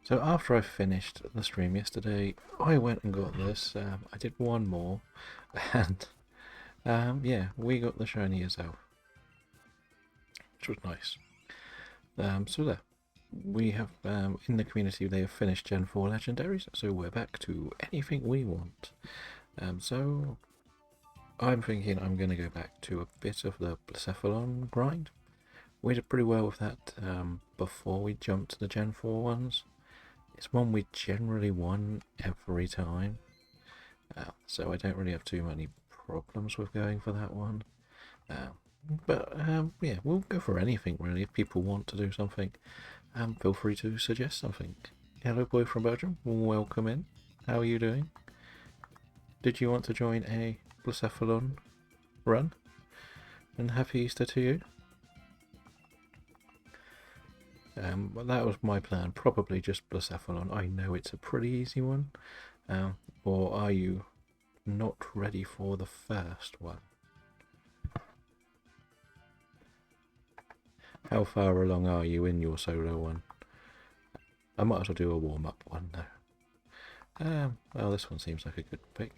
So after I finished the stream yesterday, I went and got this. I did one more, and yeah, we got the shiny Azelle, which was nice. So there, we have in the community they have finished Gen 4 legendaries, so we're back to anything we want. So I'm thinking I'm going to go back to a bit of the Blacephalon grind. We did pretty well with that before we jumped to the Gen 4 ones. It's one we generally won every time, so I don't really have too many problems with going for that one. But yeah, we'll go for anything really. If people want to do something, feel free to suggest something. Hello, boy from Belgium. Welcome in. How are you doing? Did you want to join a Blacephalon run? And happy Easter to you. Well, that was my plan. Probably just Blacephalon. I know it's a pretty easy one. Or are you not ready for the first one? How far along are you in your solo one? I might as well do a warm-up one though. Well, this one seems like a good pick.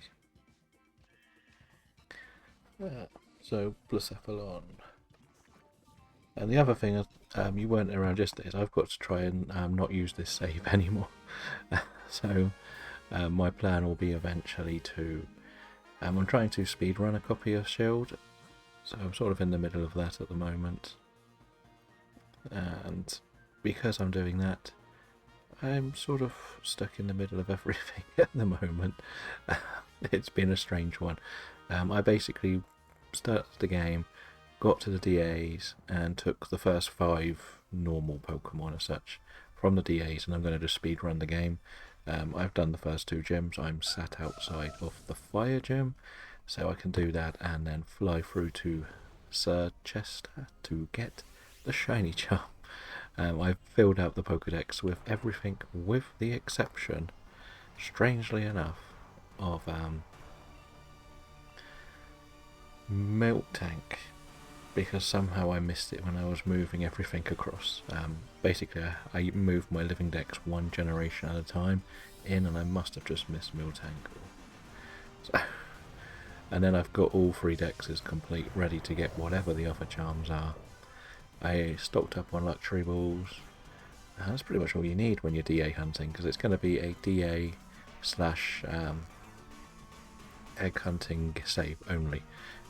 So, Blacephalon. And the other thing is, you weren't around yesterday, is I've got to try and not use this save anymore. So, my plan will be eventually to... I'm trying to speedrun a copy of Shield, so I'm sort of in the middle of that at the moment. And because I'm doing that, I'm sort of stuck in the middle of everything at the moment. It's been a strange one. I basically started the game, got to the DAs, and took the first 5 normal Pokemon as such from the DAs, and I'm going to just speedrun the game. I've done the first 2 gyms. I'm sat outside of the fire gym, so I can do that and then fly through to Sir Chester to get the shiny charm. I've filled out the Pokedex with everything with the exception, strangely enough, of Milk Tank, because somehow I missed it when I was moving everything across. Basically, I moved my living dex 1 generation at a time in, and I must have just missed Milk Tank. So, and then I've got all 3 dexes complete, ready to get whatever the other charms are. I stocked up on luxury balls. That's pretty much all you need when you're DA hunting, because it's going to be a DA slash egg hunting save only.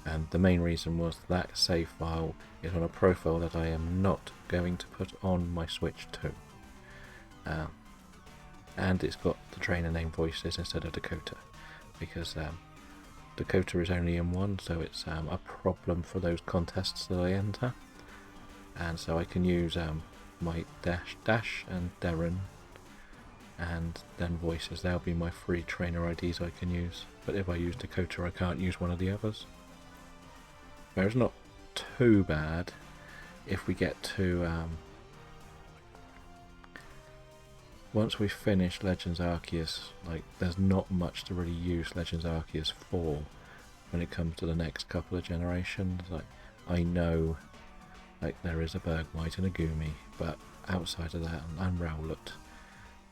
And the main reason was that save file is on a profile that I am not going to put on my Switch 2. And it's got the trainer name voices instead of Dakota, because Dakota is only in 1, so it's a problem for those contests that I enter. And so I can use my Dash and Darren, and then voices. They'll be my 3 trainer IDs I can use. But if I use Dakota, I can't use one of the others. Now, it's not too bad if we get to once we finish Legends Arceus. Like, there's not much to really use Legends Arceus for when it comes to the next couple of generations. Like, I know, like, there is a Bergmite and a Gumi, but outside of that, and Rowlet,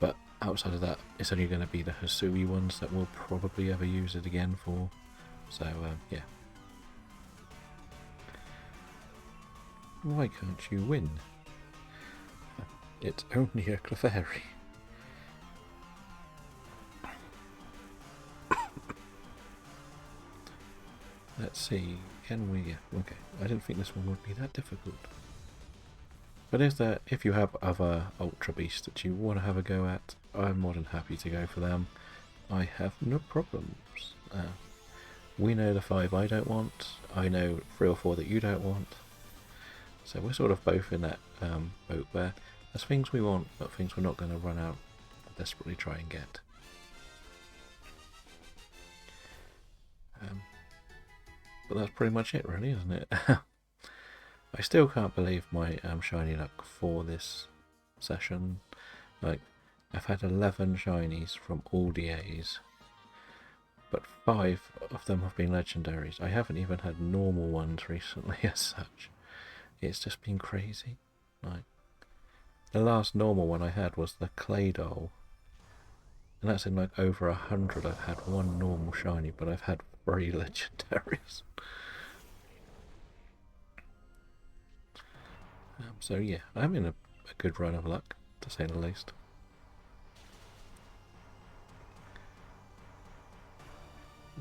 but outside of that, it's only going to be the Hisui ones that we'll probably ever use it again for. So yeah. Why can't you win? It's only a Clefairy. Let's see, can we... Okay, I didn't think this one would be that difficult. But if you have other Ultra Beasts that you want to have a go at, I'm more than happy to go for them. I have no problems. We know the 5 I don't want, I know 3 or 4 that you don't want. So we're sort of both in that boat where there's things we want, but things we're not going to run out and desperately try and get. But that's pretty much it, really, isn't it? I still can't believe my shiny luck for this session. Like, I've had 11 shinies from all DAs, but 5 of them have been legendaries. I haven't even had normal ones recently as such. It's just been crazy. Like, The last normal one I had was the clay doll. And that's in like over 100. I've had one normal shiny, but I've had 3 legendaries. So yeah, I'm in a good run of luck, to say the least.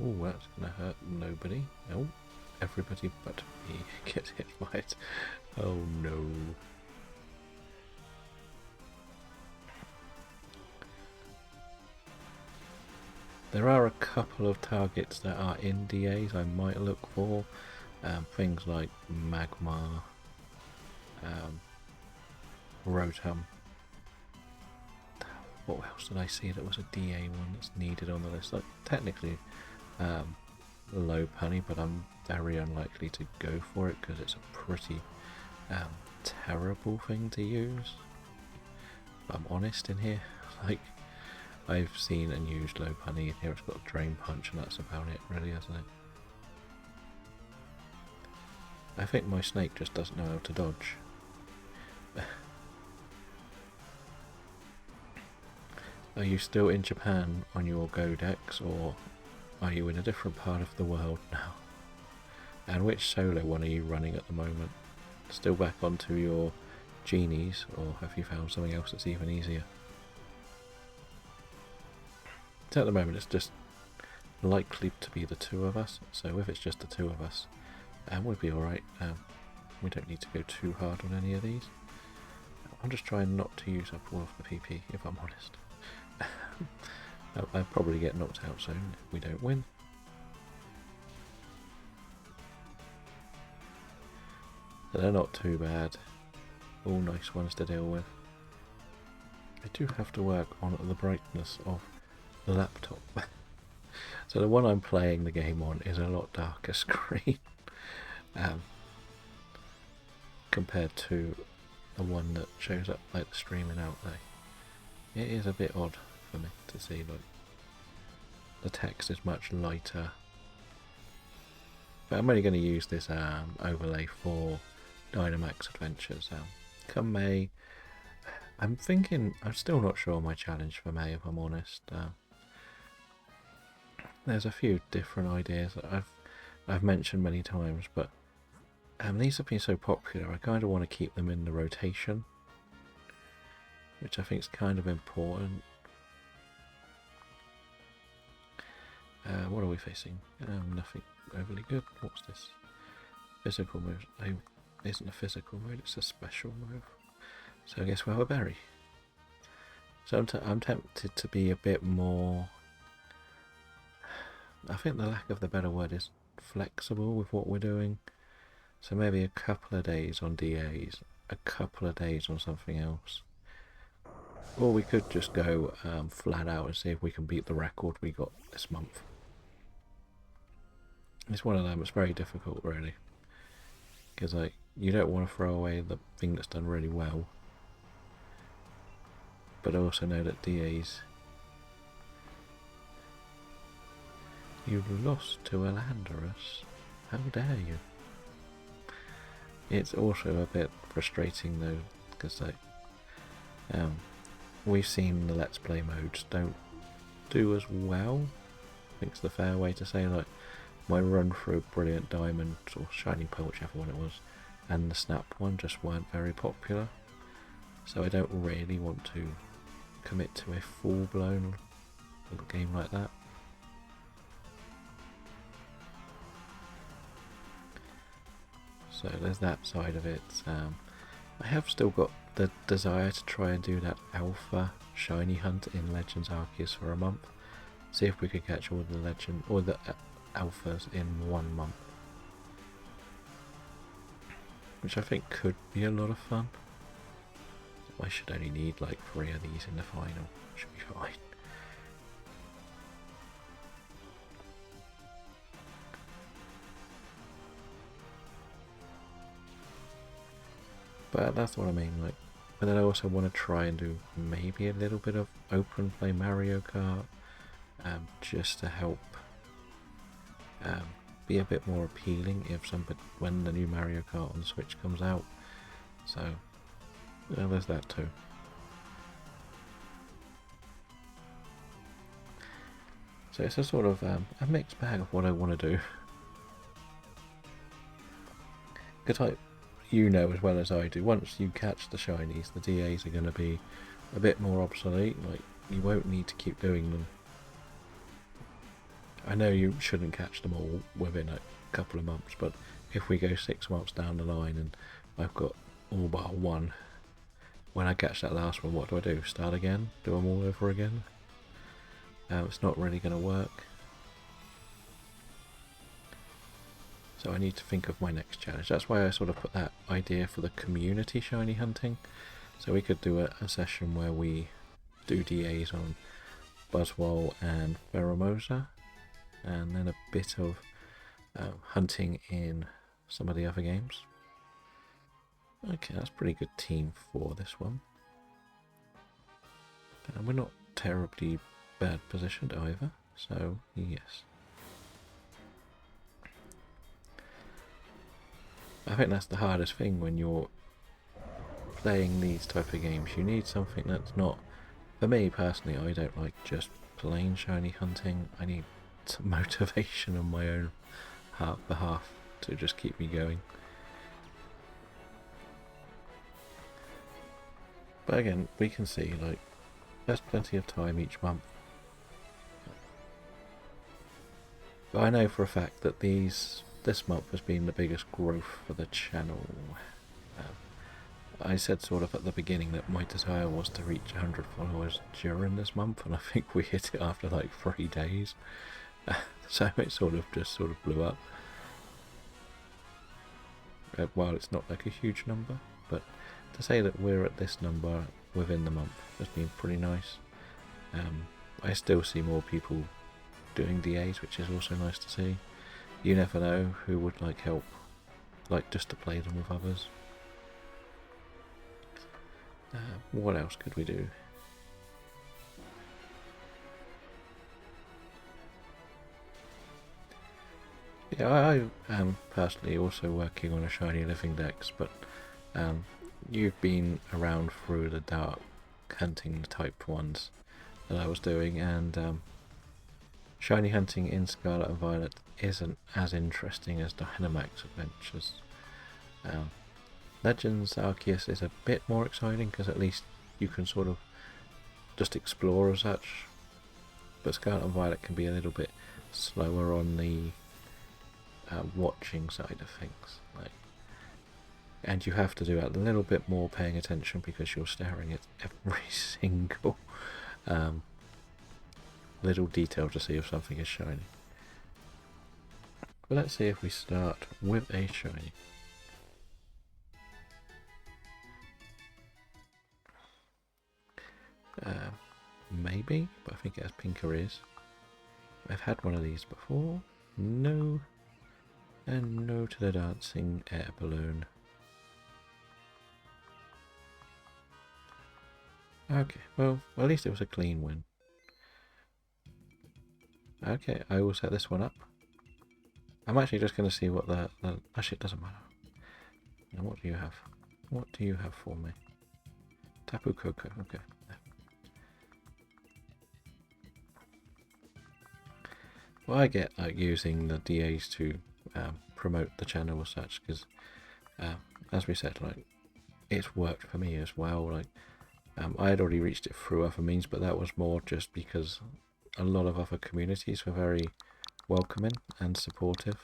Oh, that's gonna hurt nobody. Oh, everybody but me get hit by it. Oh no. There are a couple of targets that are in DAs I might look for. Things like Magma, Rotom. What else did I see that was a DA one that's needed on the list? Like, technically, low punny, but I'm very unlikely to go for it because it's a pretty terrible thing to use. But I'm honest in here. Like, I've seen and used low punny in here. It's got Drain Punch, and that's about it, really, hasn't it? I think my snake just doesn't know how to dodge. Are you still in Japan on your Godex, or are you in a different part of the world now? And which solo one are you running at the moment? Still back onto your genies, or have you found something else that's even easier? So at the moment it's just likely to be the 2 of us, so if it's just the 2 of us, we'll be alright. We don't need to go too hard on any of these. I'm just trying not to use up all of the PP, if I'm honest. I'll probably get knocked out soon if we don't win. But they're not too bad. All nice ones to deal with. I do have to work on the brightness of the laptop. So the one I'm playing the game on is a lot darker screen compared to the one that shows up like the streaming outlay. It is a bit odd for me to see, like, the text is much lighter. But I'm only going to use this overlay for Dynamax Adventures. Come May, I'm still not sure my challenge for May, if I'm honest. There's a few different ideas that I've mentioned many times, but these have been so popular, I kind of want to keep them in the rotation, which I think is kind of important. What are we facing? Nothing overly good. What's this? Physical move. It isn't a physical move, it's a special move. So I guess we'll have a berry. So I'm tempted to be a bit more... I think the lack of the better word is flexible with what we're doing. So maybe a couple of days on DAs, a couple of days on something else. Or we could just go flat out and see if we can beat the record we got this month. It's one of them, it's very difficult really. Because like, you don't want to throw away the thing that's done really well. But I also know that DAs... You've lost to a Landorus. How dare you? It's also a bit frustrating though, because like, we've seen the Let's Play modes don't do as well. I think it's the fair way to say. Like, my run through Brilliant Diamond or Shiny Pearl, whichever one it was, and the Snap one just weren't very popular. So I don't really want to commit to a full-blown game like that. So there's that side of it. I have still got the desire to try and do that alpha shiny hunt in Legends Arceus for a month. See if we could catch all the alphas in 1 month. Which I think could be a lot of fun. I should only need like 3 of these in the final. Should be fine. But that's what I mean, like, but then I also want to try and do maybe a little bit of open play Mario Kart, just to help be a bit more appealing when the new Mario Kart on the Switch comes out. So there's that too. So it's a sort of a mixed bag of what I want to do. Because you know as well as I do, once you catch the shinies, the DAs are going to be a bit more obsolete. Like, you won't need to keep doing them. I know you shouldn't catch them all within a couple of months, but if we go 6 months down the line and I've got all bar one, when I catch that last one, what do? Start again? Do them all over again? It's not really going to work. So I need to think of my next challenge. That's why I sort of put that idea for the community shiny hunting. So we could do a session where we do DAs on Buzzwole and Pheromosa, and then a bit of hunting in some of the other games. Okay, that's a pretty good team for this one. And we're not terribly bad positioned either, so yes. I think that's the hardest thing when you're playing these type of games. You need something that's not, for me personally, I don't like just plain shiny hunting. I need some motivation on my own behalf to just keep me going. But again, we can see, like, there's plenty of time each month. But I know for a fact that this month has been the biggest growth for the channel. I said sort of at the beginning that my desire was to reach 100 followers during this month, and I think we hit it after like 3 days. So it sort of blew up. While it's not like a huge number, but to say that we're at this number within the month has been pretty nice. I still see more people doing DAs, which is also nice to see. You never know who would like help, like just to play them with others. What else could we do? Yeah, I am personally also working on a shiny living dex, but you've been around through the dark hunting type ones that I was doing, and shiny hunting in Scarlet and Violet isn't as interesting as Dynamax adventures. Legends Arceus is a bit more exciting because at least you can sort of just explore as such, but Scarlet and Violet can be a little bit slower on the watching side of things, and you have to do a little bit more paying attention because you're staring at every single little detail to see if something is shiny. But let's see if we start with a shiny. Maybe, but I think it has pinker ears. I've had one of these before. No. And no to the dancing air balloon. Okay, well, at least it was a clean win. Okay, I will set this one up. I'm actually just going to see what the actually, it doesn't matter. Now, what do you have? What do you have for me? Tapu Koko, okay. Well, I get like using the DAs to promote the channel as such, because as we said, like, it's worked for me as well. Like, I had already reached it through other means, but that was more just because a lot of other communities were very welcoming and supportive.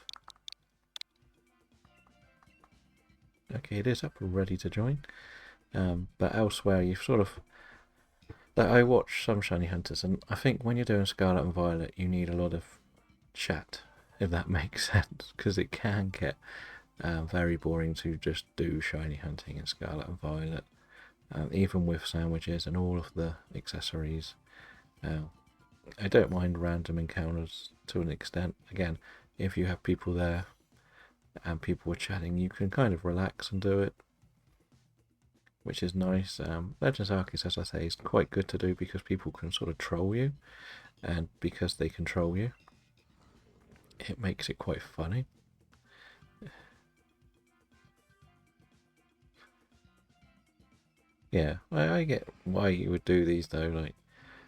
Okay, it is up and ready to join, but elsewhere you've sort of, like, I watch some shiny hunters, and I think when you're doing Scarlet and Violet you need a lot of chat, if that makes sense, because it can get very boring to just do shiny hunting in Scarlet and Violet, even with sandwiches and all of the accessories. I don't mind random encounters to an extent. Again, if you have people there and people are chatting, you can kind of relax and do it, which is nice. Legends Arceus, as I say, is quite good to do because people can sort of troll you, and because they control you, it makes it quite funny. Yeah, I get why you would do these though. Like,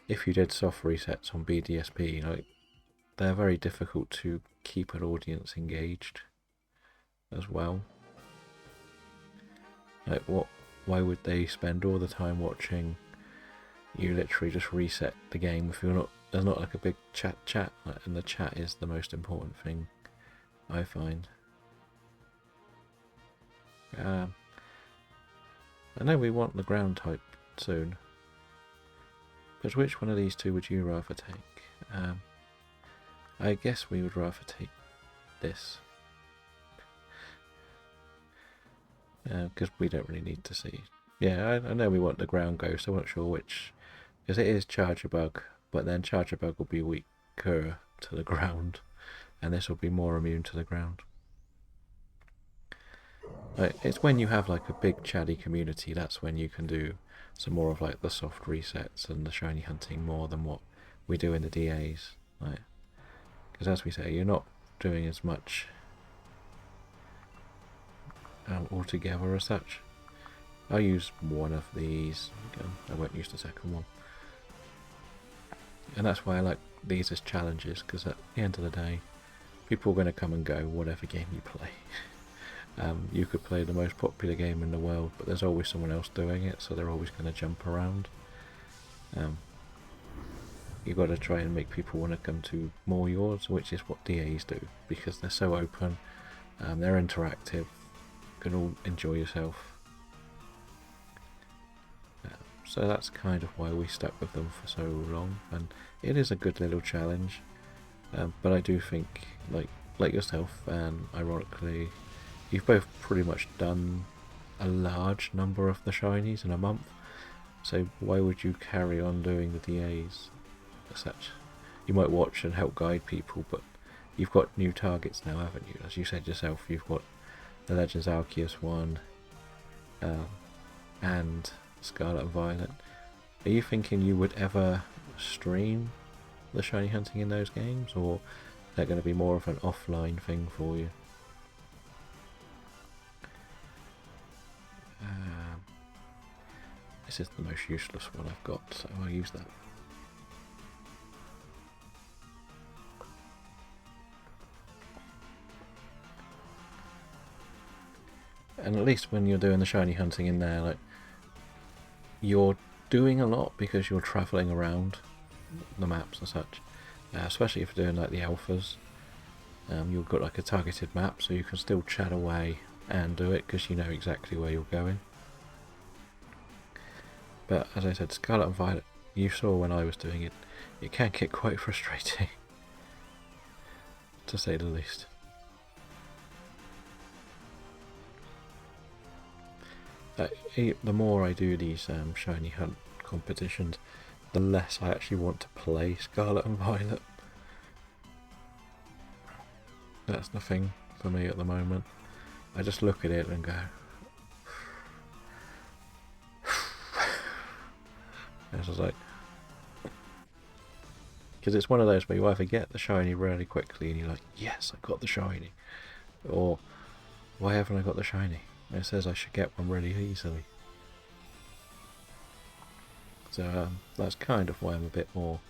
if you did soft resets on BDSP, like, they're very difficult to keep an audience engaged as well. Like, why would they spend all the time watching you literally just reset the game if there's not like a big chat, and the chat is the most important thing, I find. I know we want the ground type soon, but which one of these two would you rather take? I guess we would rather take this, because we don't really need to see. Yeah, I know we want the ground ghost. I'm not sure which, because it is Charger Bug, but then Charger Bug will be weaker to the ground, and this will be more immune to the ground. It's when you have like a big chatty community, that's when you can do some more of like the soft resets and the shiny hunting more than what we do in the DAs. Because as we say, you're not doing as much altogether as such. I'll use one of these. I won't use the second one. And that's why I like these as challenges, because at the end of the day, people are going to come and go whatever game you play. You could play the most popular game in the world, but there's always someone else doing it, so they're always going to jump around. You've got to try and make people want to come to more yours, which is what DAs do, because they're so open, they're interactive, you can all enjoy yourself. So that's kind of why we stuck with them for so long, and it is a good little challenge. But I do think, like yourself, and ironically, you've both pretty much done a large number of the shinies in a month, so why would you carry on doing the DAs as such? You might watch and help guide people, but you've got new targets now, haven't you? As you said yourself, you've got the Legends Arceus one, and Scarlet and Violet. Are you thinking you would ever stream the shiny hunting in those games, or is that going to be more of an offline thing for you? This is the most useless one I've got, so I'll use that. And at least when you're doing the shiny hunting in there, like, you're doing a lot because you're travelling around the maps and such, especially if you're doing like the alphas. You've got like a targeted map, so you can still chat away and do it because you know exactly where you're going. But as I said, Scarlet and Violet, you saw when I was doing it, it can get quite frustrating, to say the least. The more I do these shiny hunt competitions, the less I actually want to play Scarlet and Violet. That's the thing for me at the moment. I just look at it and go, it's just like, because it's one of those where you either get the shiny really quickly and you're like, yes, I got the shiny, or why haven't I got the shiny? It says I should get one really easily. So that's kind of why I'm a bit more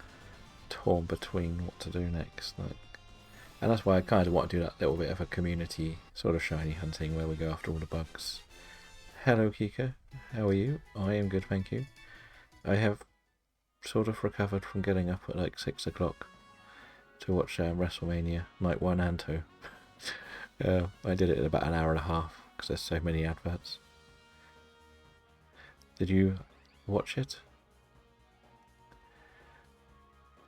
torn between what to do next. And that's why I kind of want to do that little bit of a community sort of shiny hunting where we go after all the bugs. Hello Kika, how are you? I am good, thank you. I have sort of recovered from getting up at like 6 o'clock to watch WrestleMania Night 1 and 2. I did it in about an hour and a half because there's so many adverts. Did you watch it?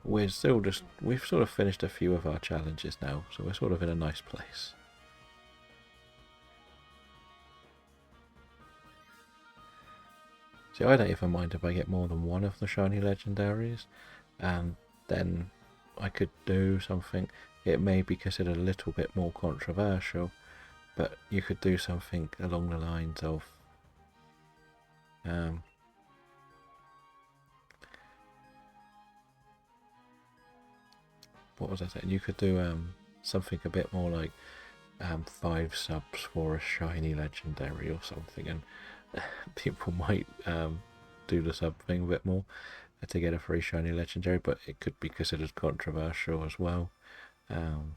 We've sort of finished a few of our challenges now, so we're sort of in a nice place. See, I don't even mind if I get more than one of the shiny legendaries, and then I could do something. It may be considered a little bit more controversial, but you could do something along the lines of what was I saying? You could do something a bit more like 5 subs for a shiny legendary or something, and people might do the sub thing a bit more to get a free shiny legendary, but it could be considered controversial as well. Um,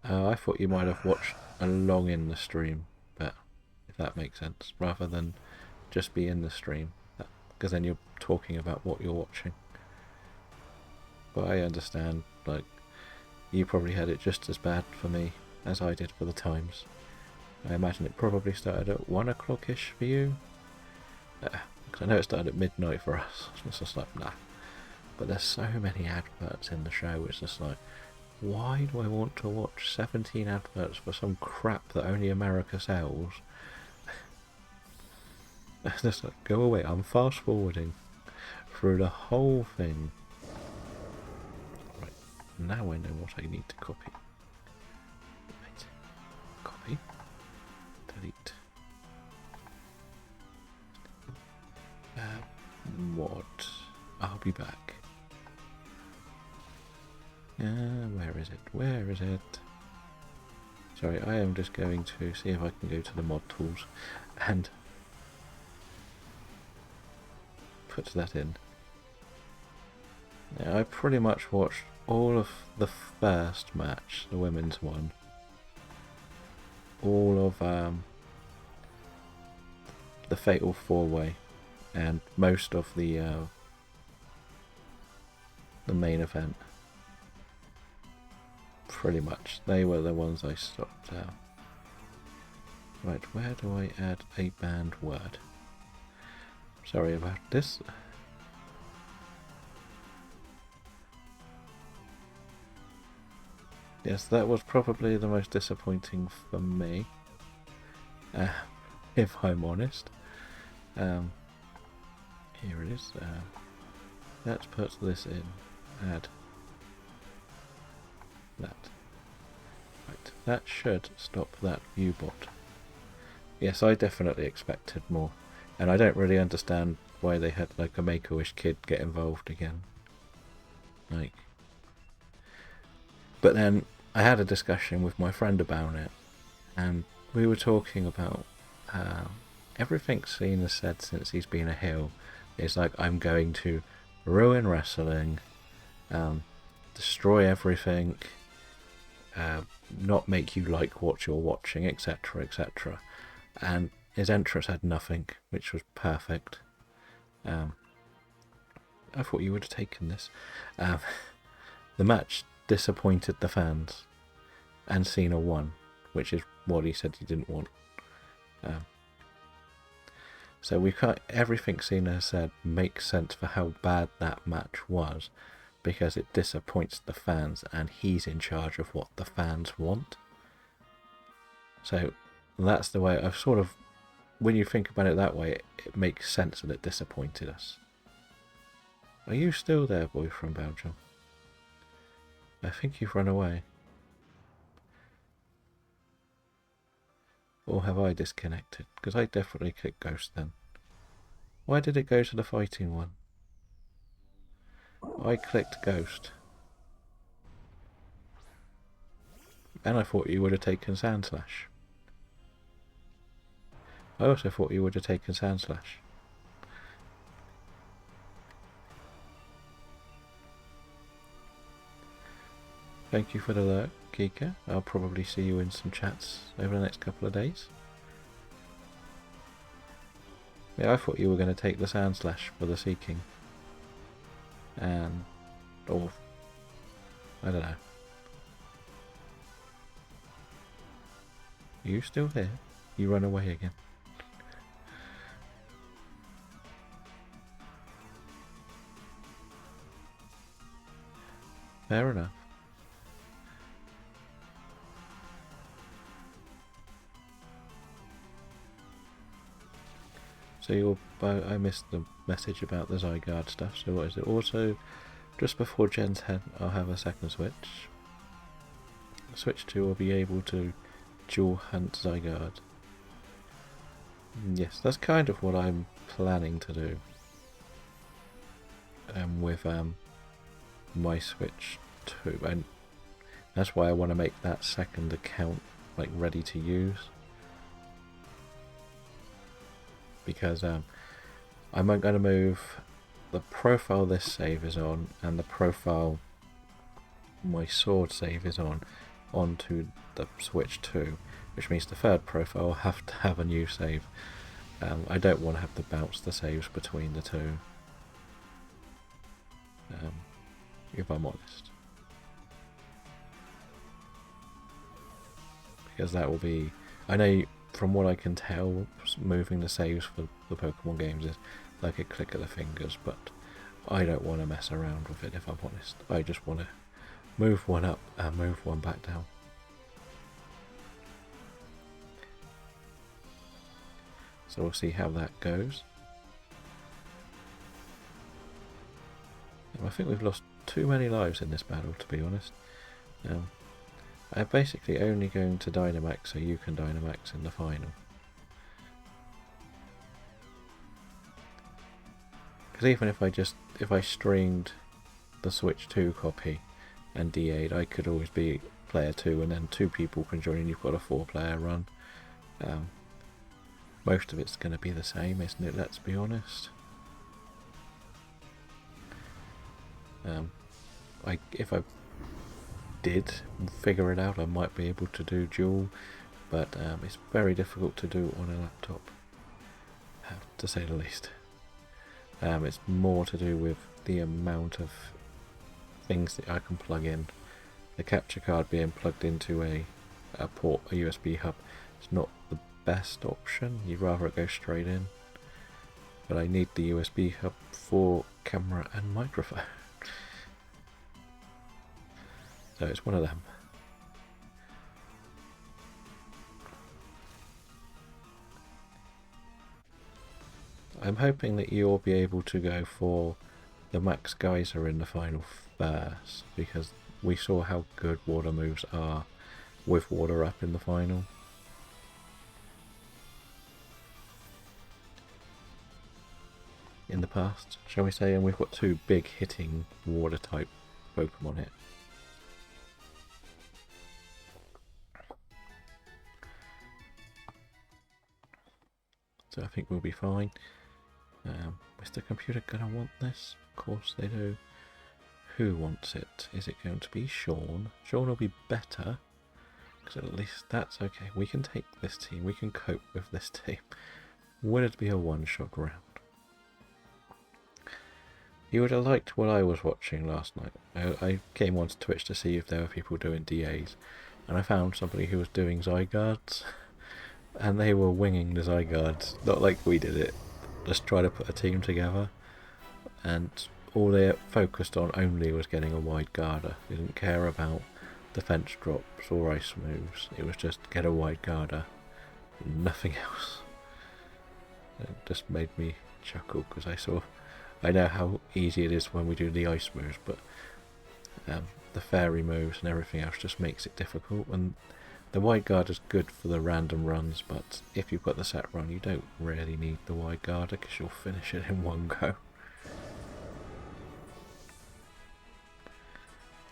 I thought you might have watched along in the stream, but if that makes sense, rather than just be in the stream, because then you're talking about what you're watching. But I understand, like, you probably had it just as bad for me as I did for the times. I imagine it probably started at 1 o'clock-ish for you. Because I know it started at midnight for us. It's just like, nah. But there's so many adverts in the show, it's just like, why do I want to watch 17 adverts for some crap that only America sells? Just like, go away, I'm fast forwarding through the whole thing. Right, now I know what I need to copy. Right. Copy. Delete. What? I'll be back. Where is it? Where is it? Sorry, I am just going to see if I can go to the mod tools and put that in. Now, I pretty much watched all of the first match, the women's one. All of the Fatal 4-Way and most of the main event. Pretty much. They were the ones I stopped out. Right, where do I add a banned word? Sorry about this. Yes, that was probably the most disappointing for me. If I'm honest. Here it is. Let's put this in. Add that. Right, that should stop that viewbot. Yes, I definitely expected more. And I don't really understand why they had like a Make-A-Wish kid get involved again. Like, but then I had a discussion with my friend about it, and we were talking about everything Cena's said since he's been a heel is like, I'm going to ruin wrestling, destroy everything, not make you like what you're watching, etc., etc. And his entrance had nothing, which was perfect. I thought you would have taken this. The match disappointed the fans, and Cena won, which is what he said he didn't want. So we've got everything Cena said makes sense for how bad that match was, because it disappoints the fans, and he's in charge of what the fans want. So that's the way I've sort of, when you think about it that way, it makes sense that it disappointed us. Are you still there, boy from Belgium? I think you've run away. Or have I disconnected? Because I definitely clicked Ghost then. Why did it go to the fighting one? I clicked Ghost. And I thought you would have taken Sandslash. I also thought you would have taken Sandslash. Thank you for the alert, Kika. I'll probably see you in some chats over the next couple of days. Yeah, I thought you were going to take the Sandslash for the Seeking. And... or... I don't know. Are you still here? You run away again. Fair enough. So I missed the message about the Zygarde stuff, so what is it? Also, just before Gen's head, I'll have a second switch. Switch 2 will be able to dual hunt Zygarde. Yes, that's kind of what I'm planning to do. With my Switch 2, and that's why I want to make that second account like ready to use. Because I'm going to move the profile this save is on and the profile my sword save is on onto the Switch 2, which means the third profile will have to have a new save. I don't want to have to bounce the saves between the two, if I'm honest. Because that will be... I know from what I can tell, moving the saves for the Pokemon games is like a click of the fingers, but I don't want to mess around with it, if I'm honest. I just want to move one up and move one back down. So we'll see how that goes. I think we've lost too many lives in this battle, to be honest. I'm basically only going to Dynamax so you can Dynamax in the final. Because even if I streamed the Switch 2 copy and DA'd, I could always be player 2 and then 2 people can join and you've got a 4-player run. Most of it's going to be the same, isn't it? Let's be honest. If I did figure it out, I might be able to do dual, but it's very difficult to do on a laptop, to say the least. It's more to do with the amount of things that I can plug in. The capture card being plugged into a port, a USB hub, is not the best option. You'd rather it go straight in, but I need the USB hub for camera and microphone. So it's one of them. I'm hoping that you'll be able to go for the Max Geyser in the final first, because we saw how good water moves are with water up in the final. In the past, shall we say, and we've got 2 big hitting water type Pokemon here. So I think we'll be fine. Is the computer gonna want this? Of course they do. Who wants it? Is it going to be Sean? Sean will be better, because at least that's okay. We can take this team. We can cope with this team. Will it be a one-shot round? You would have liked what I was watching last night. I came onto Twitch to see if there were people doing DAs, and I found somebody who was doing Zygardes, and they were winging the Zygardes, not like we did it, just try to put a team together, and all they focused on only was getting a wide Garda. They didn't care about defense drops or ice moves. It was just get a wide Garda, nothing else. It just made me chuckle, because I know how easy it is when we do the ice moves, but the fairy moves and everything else just makes it difficult. And the wide guard is good for the random runs, but if you've got the set run, you don't really need the wide guard, because you'll finish it in one go.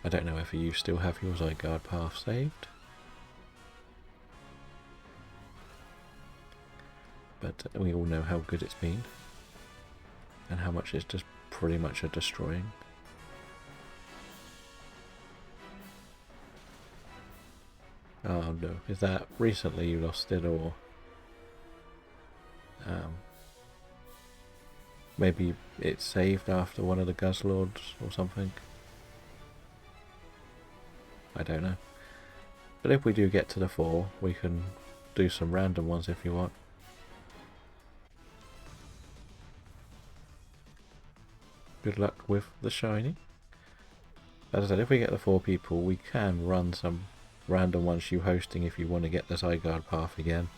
I don't know if you still have your Zygarde path saved, but we all know how good it's been and how much it's just pretty much a destroying. Oh no, is that recently you lost it, or maybe it's saved after one of the Guzzlords or something? I don't know. But if we do get to the 4, we can do some random ones if you want. Good luck with the shiny. As I said, if we get the 4 people, we can run some random ones you hosting if you want to get the Zygarde path again.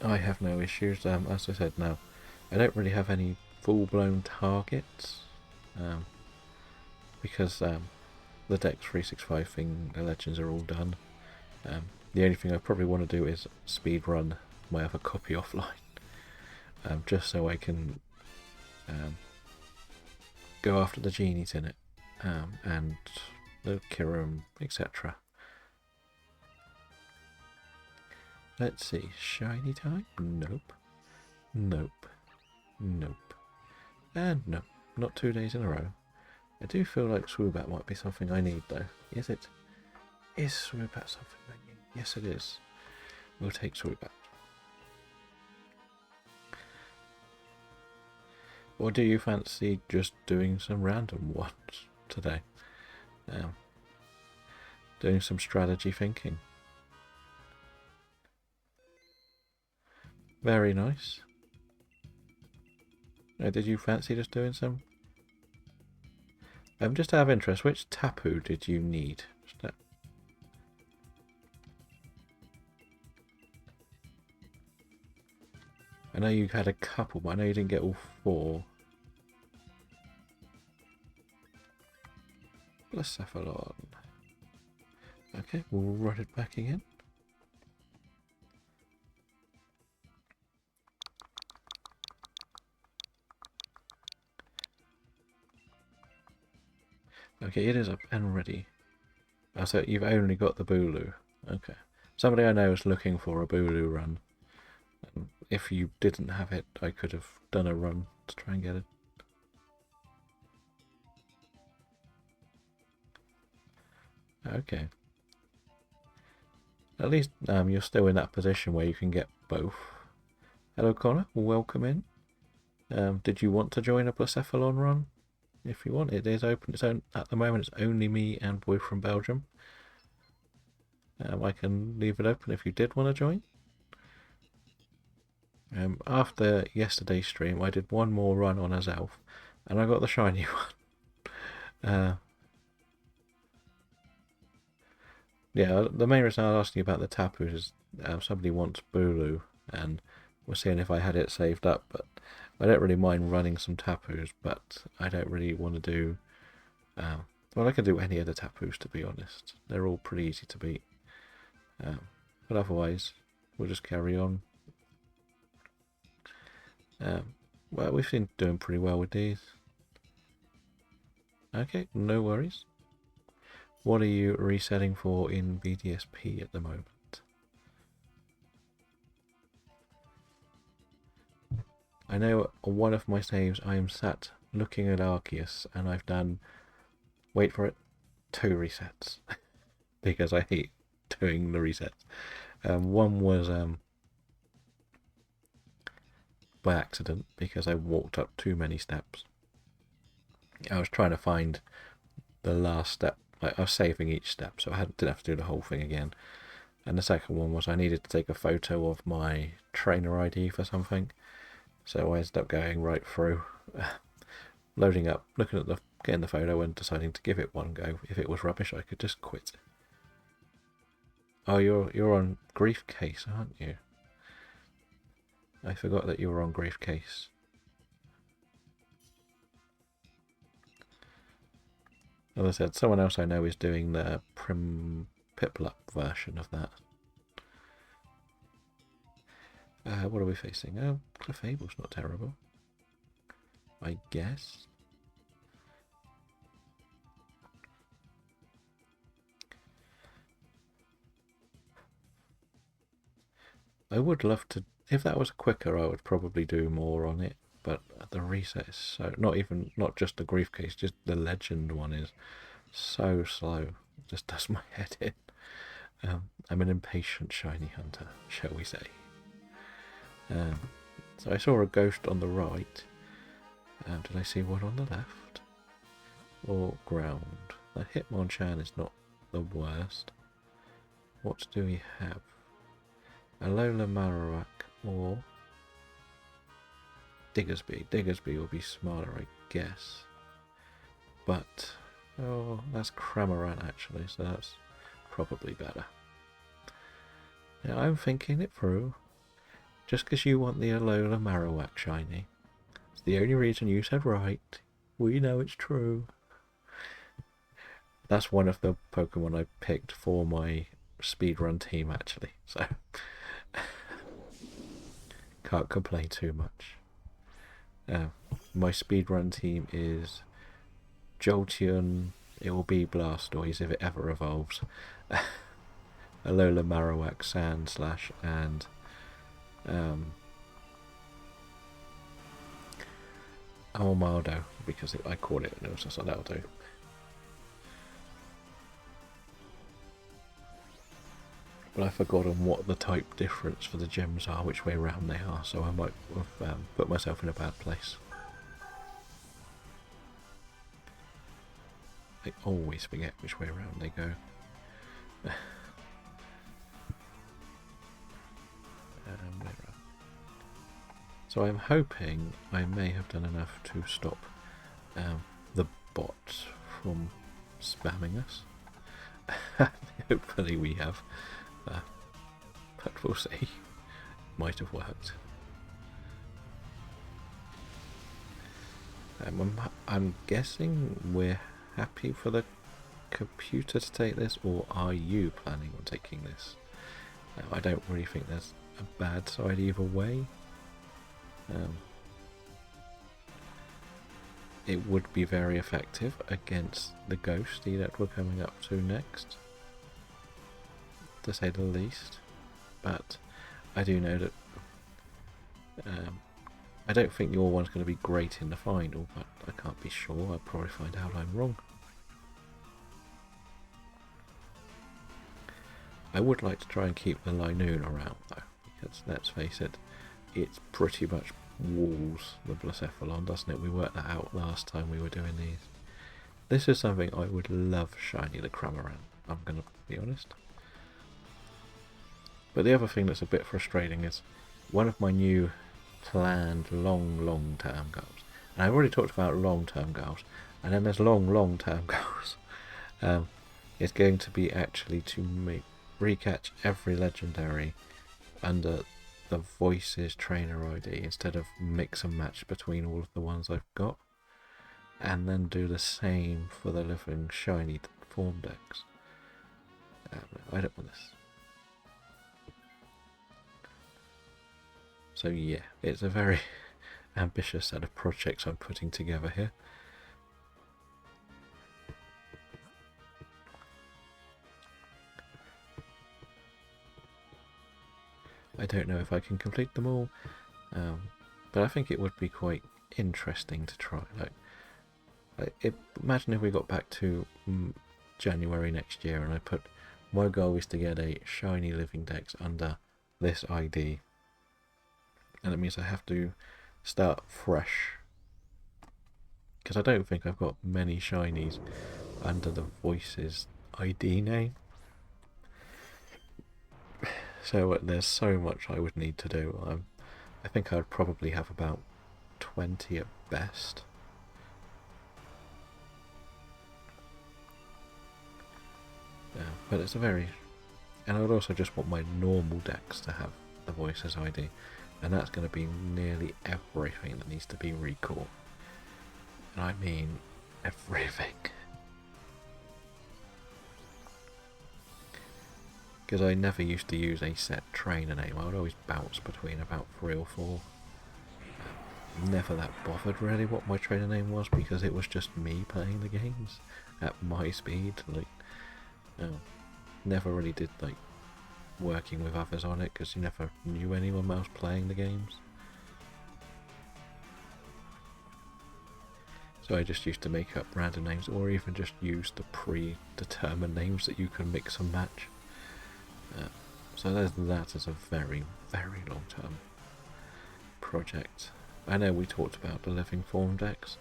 I have no issues. As I said, now I don't really have any full-blown targets, because the Dex 365 thing, the legends are all done. The only thing I probably want to do is speed run my other copy offline, just so I can go after the genies in it, and the Kirim, etc. Let's see, shiny type? Nope. Nope. Nope. And nope. Not 2 days in a row. I do feel like Swoobat might be something I need though. Is it? Is Swoobat something I need? Yes it is. We'll take Swoobat. Or do you fancy just doing some random ones today? Doing some strategy thinking. Very nice. Now, did you fancy just doing some? Just out of interest, which Tapu did you need? I know you had a couple, but I know you didn't get all 4. Blacephalon. Okay, we'll run it back again. Okay, it is up and ready. Oh, so you've only got the Bulu. Okay. Somebody I know is looking for a Bulu run. If you didn't have it, I could have done a run to try and get it. Okay. At least you're still in that position where you can get both. Hello Connor, welcome in. Did you want to join a Blacephalon run? If you want, it is open. At the moment, it's only me and Boy from Belgium. I can leave it open if you did want to join. After yesterday's stream, I did one more run on as Elf, and I got the shiny one. Yeah, the main reason I was asking about the Tapu is somebody wants Bulu, and we're seeing if I had it saved up, but I don't really mind running some Tapus, but I don't really want to do... well, I can do any of the Tapus, to be honest. They're all pretty easy to beat. But otherwise, we'll just carry on. Well, we've been doing pretty well with these. Okay, no worries. What are you resetting for in BDSP at the moment? I know on one of my saves I am sat looking at Arceus and I've done, wait for it, 2 resets. Because I hate doing the resets. One was by accident because I walked up too many steps. I was trying to find the last step. I was saving each step, so I didn't have to do the whole thing again. And the second one was I needed to take a photo of my trainer ID for something. So I ended up going right through, loading up, looking at getting the photo and deciding to give it one go. If it was rubbish, I could just quit. Oh, you're on Grief Case, aren't you? I forgot that you were on Grief Case. As I said, someone else I know is doing the Piplup version of that. What are we facing? Oh, Clefable's not terrible, I guess. I would love to, if that was quicker, I would probably do more on it, but the reset is so, not just the Grief Case, just the Legend one is so slow. It just does my head in. I'm an impatient shiny hunter, shall we say. So I saw a ghost on the right. Did I see one on the left? Or ground? That Hitmonchan is not the worst. What do we have? Alola Marowak or Diggersby. Diggersby will be smarter, I guess. But, oh, that's Cramorant actually, so that's probably better. Now I'm thinking it through. Just because you want the Alola Marowak shiny. It's the only reason you said right. We know it's true. That's one of the Pokemon I picked for my speedrun team actually, so can't complain too much. My speedrun team is Jolteon, it will be Blastoise if it ever evolves, Alola Marowak, Sandslash, and Almaldo, because I caught it and it was just an Aldo. But I've forgotten what the type difference for the gems are, which way around they are, so I might have put myself in a bad place. I always forget which way around they go. So I'm hoping I may have done enough to stop the bot from spamming us. Hopefully we have, but we'll see. Might have worked. I'm guessing we're happy for the computer to take this, or are you planning on taking this? I don't really think there's a bad side either way. It would be very effective against the ghosty that we're coming up to next, to say the least. But I do know that I don't think your one's going to be great in the final, but I can't be sure. I'll probably find out I'm wrong. I would like to try and keep the Linoon around though, because let's face it, it's pretty much walls the Blacephalon, doesn't it? We worked that out last time we were doing these. This is something I would love shiny the Cramorant, I'm going to be honest. But the other thing that's a bit frustrating is one of my new planned long-term goals. And I've already talked about long-term goals, and then there's long-term goals. It's going to be actually to recatch every legendary under the Voices trainer ID instead of mix and match between all of the ones I've got, and then do the same for the living shiny form decks. I don't want this. So yeah, it's a very ambitious set of projects I'm putting together here. I don't know if I can complete them all, but I think it would be quite interesting to try. Imagine if we got back to January next year and I put my goal is to get a shiny living dex under this ID, and it means I have to start fresh, because I don't think I've got many shinies under the Voices ID name. So there's so much I would need to do. I think I'd probably have about 20 at best. Yeah, but it's a very... And I would also just want my normal decks to have the Voices ID. And that's going to be nearly everything that needs to be recalled. And I mean everything. Because I never used to use a set trainer name. I would always bounce between about 3 or 4. Never that bothered really what my trainer name was, because it was just me playing the games at my speed. Never really did working with others on it, because you never knew anyone else playing the games. So I just used to make up random names, or even just use the predetermined names that you can mix and match. So there's that as a very, very long-term project. I know we talked about the living form decks,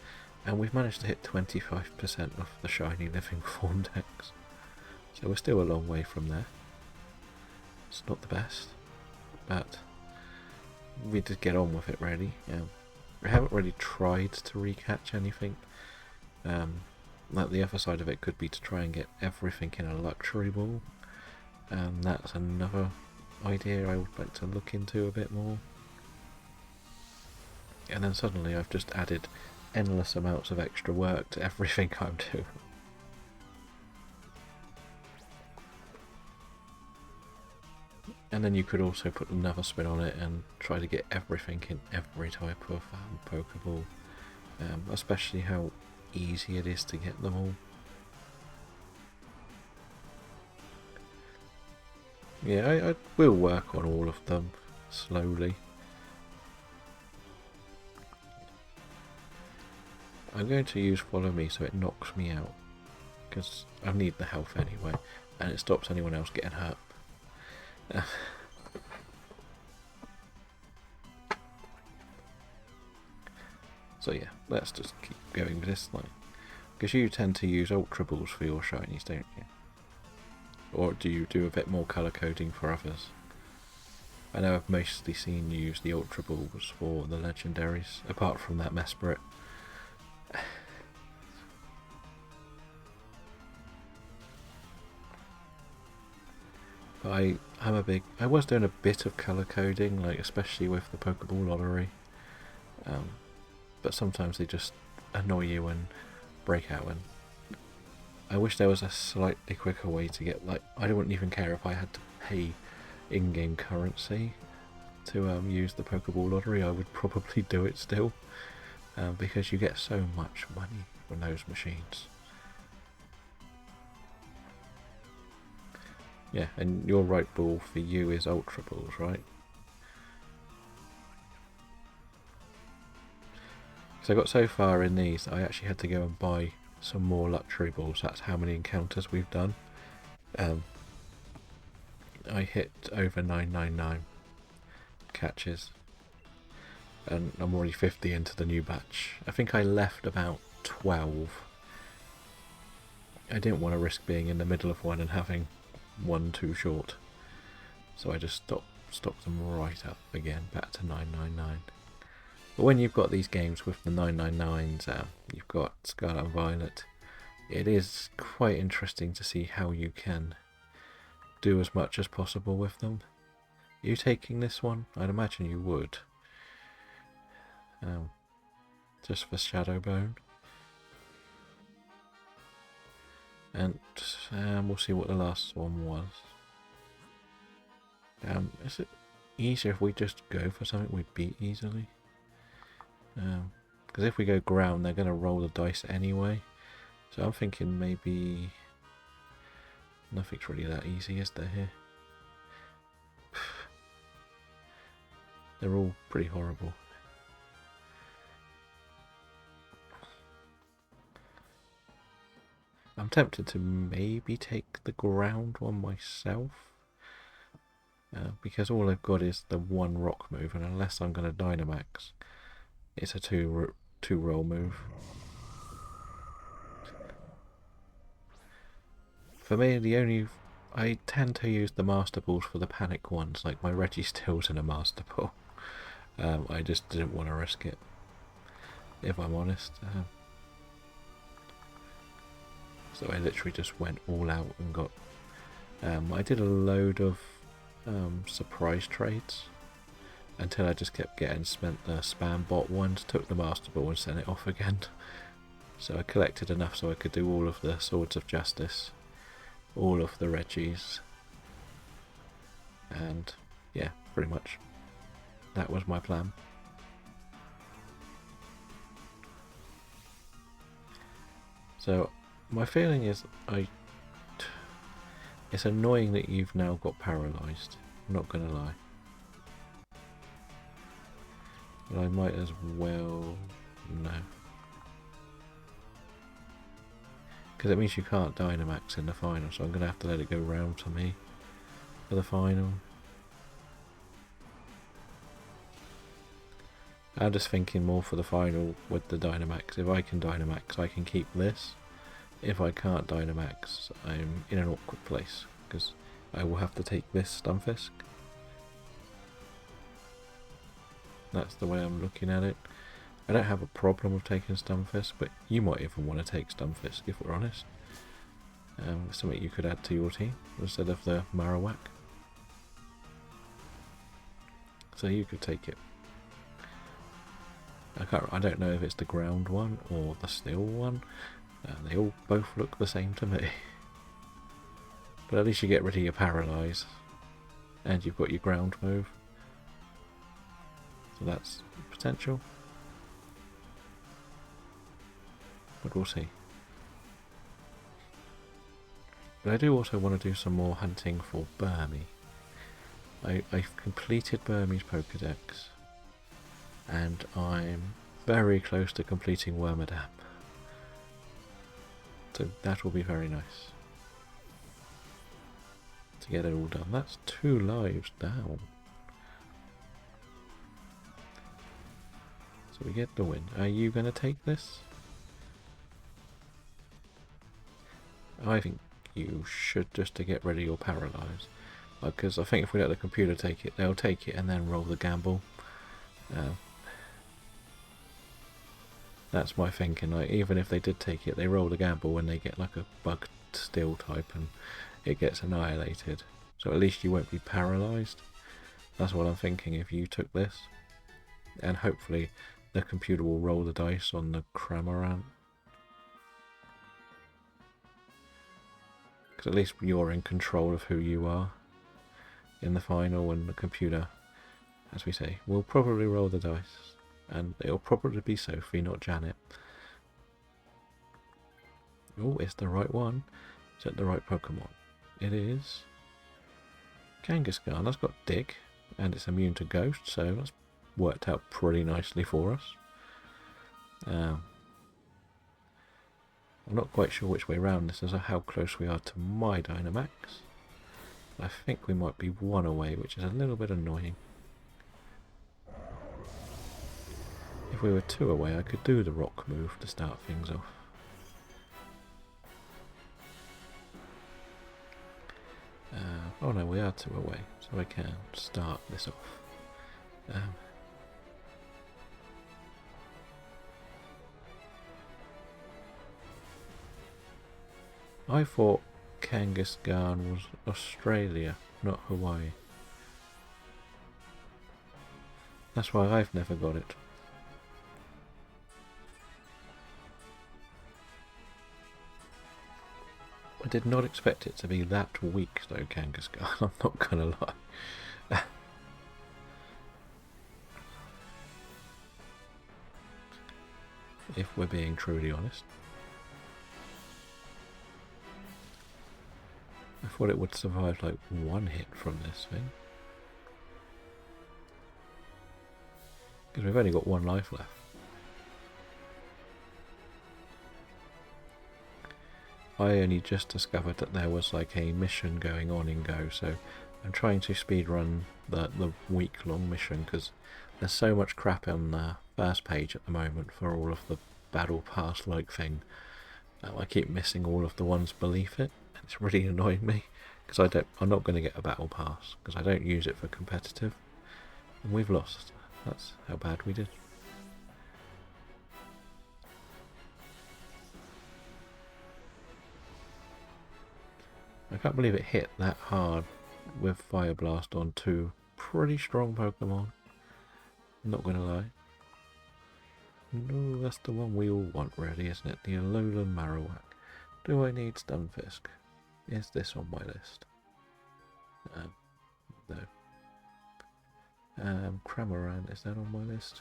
and we've managed to hit 25% of the shiny living form decks. So we're still a long way from there. It's not the best, but we did get on with it really. We haven't really tried to recatch anything. The other side of it could be to try and get everything in a luxury ball. That's another idea I would like to look into a bit more. And then suddenly I've just added endless amounts of extra work to everything I'm doing. And then you could also put another spin on it and try to get everything in every type of Pokeball, especially how easy it is to get them all. Yeah, I will work on all of them slowly. I'm going to use Follow Me so it knocks me out, because I need the health anyway, and it stops anyone else getting hurt. So yeah, let's just keep going with this line. Because you tend to use Ultra Balls for your shinies, don't you? Or do you do a bit more colour coding for others? I know I've mostly seen you use the Ultra Balls for the legendaries, apart from that Mesprit. But I was doing a bit of colour coding, like especially with the Pokeball lottery. But sometimes they just annoy you and break out, and I wish there was a slightly quicker way to get, like, I wouldn't even care if I had to pay in-game currency to use the Pokeball lottery. I would probably do it still, because you get so much money from those machines. Yeah, and your right ball for you is Ultra Balls, right? So I got so far in these, I actually had to go and buy some more luxury balls. That's how many encounters we've done. I hit over 999 catches, and I'm already 50 into the new batch. I think I left about 12. I didn't want to risk being in the middle of one and having one too short, so I just stopped them right up again, back to 999. But when you've got these games with the 999s, you've got Scarlet and Violet, it is quite interesting to see how you can do as much as possible with them. Are you taking this one? I'd imagine you would. Just for Shadowbone. And we'll see what the last one was. Is it easier if we just go for something we beat easily? Because if we go ground, they're going to roll the dice anyway. So I'm thinking maybe nothing's really that easy, is there, here? They're all pretty horrible. I'm tempted to maybe take the ground one myself. Because all I've got is the one rock move, and unless I'm going to Dynamax, it's a two roll move. For me, I tend to use the Master Balls for the panic ones, like my Registil's in a Master Ball. I just didn't want to risk it, if I'm honest. So I literally just went all out and got... I did a load of surprise trades until I just kept getting spent the spam bot ones, took the Master Ball and sent it off again. So I collected enough so I could do all of the Swords of Justice, all of the Regis, and yeah, pretty much that was my plan. So my feeling is it's annoying that you've now got paralysed, I'm not gonna lie. But I might as well... no. Because it means you can't Dynamax in the final, so I'm going to have to let it go round to me for the final. I'm just thinking more for the final with the Dynamax. If I can Dynamax, I can keep this. If I can't Dynamax, I'm in an awkward place, because I will have to take this Stunfisk. That's the way I'm looking at it. I don't have a problem with taking Stunfisk, but you might even want to take Stunfisk if we're honest. Something you could add to your team instead of the Marowak. So you could take it. I don't know if it's the ground one or the steel one. They all both look the same to me. But at least you get rid of your Paralyze, and you've got your ground move. So that's potential. But we'll see. But I do also want to do some more hunting for Burmy. I've completed Burmy's Pokedex, and I'm very close to completing Wormadam. So that will be very nice to get it all done. That's 2 lives down. So we get the win. Are you going to take this? I think you should, just to get rid of your paralyze. Because I think if we let the computer take it, they'll take it and then roll the gamble. That's my thinking. Like, even if they did take it, they roll the gamble when they get like a bugged steel type and it gets annihilated. So at least you won't be paralysed. That's what I'm thinking if you took this. And hopefully the computer will roll the dice on the Cramorant. Because at least you're in control of who you are in the final, and the computer, as we say, will probably roll the dice. And it'll probably be Sophie, not Janet. Oh, it's the right one. Is it the right Pokemon? It is. Kangaskhan, that's got Dig, and it's immune to Ghost, so that's worked out pretty nicely for us. I'm not quite sure which way round this is, or how close we are to my Dynamax. I think we might be 1 away, which is a little bit annoying. If we were 2 away, I could do the rock move to start things off. Oh no, we are 2 away, so I can start this off. I thought Kangaskhan was Australia, not Hawaii. That's why I've never got it. I did not expect it to be that weak though, Kangaskhan, I'm not gonna lie. If we're being truly honest. I thought it would survive like 1 hit from this thing. Because we've only got 1 life left. I only just discovered that there was like a mission going on in Go, so I'm trying to speedrun the week-long mission because there's so much crap on the first page at the moment for all of the battle pass like thing. I keep missing all of the ones beneath it. It's really annoying me because I'm not going to get a battle pass because I don't use it for competitive, and we've lost. That's how bad we did. I can't believe it hit that hard with Fire Blast on 2 pretty strong Pokemon. Not gonna lie. No, that's the one we all want really, isn't it? The Alolan Marowak. Do I need Stunfisk? Is this on my list? No. Cramorant, is that on my list?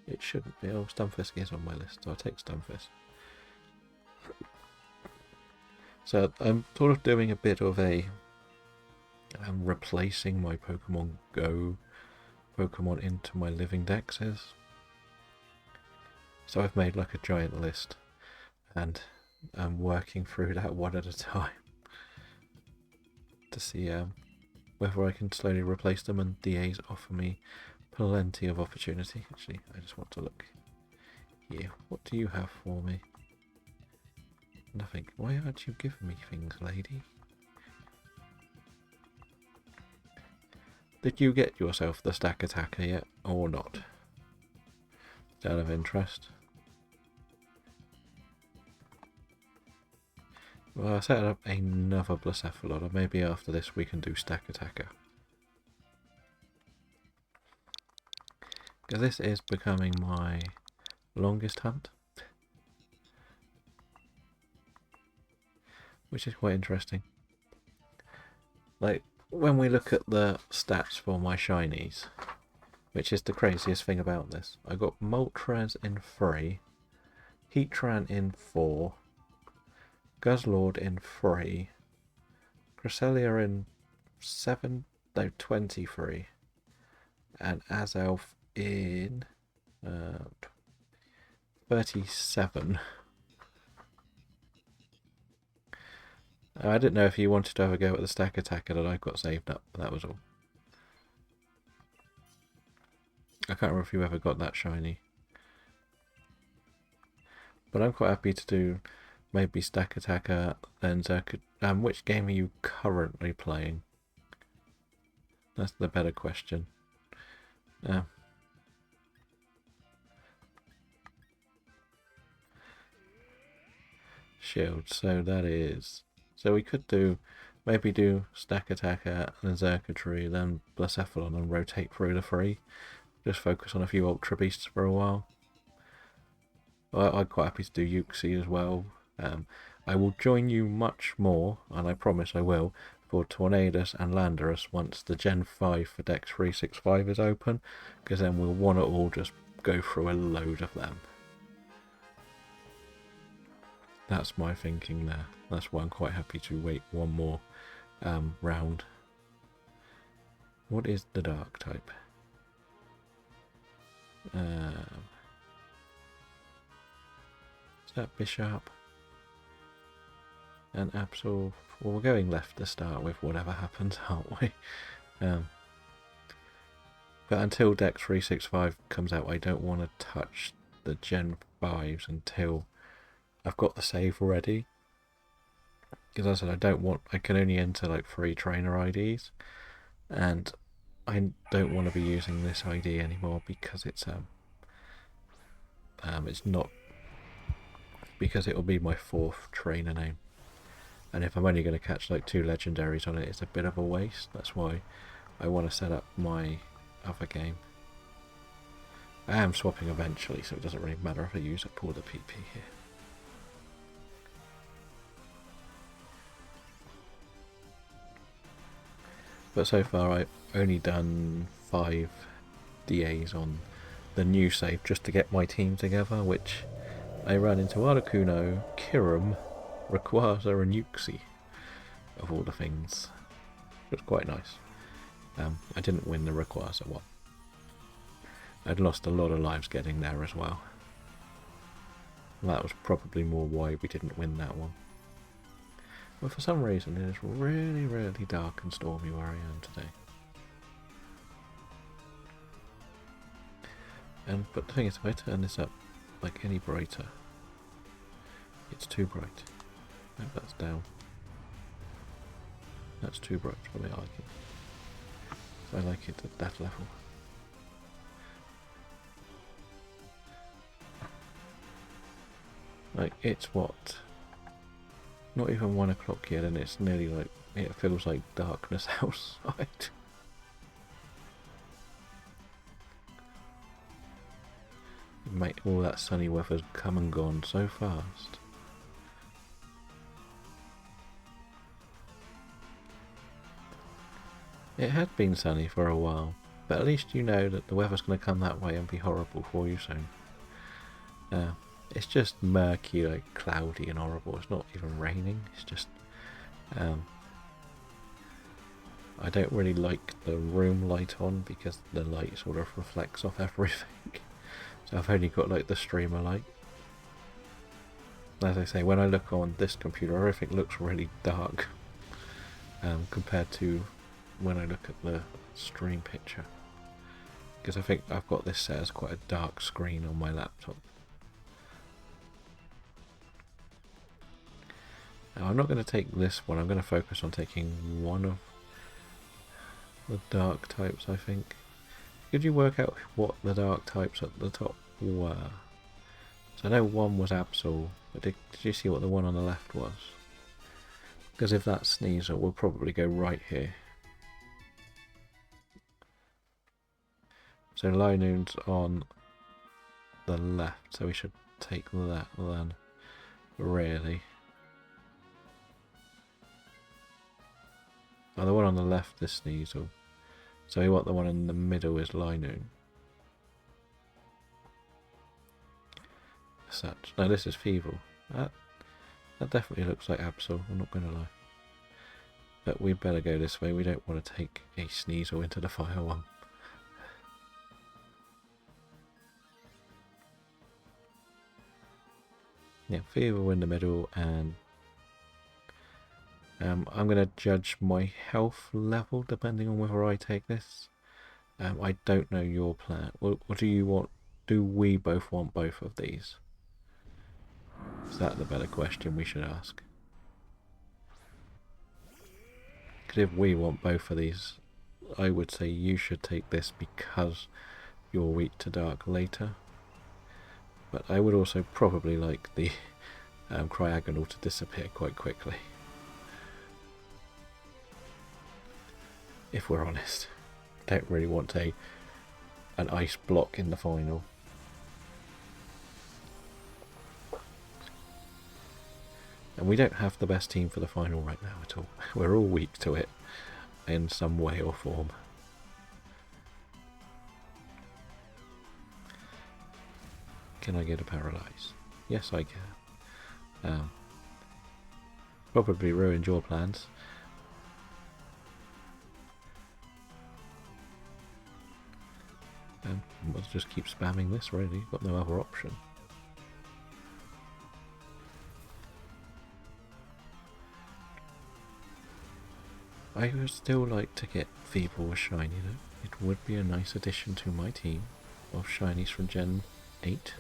It shouldn't be. Oh, Stunfisk is on my list, so I'll take Stunfisk. So I'm sort of doing a bit of a replacing my Pokemon Go Pokemon into my living dexes. So I've made like a giant list and I'm working through that one at a time to see whether I can slowly replace them, and DAs offer me plenty of opportunity. Actually, I just want to look here. What do you have for me? Nothing. Why aren't you giving me things, lady? Did you get yourself the stack attacker yet, or not? Out of interest. Well, I set up another Blacephalon, maybe after this we can do stack attacker. Because this is becoming my longest hunt. Which is quite interesting. Like, when we look at the stats for my shinies, which is the craziest thing about this, I got Moltres in 3, Heatran in 4, Guzzlord in 3, Cresselia in 23, and Azelf in 37. I didn't know if you wanted to have a go at the stack attacker that I've got saved up, that was all. I can't remember if you ever got that shiny. But I'm quite happy to do maybe stack attacker, then Zerka. Which game are you currently playing? That's the better question. Shield, so that is... So we could maybe do stack attacker and Zerka then Blacephalon and rotate through the three. Just focus on a few Ultra Beasts for a while. I'm quite happy to do Uxie as well. I will join you much more, and I promise I will, for Tornadus and Landorus once the Gen 5 for Dex 365 is open, because then we'll want to all just go through a load of them. That's my thinking there. That's why I'm quite happy to wait one more round. What is the dark type? Is that Bishop? And Absol? Well, we're going left to start with, whatever happens, aren't we? But until Dex 365 comes out, I don't want to touch the Gen 5s until I've got the save ready. Because as I said, I can only enter like 3 trainer IDs, and I don't want to be using this ID anymore because it's not, because it will be my 4th trainer name, and if I'm only going to catch like 2 legendaries on it, it's a bit of a waste. That's why I want to set up my other game. I am swapping eventually, so it doesn't really matter if I use up all the PP here. But so far I've only done 5 DAs on the new save just to get my team together, which I ran into Articuno, Kirim, Rayquaza and Uxie, of all the things. It was quite nice. I didn't win the Rayquaza one. I'd lost a lot of lives getting there as well. That was probably more why we didn't win that one. But for some reason it is really, really dark and stormy where I am today. But the thing is, if I turn this up like any brighter, it's too bright. No, that's down. That's too bright for me, I like it. I like it at that level. Like, it's what? Not even 1 o'clock yet, and it's nearly like, it feels like darkness outside. Mate, all that sunny weather's come and gone so fast. It had been sunny for a while, but at least you know that the weather's going to come that way and be horrible for you soon. It's just murky, like cloudy and horrible. It's not even raining. It's just I don't really like the room light on because the light sort of reflects off everything. So I've only got like the streamer light. As I say, when I look on this computer, everything looks really dark compared to when I look at the stream picture. Because I think I've got this set as quite a dark screen on my laptop. Now, I'm not going to take this one, I'm going to focus on taking one of the dark types, I think. Could you work out what the dark types at the top were? So I know one was Absol, but did you see what the one on the left was? Because if that's Sneasel, we'll probably go right here. So Linoon's on the left, so we should take that then, really. Oh, the one on the left is Sneasel. So we want the one in the middle is Linoon. Such. No, this is Feeble. That definitely looks like Absol, I'm not going to lie. But we better go this way, we don't want to take a Sneasel into the fire one. Yeah, Feeble in the middle and I'm going to judge my health level depending on whether I take this. I don't know your plan. What do you want? Do we both want both of these? Is that the better question we should ask? Because if we want both of these, I would say you should take this because you're weak to dark later. But I would also probably like the Cryogonal to disappear quite quickly. If we're honest. Don't really want an ice block in the final. And we don't have the best team for the final right now at all. We're all weak to it in some way or form. Can I get a paralyze? Yes, I can. Probably ruined your plans. We'll just keep spamming this, really. Got no other option. I would still like to get Feeble with Shiny though. It would be a nice addition to my team of Shinies from Gen 8.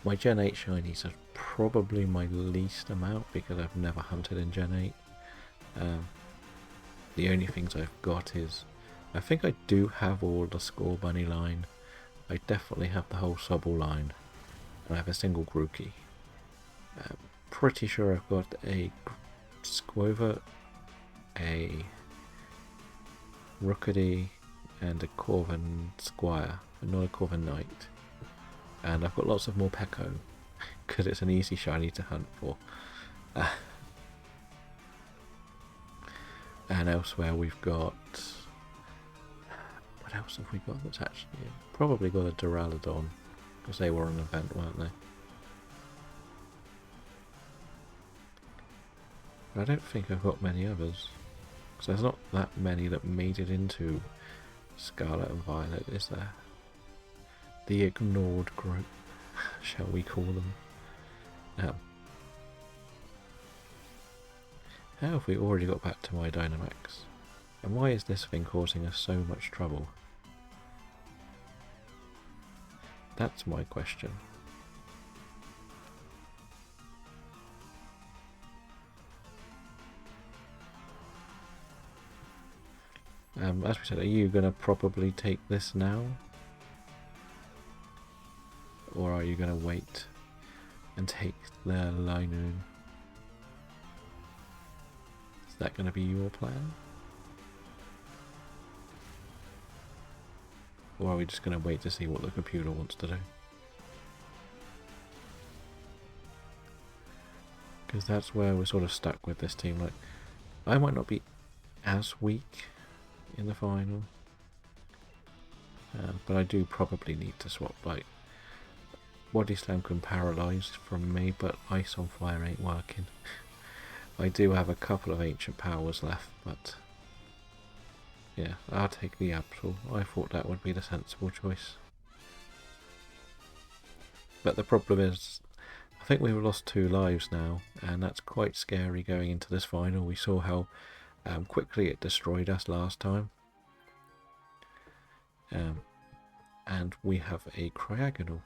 My Gen 8 Shinies are probably my least amount because I've never hunted in Gen 8. The only things I've got is... I think I do have all the Score Bunny line. I definitely have the whole Sobble line. And I have a single Grookey. Pretty sure I've got a Squover, a Rookity, and a Corvin Squire, but not a Corvin Knight. And I've got lots of more Pecco, because it's an easy shiny to hunt for. And elsewhere we've got... What else have we got that's actually... Probably got a Duraludon, because they were on an event, weren't they? I don't think I've got many others. Because there's not that many that made it into Scarlet and Violet, is there? The ignored group, shall we call them? How have we already got back to my Dynamax? And why is this thing causing us so much trouble? That's my question. As we said, are you going to probably take this now? Or are you going to wait and take the Linoon? Is that going to be your plan? Or are we just going to wait to see what the computer wants to do? Because that's where we're sort of stuck with this team. Like, I might not be as weak in the final, but I do probably need to swap. Like, Body Slam can paralyse from me, but Ice on Fire ain't working. I do have a couple of ancient powers left, but yeah, I'll take the Absol. I thought that would be the sensible choice. But the problem is, I think we've lost 2 lives now, and that's quite scary going into this final. We saw how quickly it destroyed us last time. And we have a Cryogonal.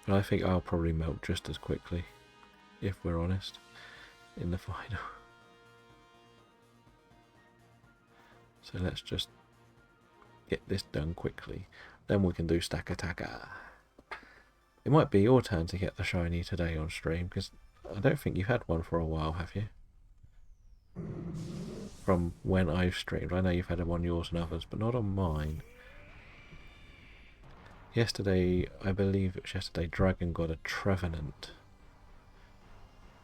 But I think I'll probably melt just as quickly, if we're honest, in the final. So let's just get this done quickly. Then we can do Stack Attacker. It might be your turn to get the shiny today on stream, because I don't think you've had one for a while, have you? From when I've streamed. I know you've had them on yours and others, but not on mine. Yesterday, I believe it was yesterday, Dragon got a Trevenant,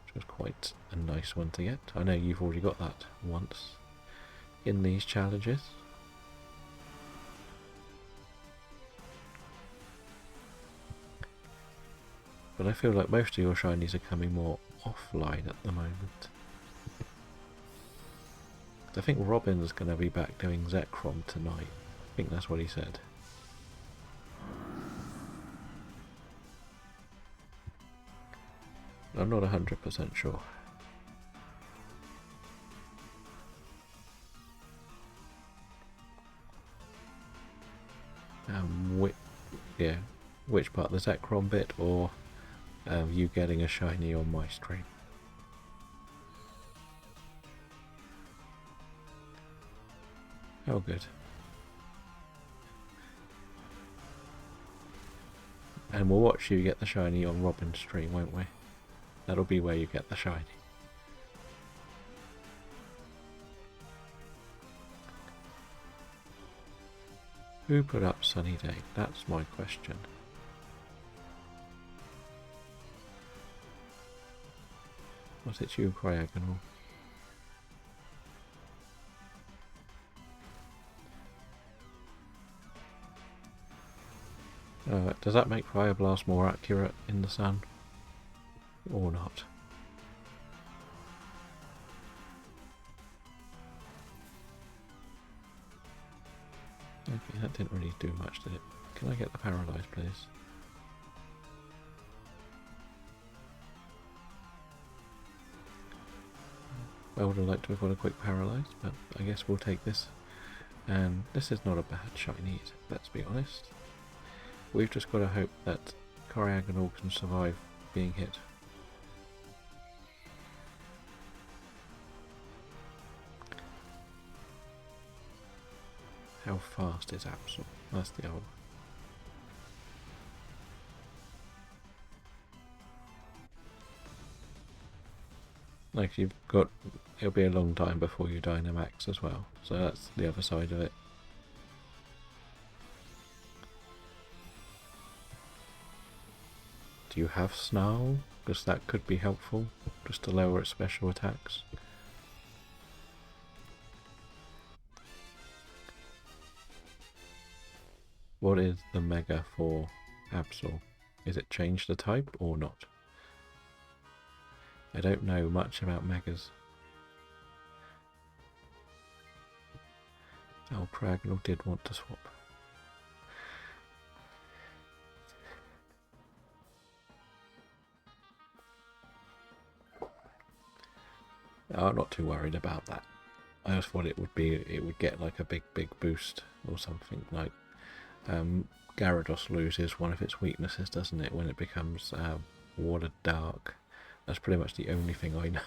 which was quite a nice one to get. I know you've already got that once in these challenges. But I feel like most of your shinies are coming more offline at the moment. I think Robin's going to be back doing Zekrom tonight. I think that's what he said. I'm not 100% sure. Yeah, which part, the Zekrom bit or you getting a shiny on my stream? Oh, good. And we'll watch you get the shiny on Robin's stream, won't we? That'll be where you get the shiny. Who put up Sunny Day? That's my question. Was it you, Cryagonal? Does that make Fire Blast more accurate in the sun? Or not? Okay, that didn't really do much, did it? Can I get the Paralyze, please? I would have liked to have got a quick Paralyze, but I guess we'll take this. And this is not a bad shiny, let's be honest. We've just got to hope that Cryagonal can survive being hit. How fast is Absol? That's the old. Like you've got, it'll be a long time before you Dynamax as well, so that's the other side of it. Do you have Snarl? Because that could be helpful, just to lower its special attacks. What is the Mega for Absol? Is it change the type or not? I don't know much about Megas. Oh, Pragnal did want to swap. I'm not too worried about that. I just thought it would get like a big boost or something. Like Gyarados loses one of its weaknesses, doesn't it, when it becomes Water Dark. That's pretty much the only thing I know.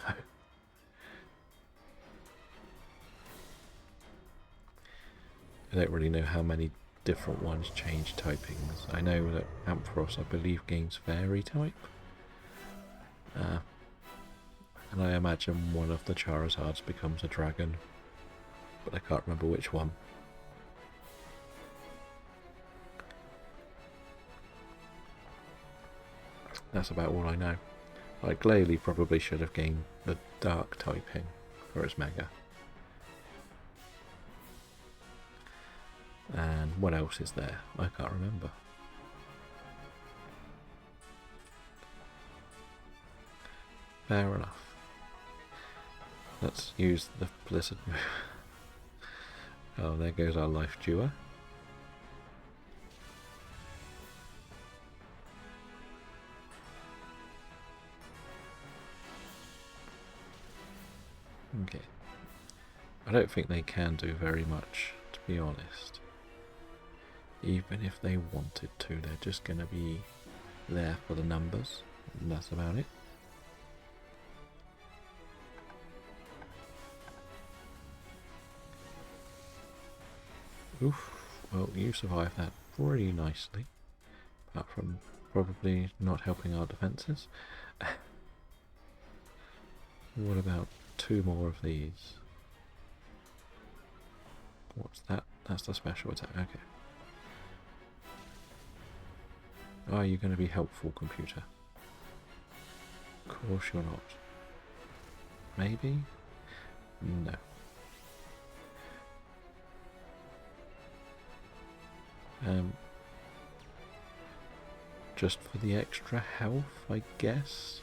I don't really know how many different ones change typings. I know that Ampharos, I believe, gains Fairy type. And I imagine one of the Charizards becomes a dragon. But I can't remember which one. That's about all I know. Like, Glalie probably should have gained the Dark typing for its Mega. And what else is there? I can't remember. Fair enough. Let's use the Blizzard move. Oh, there goes our Life Dewer. Okay. I don't think they can do very much, to be honest. Even if they wanted to, they're just going to be there for the numbers, and that's about it. Oof, well, you survived that pretty nicely, apart from probably not helping our defences. What about 2 more of these? What's that? That's the special attack, okay. Are you going to be helpful, computer? Of course you're not. Maybe? No. Just for the extra health, I guess?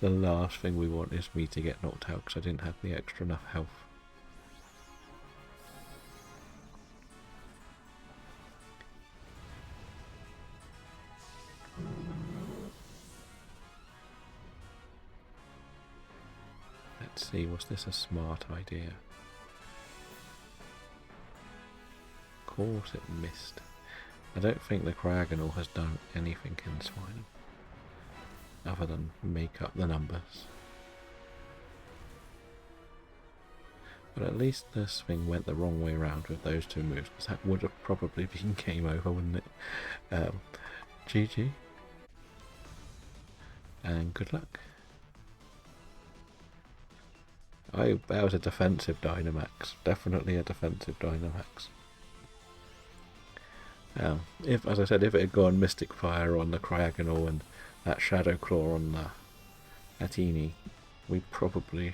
The last thing we want is me to get knocked out because I didn't have the extra enough health. Let's see, was this a smart idea? Of course it missed. I don't think the Cryogonal has done anything in this final, other than make up the numbers. But at least the swing went the wrong way around with those two moves, because that would have probably been game over, wouldn't it? GG. And good luck. That was a defensive Dynamax. Definitely a defensive Dynamax. As I said, if it had gone Mystic Fire on the Cryogonal and that Shadow Claw on the Atini, we probably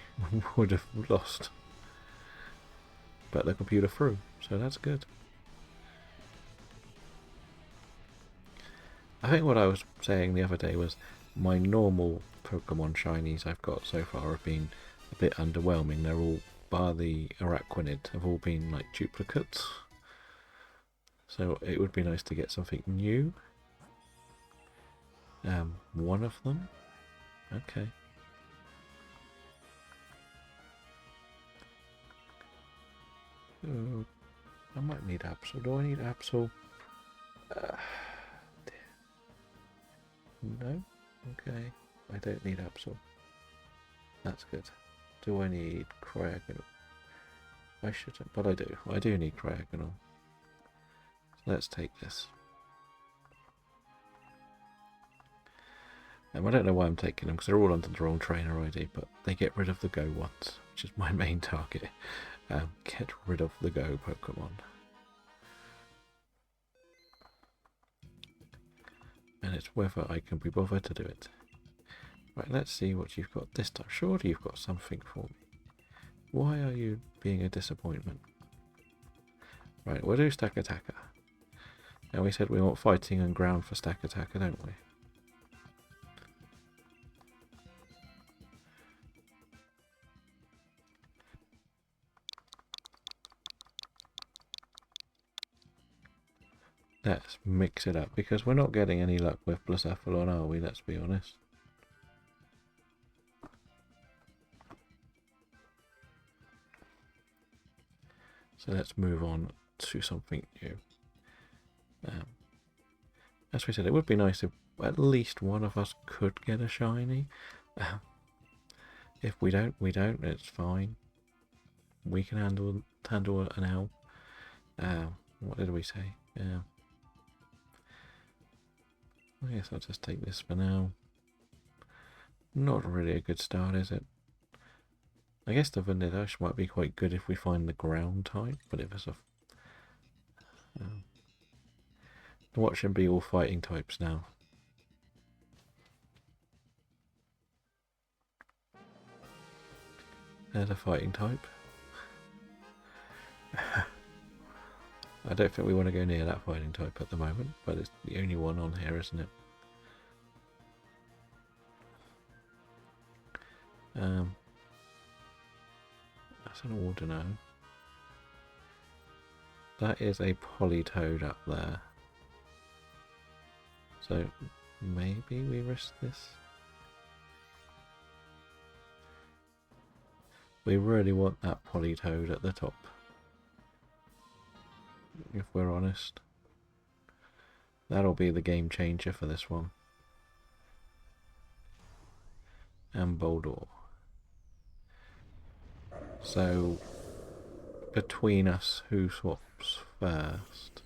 would have lost. But the computer threw, so that's good. I think what I was saying the other day was my normal Pokemon shinies I've got so far have been a bit underwhelming. They're all, bar the Araquanid, have all been like duplicates. So it would be nice to get something new. One of them. Okay. I might need Absol. Do I need Absol? No? Okay. I don't need Absol. That's good. Do I need Cryogonal? I shouldn't, but I do. I do need Cryogonal. So let's take this. I don't know why I'm taking them, because they're all under the wrong trainer ID, but they get rid of the Go ones, which is my main target. Get rid of the Go Pokemon. And it's whether I can be bothered to do it. Right, let's see what you've got this time. Surely you've got something for me. Why are you being a disappointment? Right, we'll do Stack Attacker. Now we said we want fighting and ground for Stack Attacker, don't we? Let's mix it up, because we're not getting any luck with Blacephalon, are we? Let's be honest. So let's move on to something new. As we said, it would be nice if at least one of us could get a shiny. If we don't, we don't. It's fine. We can handle an L. What did we say? I guess I'll just take this for now. Not really a good start, is it? I guess the Vanillush might be quite good if we find the ground type, but if it's a... watch them be all fighting types now. There's a fighting type. I don't think we want to go near that fighting type at the moment, but it's the only one on here, isn't it? That's an Ordino. That is a Politoed up there. So maybe we risk this. We really want that Politoed at the top, if we're honest. That'll be the game changer for this one. And Boldor. So between us, who swaps first?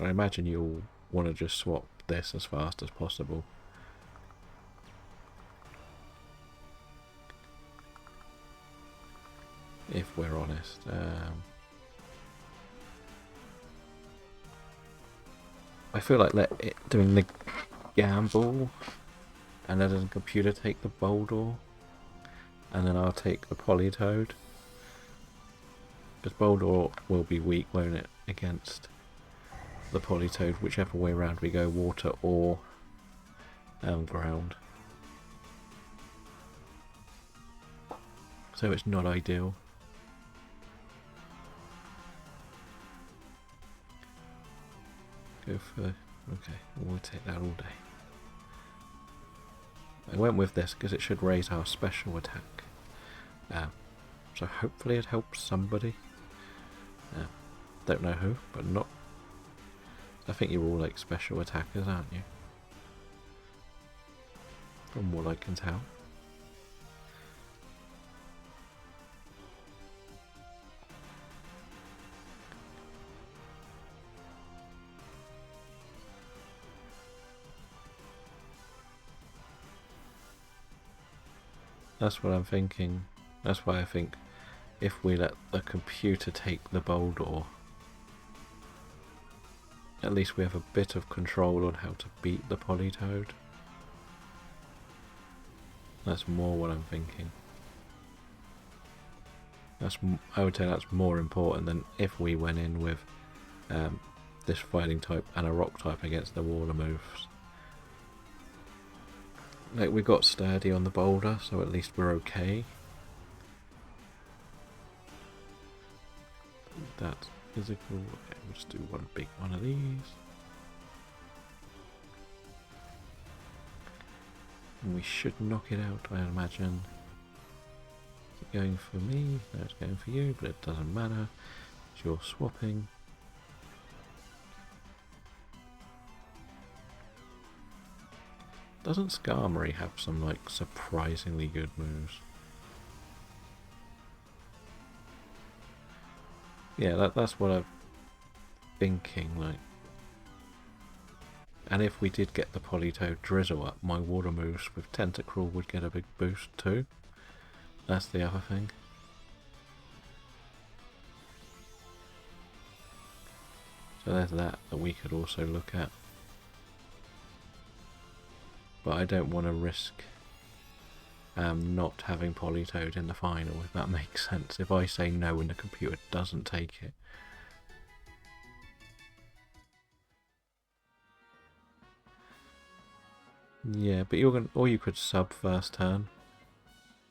I imagine you'll want to just swap this as fast as possible. If we're honest. I feel like doing the gamble and letting the computer take the Boldor, and then I'll take the Politoed. Because Boldor will be weak, won't it, against the Politoed, whichever way around we go, water or ground. So it's not ideal. Go for... okay, we'll take that all day. I went with this because it should raise our special attack. So hopefully it helps somebody. Don't know who, but not... I think you're all like special attackers, aren't you? From what I can tell. That's what I'm thinking. That's why I think if we let the computer take the Boldor, at least we have a bit of control on how to beat the Politoed. That's more what I'm thinking. I would say that's more important than if we went in with this fighting type and a rock type against the water moves. Like, we got sturdy on the boulder, so at least we're okay. That's physical. Okay, we'll just do one big one of these. And we should knock it out, I imagine. Is it going for me? No, it's going for you, but it doesn't matter. It's your swapping. Doesn't Skarmory have some, like, surprisingly good moves? Yeah, that's what I'm thinking, like. And if we did get the Politoed Drizzle up, my water moves with Tentacruel would get a big boost too. That's the other thing. So there's that we could also look at. But I don't want to risk not having Politoed in the final, if that makes sense. If I say no and the computer doesn't take it. Yeah, but you're gonna, or you could sub first turn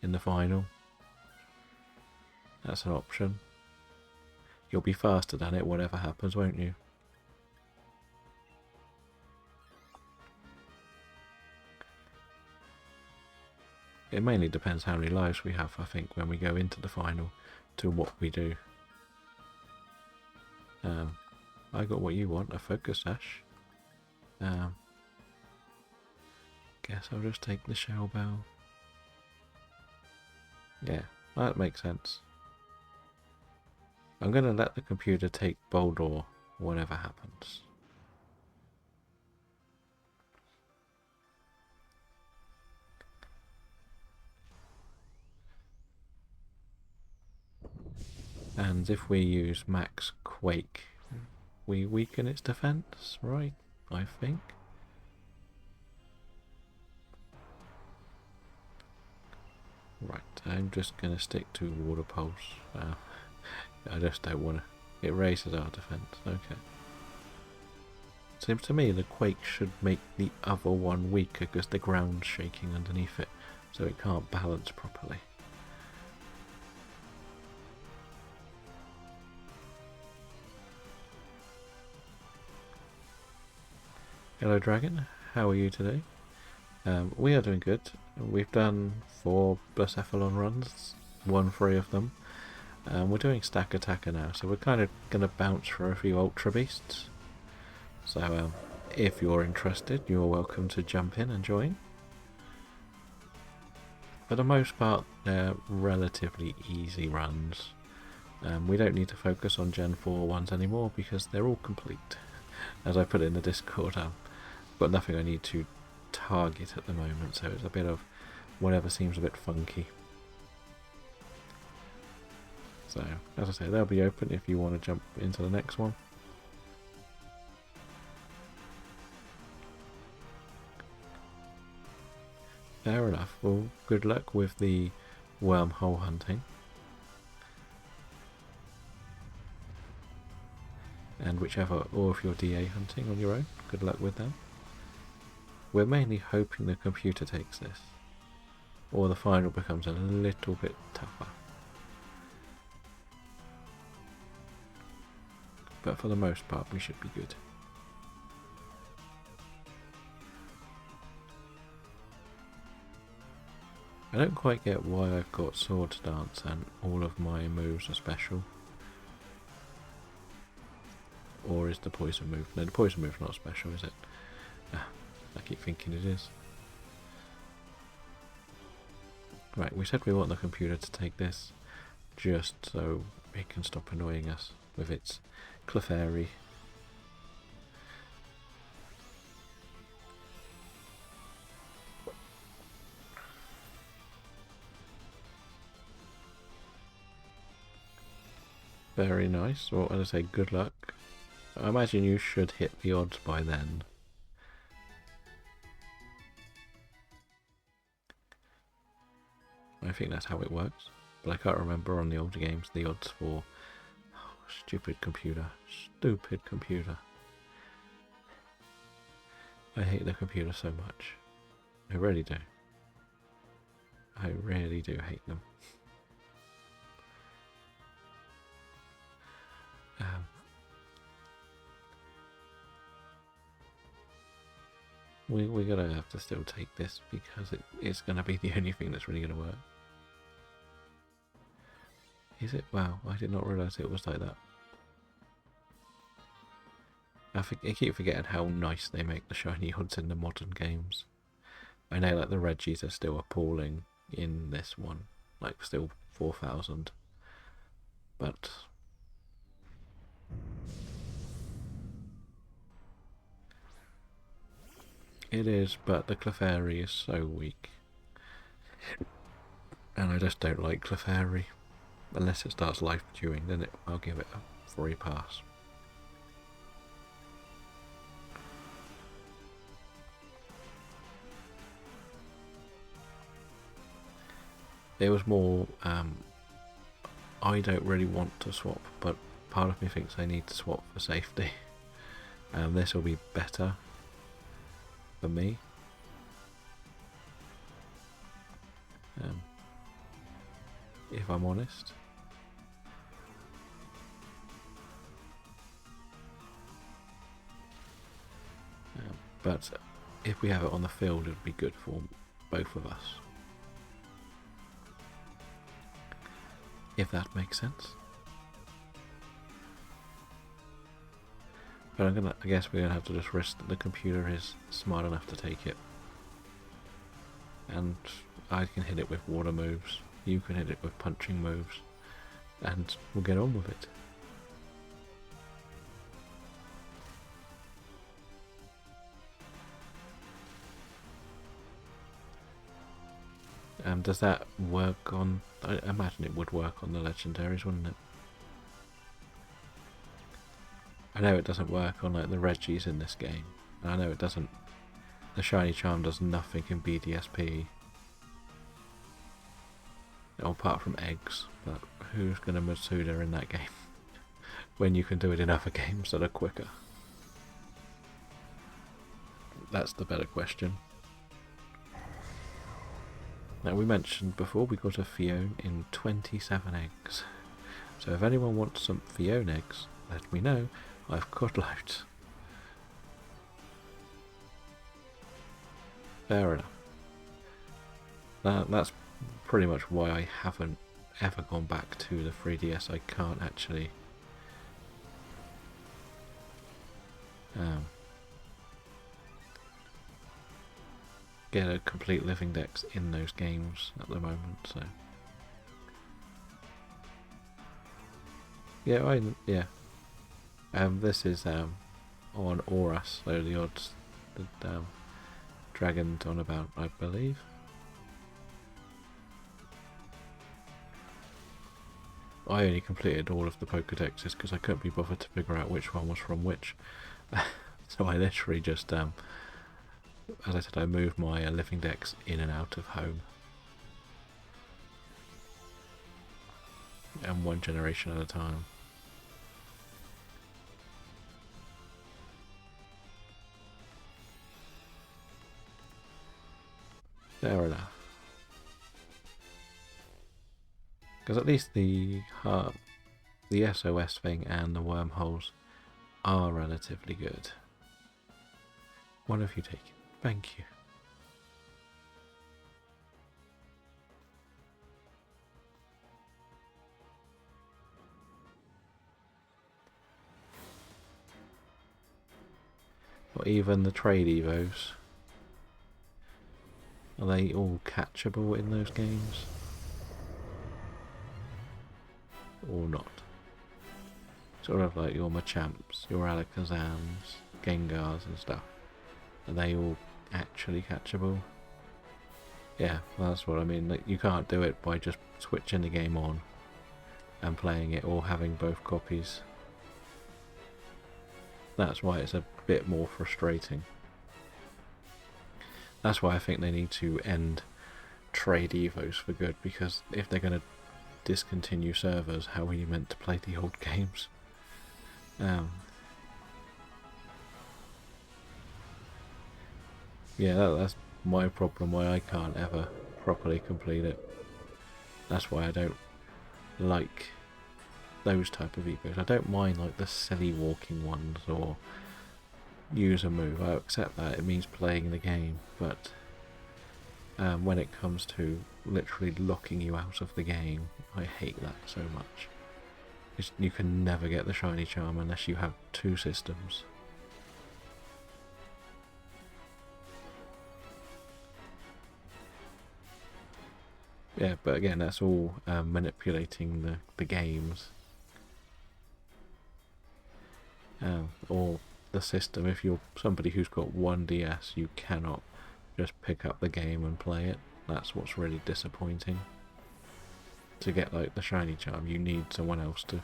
in the final. That's an option. You'll be faster than it, whatever happens, won't you? It mainly depends how many lives we have, I think, when we go into the final, to what we do. I got what you want, a Focus Sash. Guess I'll just take the Shell Bell. Yeah, that makes sense. I'm going to let the computer take Boldor, whatever happens. And if we use Max Quake, we weaken its defense, right? I think. Right, I'm just going to stick to Water Pulse. I just don't want to. It raises our defense. Okay. Seems to me the Quake should make the other one weaker because the ground's shaking underneath it, so it can't balance properly. Hello Dragon, how are you today? We are doing good. We've done 4 Blacephalon runs, won 3 of them. We're doing Stack Attacker now, so we're kind of going to bounce for a few Ultra Beasts. So if you're interested, you're welcome to jump in and join. For the most part, they're relatively easy runs. We don't need to focus on Gen 4 ones anymore because they're all complete. As I put in the Discord, but nothing I need to target at the moment, so it's a bit of whatever seems a bit funky. So, as I say, they'll be open if you want to jump into the next one. Fair enough. Well, good luck with the wormhole hunting. And whichever, or if you're DA hunting on your own, good luck with them. We're mainly hoping the computer takes this, or the final becomes a little bit tougher. But for the most part, we should be good. I don't quite get why I've got Sword Dance and all of my moves are special. Or is the poison move? No, the poison move's not special, is it? Ah, I keep thinking it is. Right, we said we want the computer to take this just so it can stop annoying us with its Clefairy. Very nice. Well, as I say, good luck. I imagine you should hit the odds by then. I think that's how it works. But I can't remember on the older games the odds for... Oh, stupid computer. Stupid computer. I hate the computer so much. I really do. I really do hate them. We're gonna have to still take this because it's gonna be the only thing that's really gonna work. Is it? Wow, I did not realise it was like that. I keep forgetting how nice they make the shiny odds in the modern games. I know like the Reggies are still appalling in this one, like still 4,000. But it is, but the Clefairy is so weak. And I just don't like Clefairy. Unless it starts life queuing, then I'll give it a free pass. It was more, I don't really want to swap, but part of me thinks I need to swap for safety. This will be better for me. If I'm honest. But if we have it on the field, it would be good for both of us. If that makes sense. But I guess we're gonna have to just risk that the computer is smart enough to take it. And I can hit it with water moves, you can hit it with punching moves, and we'll get on with it. Does that work on... I imagine it would work on the legendaries, wouldn't it? I know it doesn't work on like the Reggies in this game. And I know it doesn't... The Shiny Charm does nothing in BDSP. Apart from eggs, but who's going to Matsuda in that game? When you can do it in other games that are quicker. That's the better question. Now, we mentioned before we got a Fione in 27 eggs. So if anyone wants some Fione eggs, let me know. I've got loads. Fair enough. That's pretty much why I haven't ever gone back to the 3DS. I can't actually... get a complete living dex in those games at the moment, so yeah, this is on Auras, so the odds that Dragon's on about, I believe. I only completed all of the Pokédexes because I couldn't be bothered to figure out which one was from which. So I literally just as I said, I moved my living dex in and out of home. And one generation at a time. Fair enough. Because at least the SOS thing and the wormholes are relatively good. What have you taken? Thank you. or even the trade evos. Are they all catchable in those games? Or not? Sort of like your Machamps, your Alakazams, Gengars and stuff. Are they all actually catchable? Yeah, that's what I mean. Like, you can't do it by just switching the game on and playing it or having both copies. That's why it's a bit more frustrating. That's why I think they need to end trade evos for good, because if they're going to discontinue servers, how are you meant to play the old games? Yeah, that's my problem, why I can't ever properly complete it. That's why I don't like those type of evos. I don't mind like the silly walking ones or use a move. I accept that, it means playing the game, but when it comes to literally locking you out of the game, I hate that so much. You can never get the shiny charm unless you have two systems. Yeah, but again, that's all manipulating the games. Or the system. If you're somebody who's got one DS, you cannot just pick up the game and play it. That's what's really disappointing. To get like the shiny charm, you need someone else to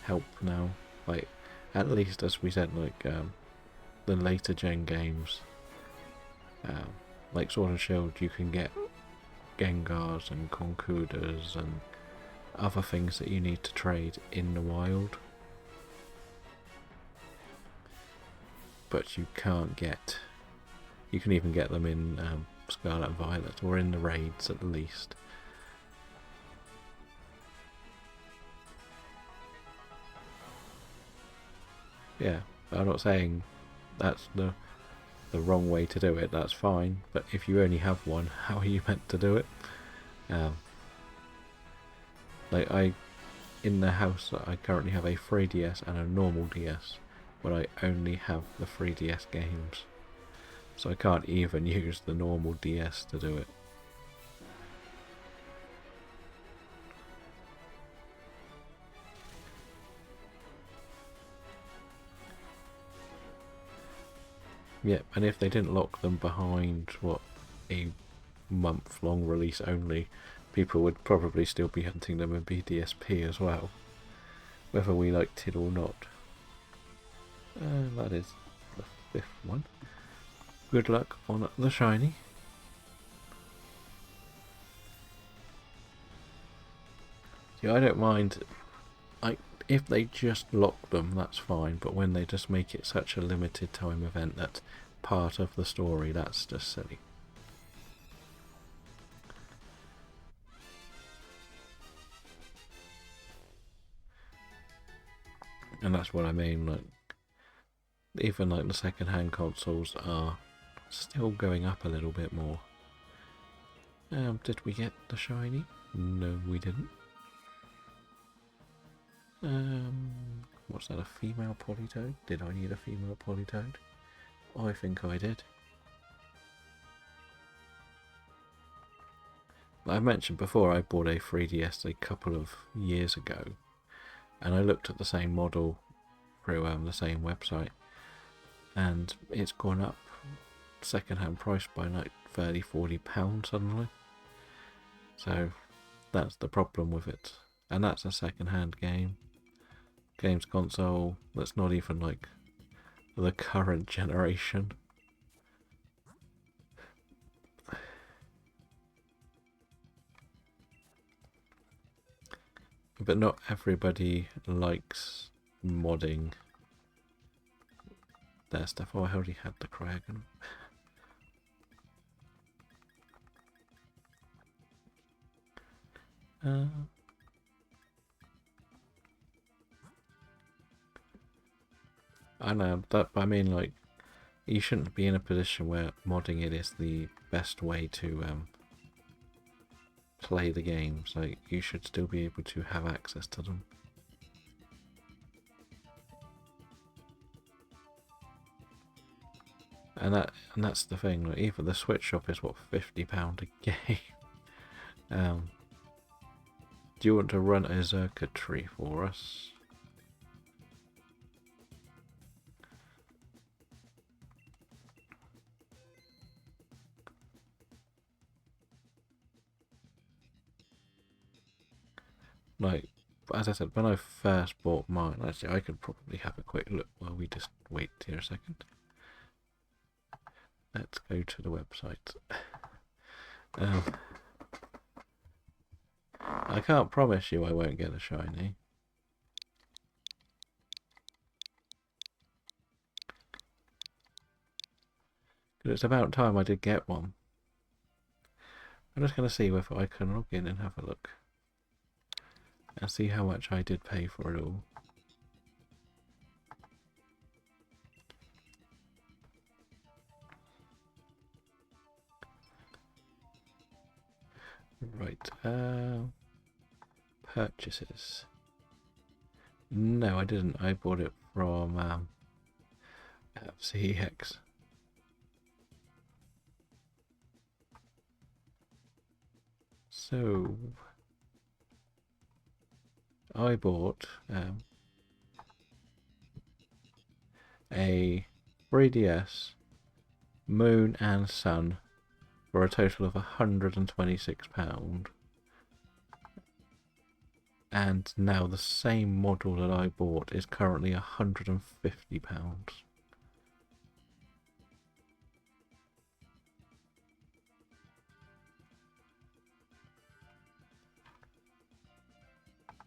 help now. Like, at least, as we said, like the later gen games, like Sword and Shield, you can get Gengars and Concudas and other things that you need to trade in the wild. But you can't get... You can even get them in Scarlet and Violet, or in the raids at least. Yeah, I'm not saying that's the wrong way to do it, that's fine, but if you only have one, how are you meant to do it? Like, in the house, I currently have a 3DS and a normal DS, but I only have the 3DS games, so I can't even use the normal DS to do it. Yep, and if they didn't lock them behind, what, a month-long release only, people would probably still be hunting them in BDSP as well, whether we liked it or not. That is the 5th one. Good luck on the shiny. See, I don't mind. If they just lock them, that's fine, but when they just make it such a limited time event that's part of the story, that's just silly. And that's what I mean, like, even like the second-hand consoles are still going up a little bit more. Did we get the shiny? No, we didn't. What's that, a female Politoed? Did I need a female Politoed? I think I did. I mentioned before I bought a 3DS a couple of years ago, and I looked at the same model through the same website, and it's gone up second-hand price by like £30–40 suddenly. So that's the problem with it, and that's a second-hand games console that's not even like the current generation. But not everybody likes modding their stuff. Oh, I already had the Cryagon. I know, but I mean, like, you shouldn't be in a position where modding it is the best way to play the games. Like, you should still be able to have access to them. And that's the thing. Like, even the Switch shop is what, £50 a game. Do you want to run a circuitry for us? Like, as I said, when I first bought mine, actually, I could probably have a quick look while we just wait here a second. Let's go to the website. I can't promise you I won't get a shiny. But it's about time I did get one. I'm just going to see if I can log in and have a look. And see how much I did pay for it all. Right, purchases. No, I didn't. I bought it from CEX. So, I bought a 3DS, Moon and Sun for a total of £126. And now the same model that I bought is currently £150.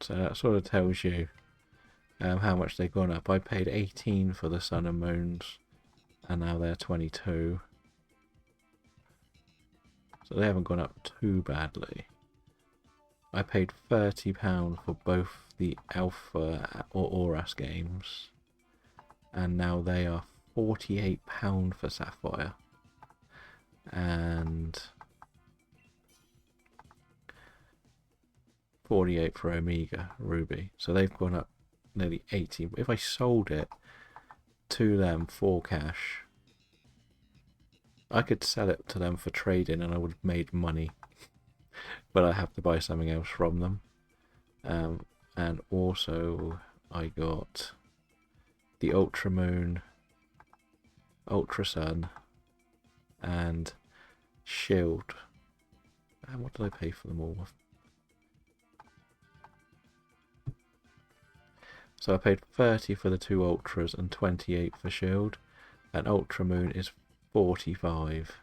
So that sort of tells you how much they've gone up. I paid 18 for the Sun and Moons, and now they're 22. So they haven't gone up too badly. I paid £30 for both the Alpha or Auras games, and now they are £48 for Sapphire, and 48 for Omega Ruby. So they've gone up nearly 80. If I sold it to them for cash, I could sell it to them for trading and I would have made money. But I have to buy something else from them. And also I got the Ultra Moon, Ultra Sun, and Shield. And what did I pay for them all? So I paid 30 for the two Ultras and 28 for Shield, and Ultra Moon is 45.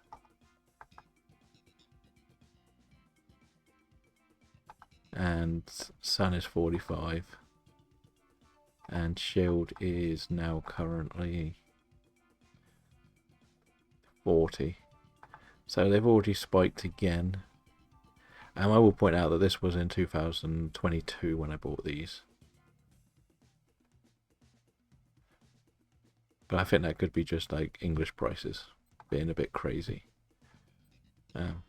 And Sun is 45. And Shield is now currently 40. So they've already spiked again. And I will point out that this was in 2022 when I bought these. But I think that could be just like English prices being a bit crazy. And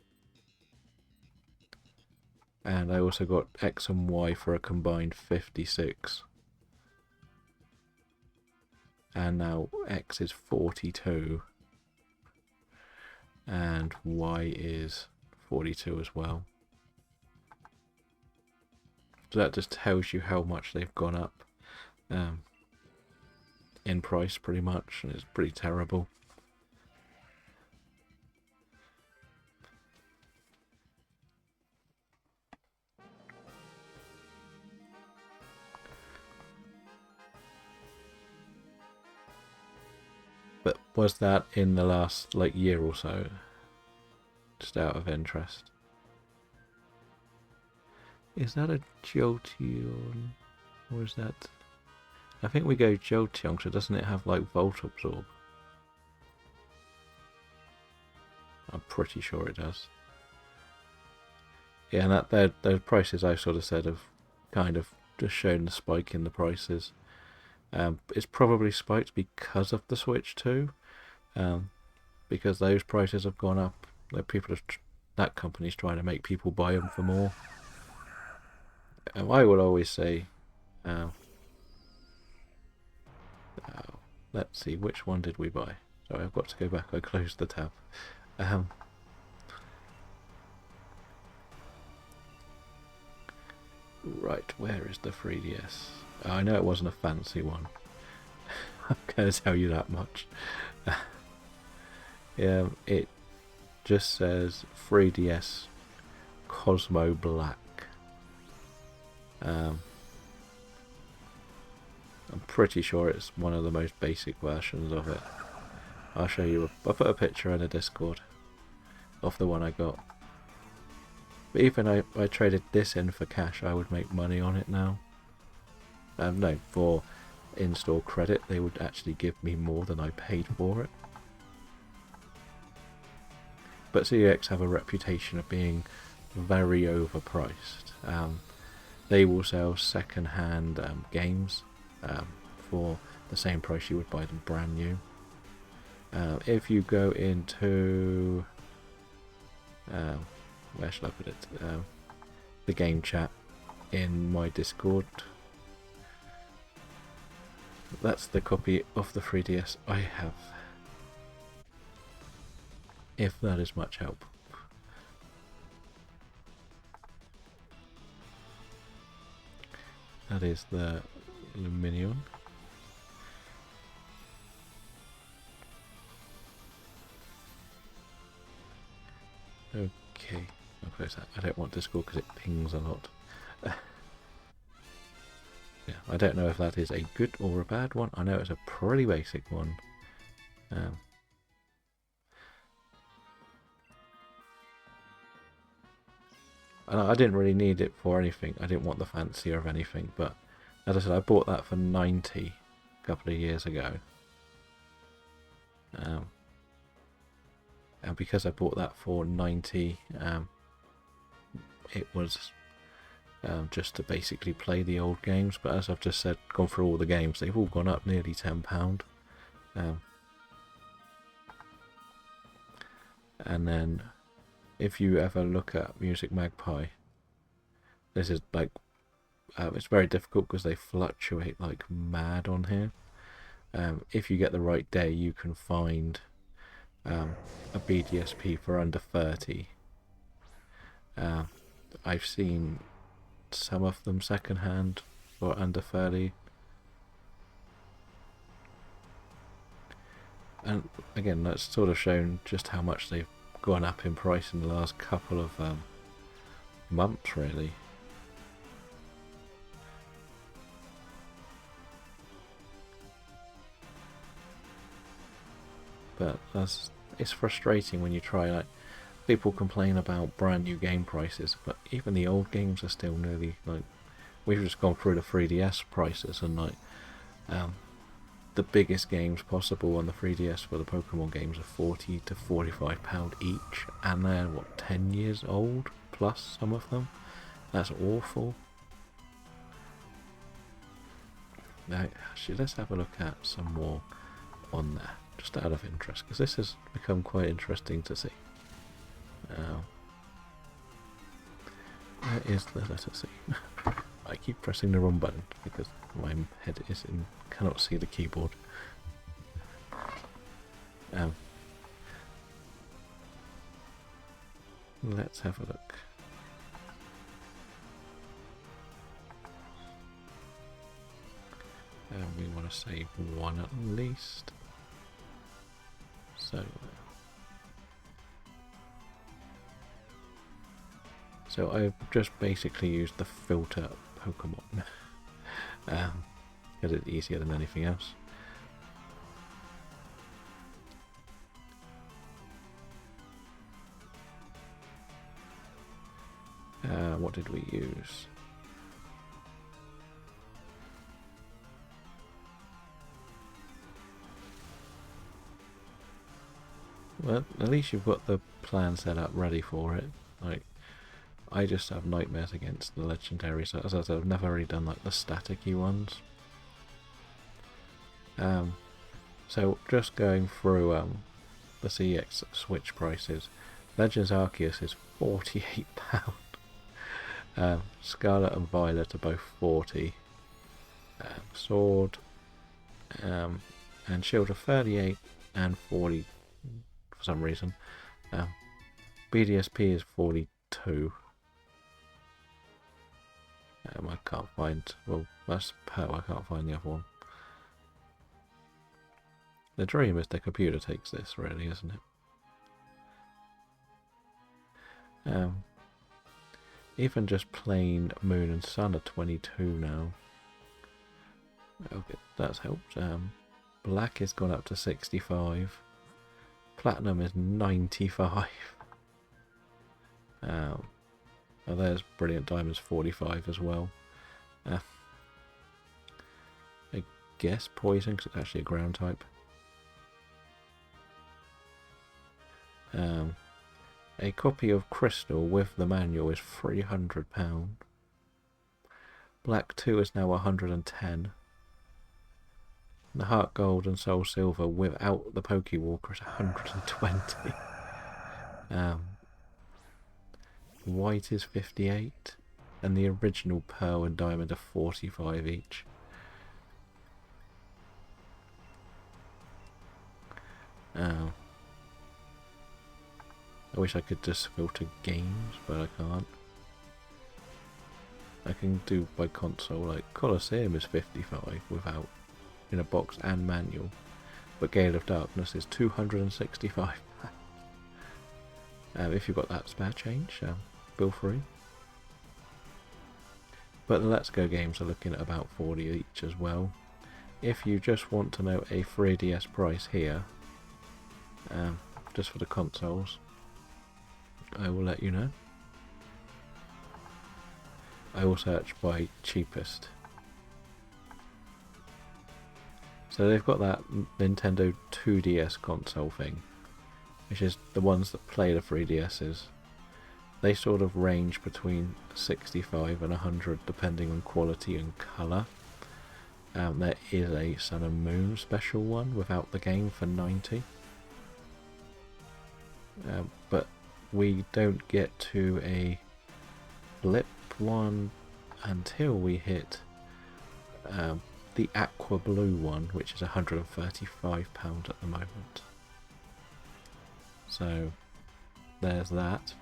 I also got X and Y for a combined 56. And now X is 42. And Y is 42 as well. So that just tells you how much they've gone up in price, pretty much, and it's pretty terrible. But was that in the last year or so? Just out of interest. Is that a Jolteon? Or is that... I think we go Jolteon, so doesn't it have Volt Absorb? I'm pretty sure it does. Yeah, and those prices I sort of said have kind of just shown the spike in the prices. It's probably spiked because of the Switch too, because those prices have gone up. That company's trying to make people buy them for more. I would always say, let's see, which one did we buy? Sorry, I've got to go back. I closed the tab. Right, where is the 3DS? I know it wasn't a fancy one. I'm going to tell you that much. Yeah, it just says 3DS Cosmo Black. I'm pretty sure it's one of the most basic versions of it. I'll show you. I'll put a picture in the Discord of the one I got. But even I traded this in for cash, I would make money on it now. No, for in-store credit, they would actually give me more than I paid for it. But CX have a reputation of being very overpriced. They will sell second-hand games for the same price you would buy them brand new. If you go into where should I put it? The game chat in my Discord. That's the copy of the 3DS I have. If that is much help. That is the Luminion. Okay, I'll close that. I don't want Discord because it pings a lot. Yeah, I don't know if that is a good or a bad one. I know it's a pretty basic one. And I didn't really need it for anything. I didn't want the fancier of anything, but as I said, I bought that for 90 a couple of years ago. And because I bought that for 90, it was just to basically play the old games. But as I've just said, gone through all the games, they've all gone up nearly £10. And then if you ever look at Music Magpie, this is like, it's very difficult because they fluctuate like mad on here. If you get the right day, you can find a BDSP for under 30. I've seen some of them secondhand for under 30. And again, that's sort of shown just how much they've gone up in price in the last couple of months, really. But it's frustrating when you try, like, people complain about brand new game prices, but even the old games are still nearly, like, we've just gone through the 3DS prices, and like the biggest games possible on the 3DS for the Pokemon games are £40 to £45 each, and they're what, 10 years old plus, some of them. That's awful. Now, actually, let's have a look at some more on there, just out of interest, because this has become quite interesting to see. Where is the letter C? I keep pressing the wrong button because my head cannot see the keyboard. Let's have a look. We want to save one at least. So I've just basically used the filter Pokemon because it's easier than anything else. What did we use? Well, at least you've got the plan set up ready for it. Like, I just have nightmares against the legendaries. As I said, I've never really done like the staticky ones. So just going through the CX Switch prices. Legends Arceus is £48. Scarlet and Violet are both 40. Sword and Shield are 38, and 40 for some reason. BDSP is 42. I can't find, well, that's Pearl, I can't find the other one. The dream is the computer takes this, really, isn't it? Even just plain Moon and Sun are 22 now. Okay, that's helped. Black has gone up to 65. Platinum is 95. Oh, there's Brilliant Diamonds 45 as well. I guess Poison, because it's actually a ground type. A copy of Crystal with the manual is £300. Black 2 is now 110. The Heart Gold and Soul Silver without the Pokewalker is 120. White is 58, and the original Pearl and Diamond are 45 each. I wish I could just filter games, but I can't. I can do by console, like Colosseum is 55 without, in a box and manual, but Gale of Darkness is 265. If you've got that spare change, feel free. But the Let's Go games are looking at about 40 each as well. If you just want to know a 3DS price here, just for the consoles, I will let you know. I will search by cheapest. So they've got that Nintendo 2DS console thing, which is the ones that play the 3DSs. They sort of range between 65 and 100 depending on quality and colour. There is a Sun and Moon special one without the game for 90. But we don't get to a blip one until we hit the Aqua Blue one, which is £135 at the moment. So there's that.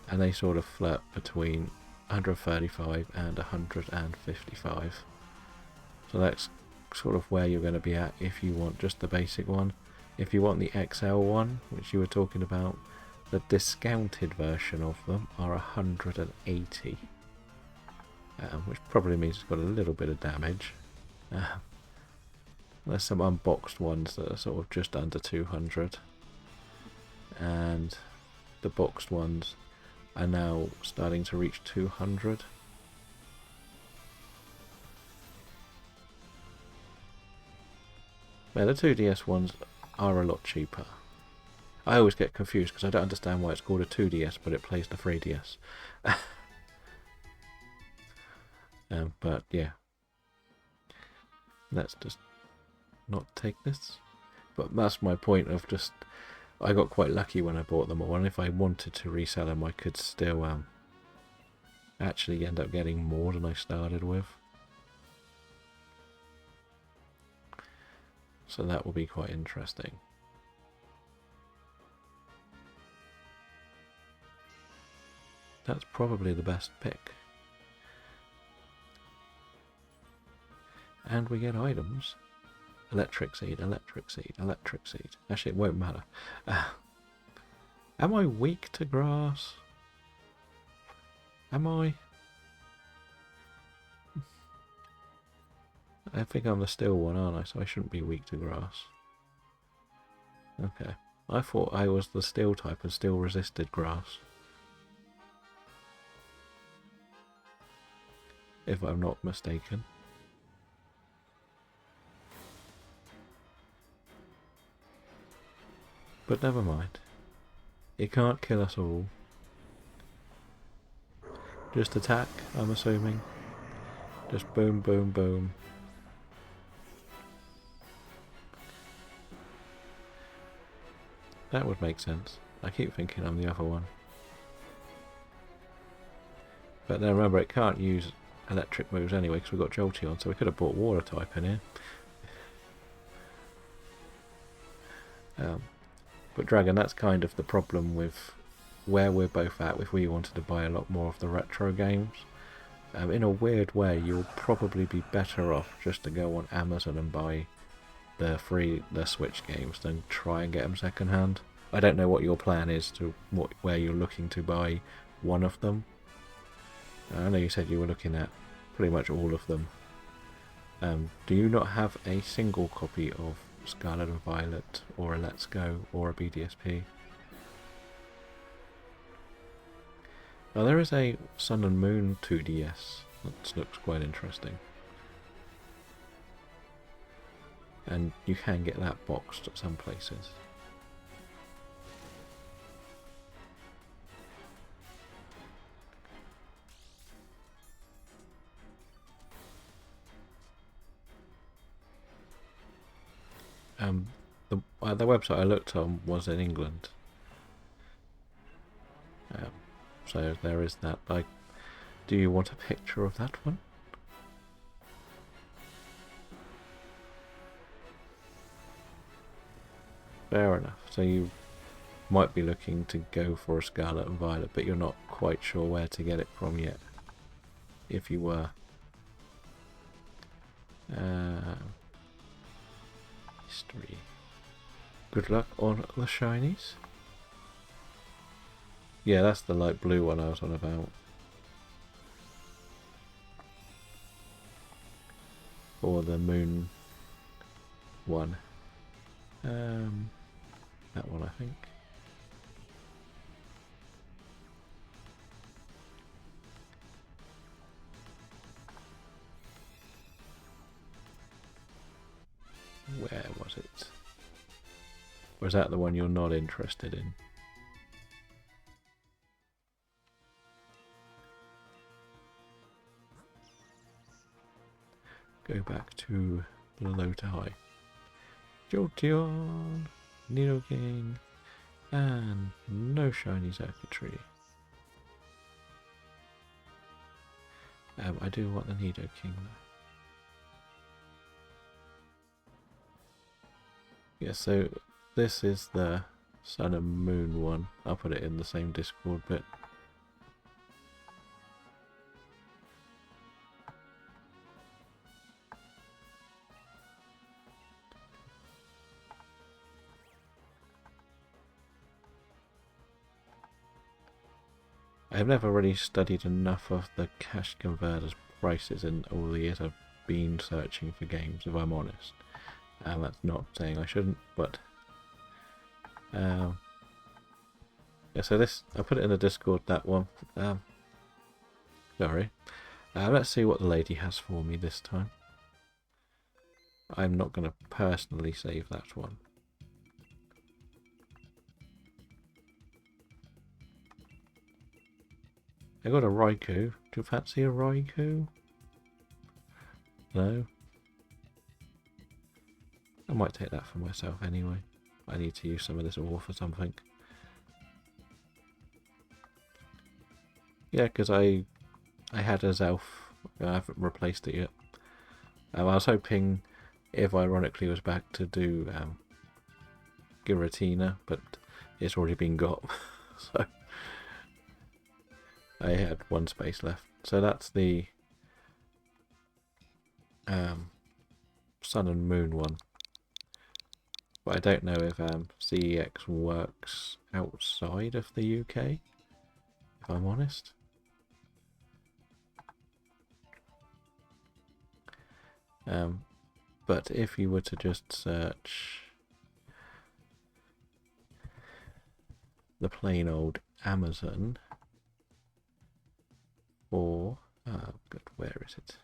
And they sort of flirt between 135 and 155. So that's sort of where you're going to be at if you want just the basic one. If you want the XL one, which you were talking about, the discounted version of them are 180. Which probably means it's got a little bit of damage. There's some unboxed ones that are sort of just under 200. And the boxed ones are now starting to reach 200. Yeah, the 2DS ones are a lot cheaper. I always get confused because I don't understand why it's called a 2DS but it plays the 3DS. But yeah, let's just not take this. But that's my point of just, I got quite lucky when I bought them all, and if I wanted to resell them I could still actually end up getting more than I started with. So that will be quite interesting. That's probably the best pick. And we get items. Electric Seed, Electric Seed, Electric Seed. Actually, it won't matter. Am I weak to grass? Am I? I think I'm the steel one, aren't I? So I shouldn't be weak to grass. Okay. I thought I was the steel type and still resisted grass. If I'm not mistaken. But never mind. It can't kill us all. Just attack, I'm assuming. Just boom, boom, boom. That would make sense. I keep thinking I'm the other one. But then remember, it can't use electric moves anyway, because we've got Jolteon, so we could have bought water type in here. But Dragon, that's kind of the problem with where we're both at. If we wanted to buy a lot more of the retro games, in a weird way, you'll probably be better off just to go on Amazon and buy the Switch games than try and get them second hand. I don't know what your plan is to where you're looking to buy one of them. I know you said you were looking at pretty much all of them. Do you not have a single copy of Scarlet and Violet, or a Let's Go, or a BDSP? Now there is a Sun and Moon 2DS that looks quite interesting. And you can get that boxed at some places. The website I looked on was in England. So there is that. Do you want a picture of that one? Fair enough. So you might be looking to go for a Scarlet and Violet, but you're not quite sure where to get it from yet. If you were. History. Good luck on the shinies. Yeah, that's the light blue one I was on about. Or the moon one. That one, I think. Where was it? Or is that the one you're not interested in? Go back to low to high. Jolteon, Nidoking, and no shiny circuitry. I do want the Nidoking though. Yeah, so this is the Sun and Moon one. I'll put it in the same Discord bit. I've never really studied enough of the cash converters prices in all the years I've been searching for games, if I'm honest. That's not saying I shouldn't, but yeah, so this, I'll put it in the Discord, that one. Sorry. Let's see what the lady has for me this time. I'm not going to personally save that one. I got a Raikou. Do you fancy a Raikou? No? I might take that for myself anyway. I need to use some of this ore for something. Yeah, because I had a Zelf. I haven't replaced it yet. I was hoping if ironically was back to do Giratina, but it's already been got. So I had one space left. So that's the Sun and Moon one. But I don't know if CEX works outside of the UK, if I'm honest. But if you were to just search the plain old Amazon for, but where is it?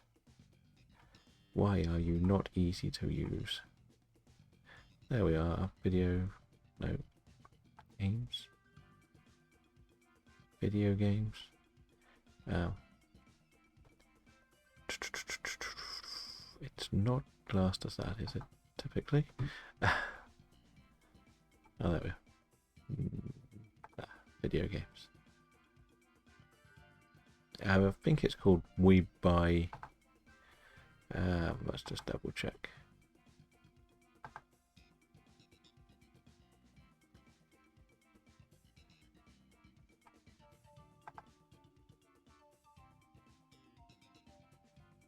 Why are you not easy to use? There we are. Video, no, games. Video games. It's not classed as that, is it? Typically. Oh, there we are. Video games. I think it's called We Buy. Let's just double check.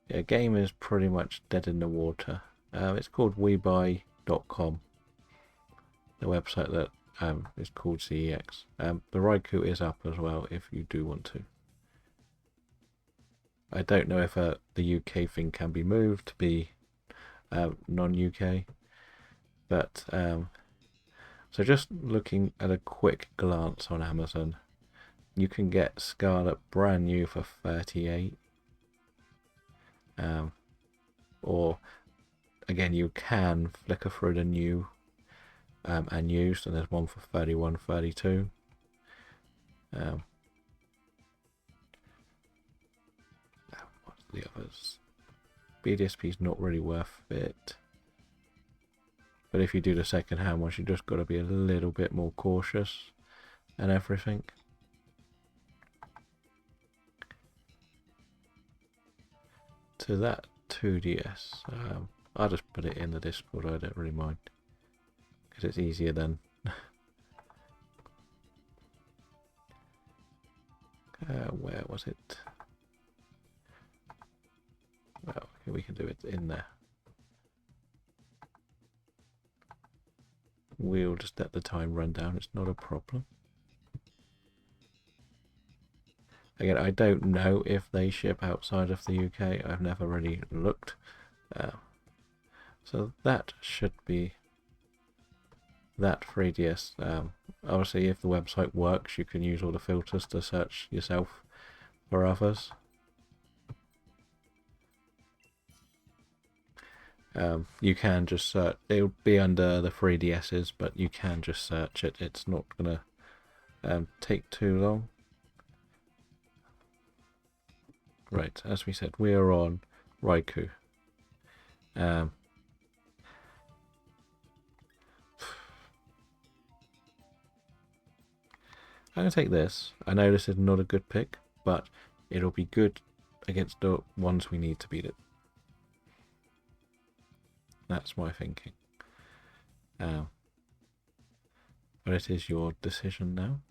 Yeah, game is pretty much dead in the water. It's called WeBuy.com. The website that is called CEX. The Raikou is up as well if you do want to. I don't know if the UK thing can be moved to be non-UK, but so just looking at a quick glance on Amazon, you can get Scarlet brand new for 38. Or again, you can flicker through the new and used, and there's one for 31, 32. What's the others? BDSP is not really worth it, but if you do the second hand ones, you just got to be a little bit more cautious and everything. To that 2DS, I'll just put it in the Discord. I don't really mind because it's easier than where was it? Well, okay, we can do it in there. We'll just let the time run down. It's not a problem. Again, I don't know if they ship outside of the UK. I've never really looked. So that should be that 3DS. Obviously, if the website works, you can use all the filters to search yourself for others. You can just search. It'll be under the 3DSs, but you can just search it. It's not gonna take too long. Right, as we said, we are on Raikou. I'm going to take this. I know this is not a good pick, but it'll be good against the ones we need to beat it. That's my thinking. But it is your decision now.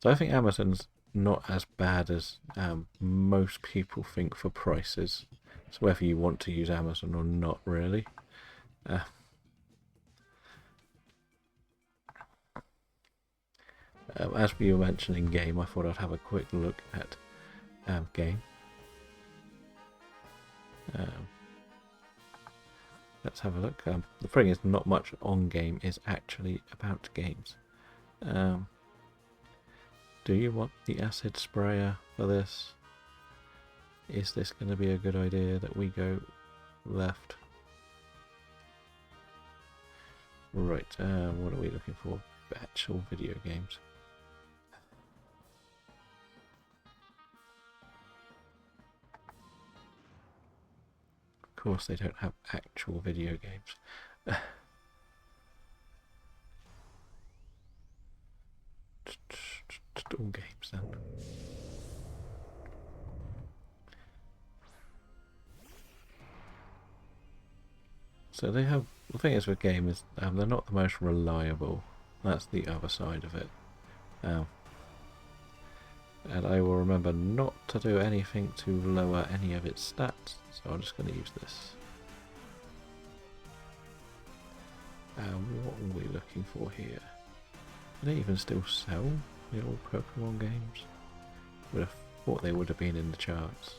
So I think Amazon's not as bad as most people think for prices. So whether you want to use Amazon or not, really. As we were mentioning game, I thought I'd have a quick look at game. Let's have a look. The thing is, not much on game is actually about games. Do you want the acid sprayer for this? Is this going to be a good idea that we go left? Right, what are we looking for? Actual video games. Of course they don't have actual video games. Just all games then. So they have, the thing is with game is they're not the most reliable. That's the other side of it. And I will remember not to do anything to lower any of its stats, so I'm just going to use this. What are we looking for here? Do they even still sell the old Pokemon games? Would have thought they would have been in the charts.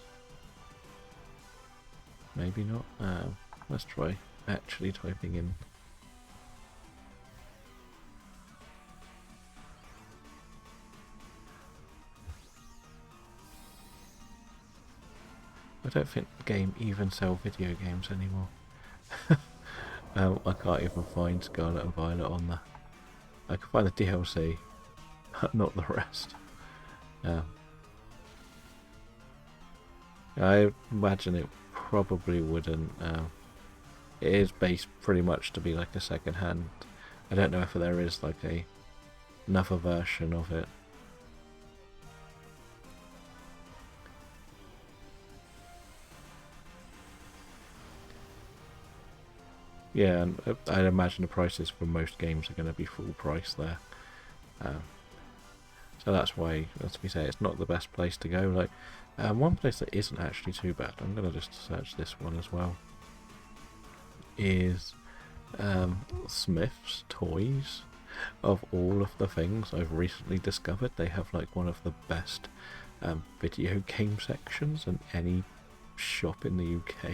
Maybe not. Let's try actually typing in. I don't think the game even sell video games anymore. I can't even find Scarlet and Violet on there. I can find the DLC, but not the rest. I imagine it probably wouldn't. It is based pretty much to be like a second hand. I don't know if there is like another version of it. Yeah, and I'd imagine the prices for most games are going to be full price there. Um, so that's why, as we say, it's not the best place to go. Like, one place that isn't actually too bad, I'm going to just search this one as well, is Smith's Toys. Of all of the things I've recently discovered, they have like one of the best video game sections in any shop in the UK.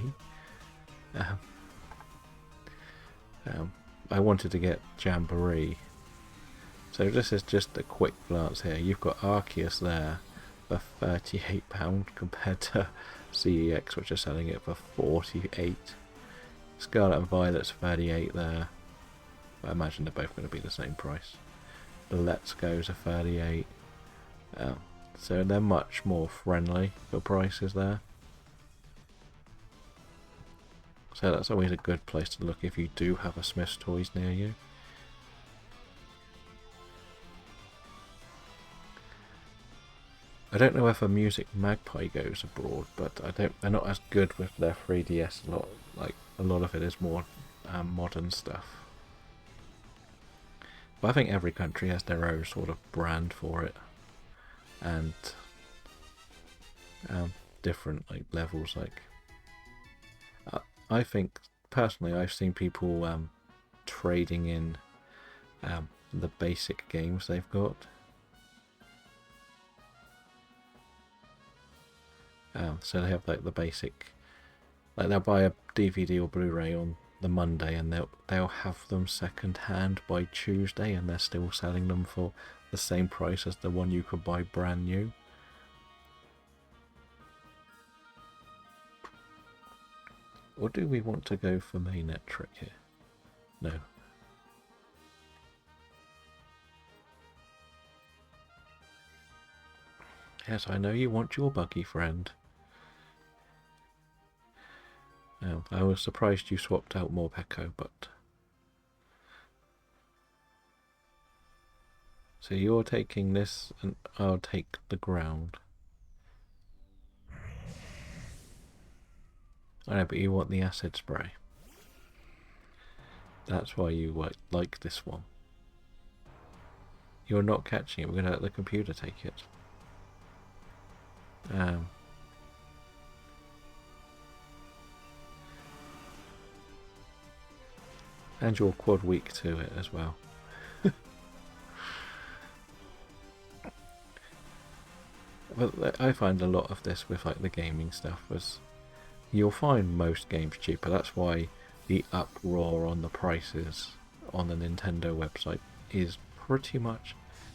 I wanted to get Jamboree, so this is just a quick glance here. You've got Arceus there for £38 compared to CEX, which are selling it for 48. Scarlet and Violet's 38 there. I imagine they're both going to be the same price. The Let's Go's are 38. So they're much more friendly for prices there. So that's always a good place to look if you do have a Smith's Toys near you. I don't know if a Music Magpie goes abroad, but they're not as good with their 3DS. A lot of it is more modern stuff. But I think every country has their own sort of brand for it, and different like levels. Like I think personally, I've seen people trading in the basic games they've got. So they have like the basic, like they'll buy a DVD or Blu-ray on the Monday, and they'll have them second hand by Tuesday, and they're still selling them for the same price as the one you could buy brand new. Or do we want to go for mainnet trick here? No. Yes, I know you want your buggy friend. I was surprised you swapped out Morpeko, but... So you're taking this, and I'll take the ground. I know, but you want the acid spray. That's why you like this one. You're not catching it, we're going to let the computer take it. And you're quad weak to it as well. But I find a lot of this with like the gaming stuff was you'll find most games cheaper. That's why the uproar on the prices on the Nintendo website is pretty much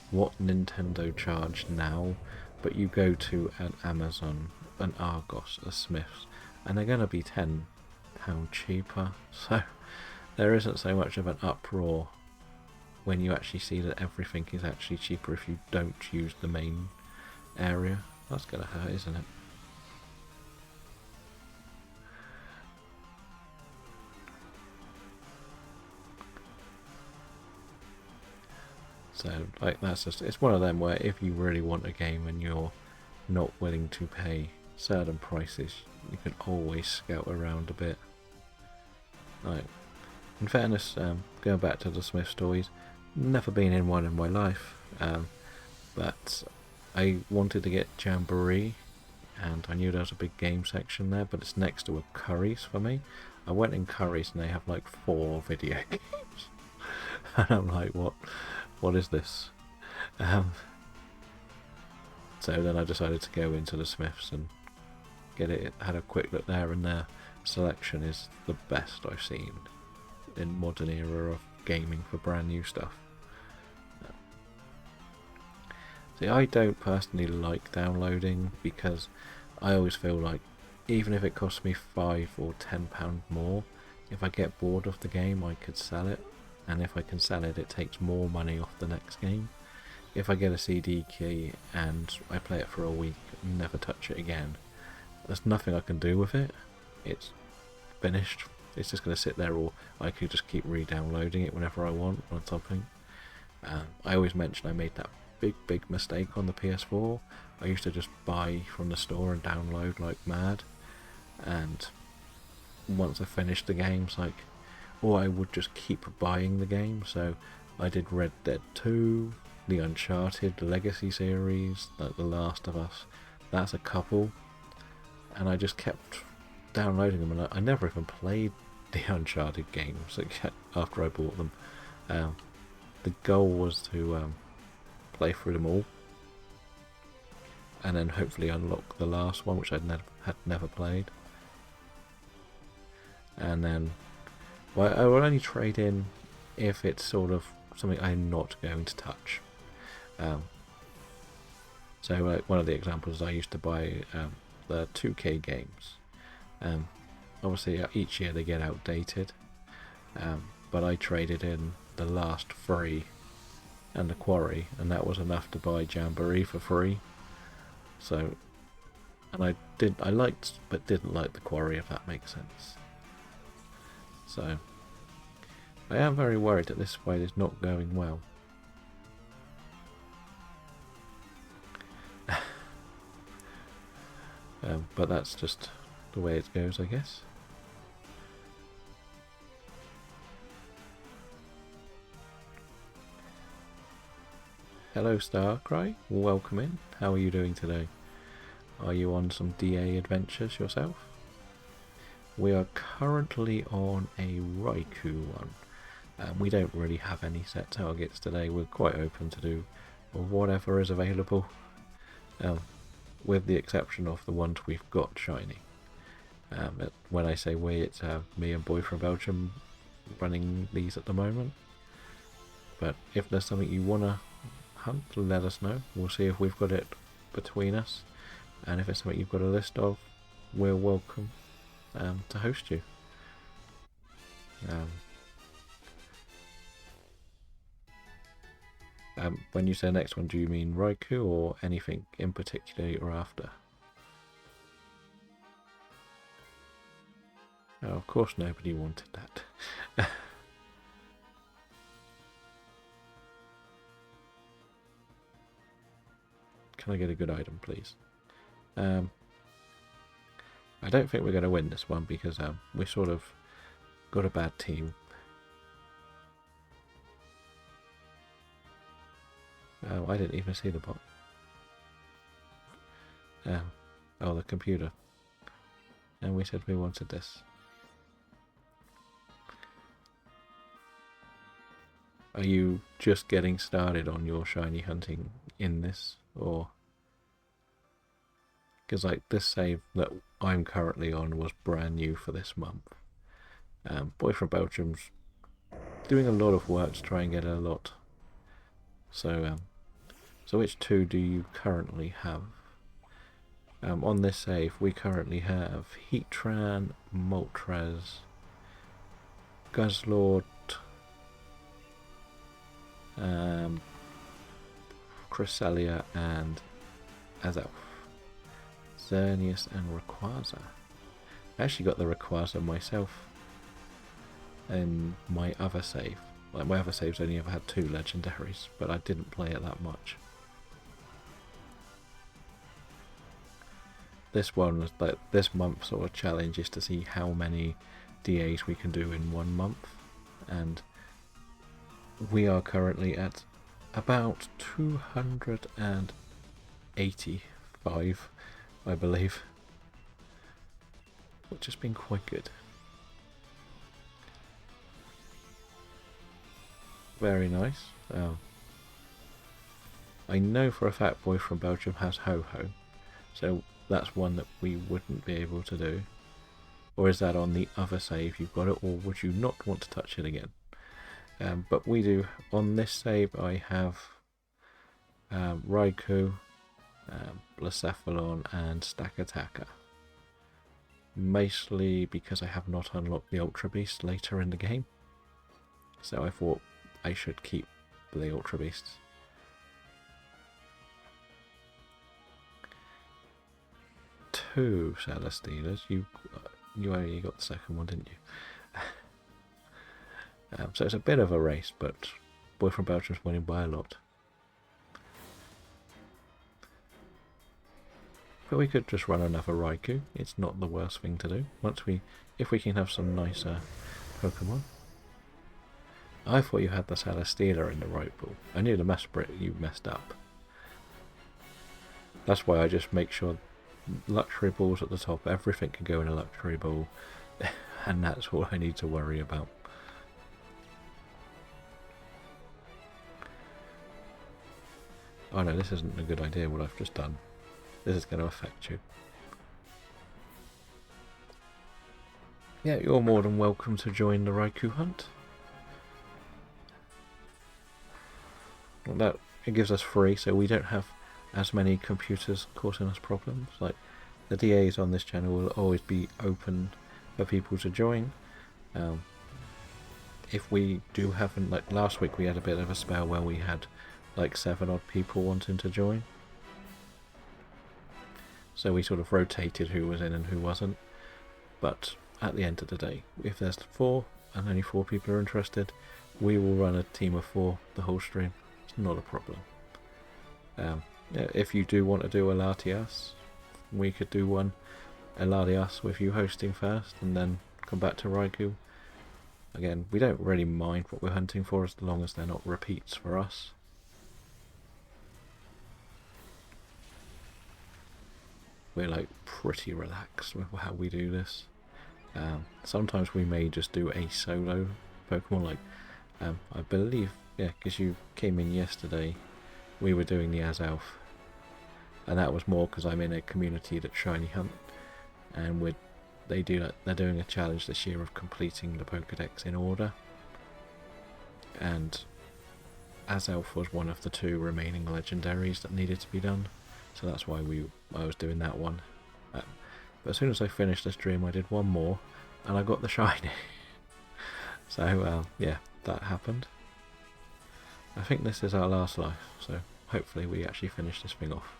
what Nintendo charge now, but you go to an Amazon, an Argos, a Smith's, and they're going to be £10 cheaper. So there isn't so much of an uproar when you actually see that everything is actually cheaper if you don't use the main area. That's going to hurt, isn't it? So, like, that's just, it's one of them where if you really want a game and you're not willing to pay certain prices, you can always scout around a bit. Like, in fairness, going back to the Smith's Toys, never been in one in my life, but I wanted to get Jamboree, and I knew there was a big game section there, but it's next to a Curry's for me. I went in Curry's and they have like 4 video games, and I'm like, what is this? So then I decided to go into the Smiths and get it. Had a quick look there, and their selection is the best I've seen in modern era of gaming for brand new stuff. See, I don't personally like downloading because I always feel like even if it costs me £5 or £10 more, if I get bored of the game I could sell it, and if I can sell it, it takes more money off the next game. If I get a CD key and I play it for a week and never touch it again, there's nothing I can do with it. It's finished. It's just going to sit there, or I could just keep re-downloading it whenever I want or something. I always mention I made that big mistake on the PS4. I used to just buy from the store and download like mad, and once I finished the games, like, or I would just keep buying the game. So I did Red Dead 2, the Uncharted Legacy series, like The Last of Us. That's a couple, and I just kept downloading them, and I never even played the Uncharted games after I bought them. The goal was to play through them all, and then hopefully unlock the last one, which had never played. And then, well, I will only trade in if it's sort of something I'm not going to touch. So one of the examples, I used to buy the 2K games. Obviously each year they get outdated, but I traded in the last 3 and the Quarry, and that was enough to buy Jamboree for free. So, and I liked but didn't like the Quarry, if that makes sense. So I am very worried that this fight is not going well. But that's just the way it goes, I guess. Hello Starcry, welcome in. How are you doing today? Are you on some DA adventures yourself? We are currently on a Raikou one. We don't really have any set targets today. We're quite open to do whatever is available, with the exception of the ones we've got shiny. When I say we, it's me and Boy from Belgium running these at the moment. But if there's something you want to hunt, let us know. We'll see if we've got it between us, and if it's something you've got a list of, we're welcome to host you. When you say next one, do you mean Raikou or anything in particular you're after? Oh, of course nobody wanted that. Can I get a good item, please? I don't think we're going to win this one because we sort of got a bad team. Oh, I didn't even see the bot. Oh, the computer. And we said we wanted this. Are you just getting started on your shiny hunting in this, or? Because like this save that I'm currently on was brand new for this month. Boy from Belgium's doing a lot of work to try and get a lot. So, so which 2 do you currently have? On this save, we currently have Heatran, Moltres, Guzzlord, Cresselia, and Azelf. Xerneas and Rayquaza. I actually got the Rayquaza myself in my other save. Like, my other saves only ever had 2 legendaries, but I didn't play it that much. This one was like this month's sort of challenge is to see how many DAs we can do in 1 month, and we are currently at about 285, I believe, which has been quite good. Very nice. I know for a fact Boy from Belgium has Ho-Ho, so that's one that we wouldn't be able to do. Or is that on the other save you've got it, or would you not want to touch it again? But we do. On this save I have Raikou, Blacephalon and Stakataka. Mostly because I have not unlocked the Ultra Beast later in the game. So I thought I should keep the Ultra Beasts. Two Celesteelas. You only got the second one, didn't you? So it's a bit of a race, but Boy from Belgium's winning by a lot. But we could just run another Raikou. It's not the worst thing to do. If we can have some nicer Pokemon. I thought you had the Celesteela in the right pool. I knew the Mesprit you messed up. That's why I just make sure luxury balls at the top, everything can go in a luxury ball, and that's all I need to worry about. Oh no, this isn't a good idea what I've just done. This is going to affect you. Yeah, you're more than welcome to join the Raikou hunt. That it gives us free, so we don't have as many computers causing us problems. Like the DAs on this channel will always be open for people to join. If we do have, like last week we had a bit of a spell where we had like 7 odd people wanting to join. So we sort of rotated who was in and who wasn't. But at the end of the day, if there's 4 and only 4 people are interested, we will run a team of 4 the whole stream. It's not a problem. If you do want to do a Latias, we could do one Latias with you hosting first and then come back to Raikou. Again, we don't really mind what we're hunting for as long as they're not repeats for us. We're like pretty relaxed with how we do this. Sometimes we may just do a solo Pokemon, like I believe, yeah, because you came in yesterday, we were doing the Azelf, and that was more because I'm in a community that's shiny hunt, and they're doing a challenge this year of completing the Pokedex in order, and Azelf was one of the 2 remaining legendaries that needed to be done, so that's why I was doing that one. But as soon as I finished the stream, I did one more, and I got the shiny. So yeah, that happened. I think this is our last life, so hopefully we actually finish this thing off.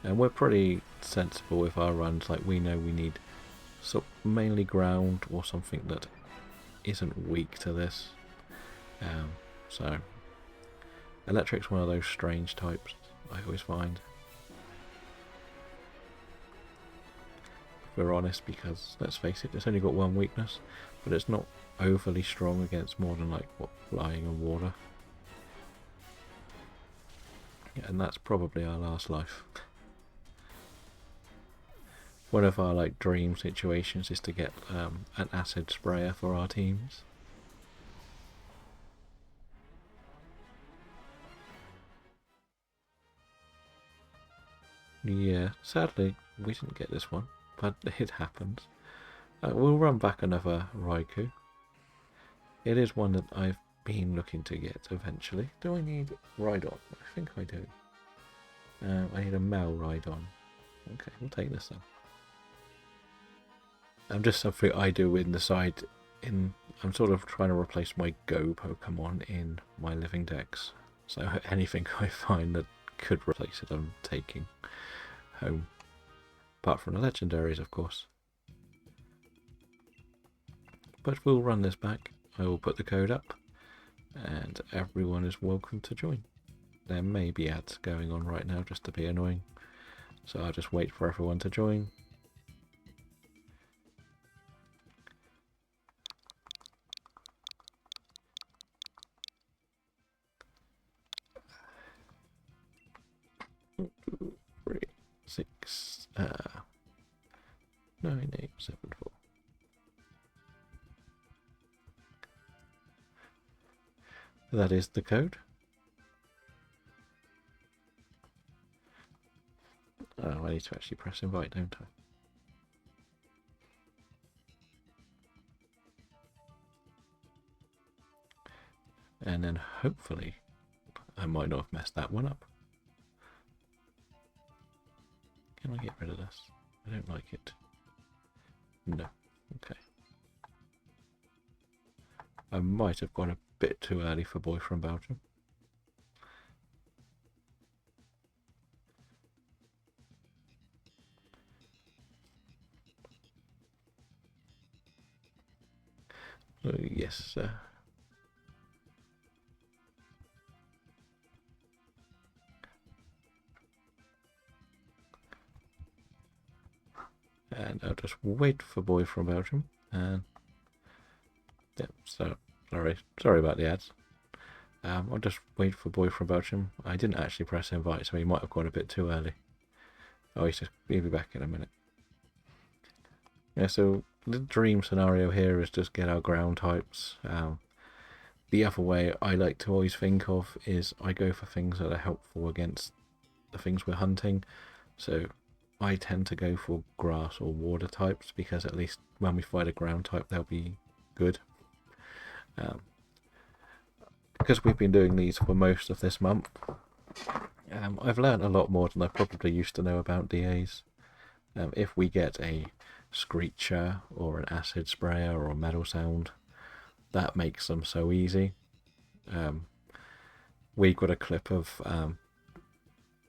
And we're pretty sensible with our runs, like we know we need mainly ground or something that isn't weak to this. So electric's one of those strange types I always find. If we're honest, because let's face it, it's only got one weakness, but it's not overly strong against more than like flying and water. Yeah, and that's probably our last life. One of our like dream situations is to get an acid sprayer for our teams. Yeah, sadly we didn't get this one, but it happens. We'll run back another Raikou. It is one that I've been looking to get eventually. Do I need Rhydon? I think I do. I need a Mel Rhydon. Okay, we'll take this then. I'm just something I do in the side. I'm sort of trying to replace my Go Pokemon in my living decks. So anything I find that could replace it, I'm taking home. Apart from the legendaries, of course. But we'll run this back. I will put the code up, and everyone is welcome to join. There may be ads going on right now just to be annoying, so I'll just wait for everyone to join. Three, 6, 9, 8, 7, 4. That is the code. Oh, I need to actually press invite, don't I? And then hopefully I might not have messed that one up. Can I get rid of this? I don't like it. No. Okay. I might have gone a bit too early for Boy from Belgium. Yes, I'll just wait for Boy from Belgium. And yeah, so sorry about the ads. I'll just wait for Boy from Belgium. I didn't actually press invite, so he might have gone a bit too early. Oh, he'll be back in a minute. Yeah, so the dream scenario here is just get our ground types. The other way I like to always think of is I go for things that are helpful against the things we're hunting. So I tend to go for grass or water types because at least when we fight a ground type they'll be good. Because we've been doing these for most of this month, I've learned a lot more than I probably used to know about DAs. If we get a screecher or an acid sprayer or a metal sound, that makes them so easy. We got a clip of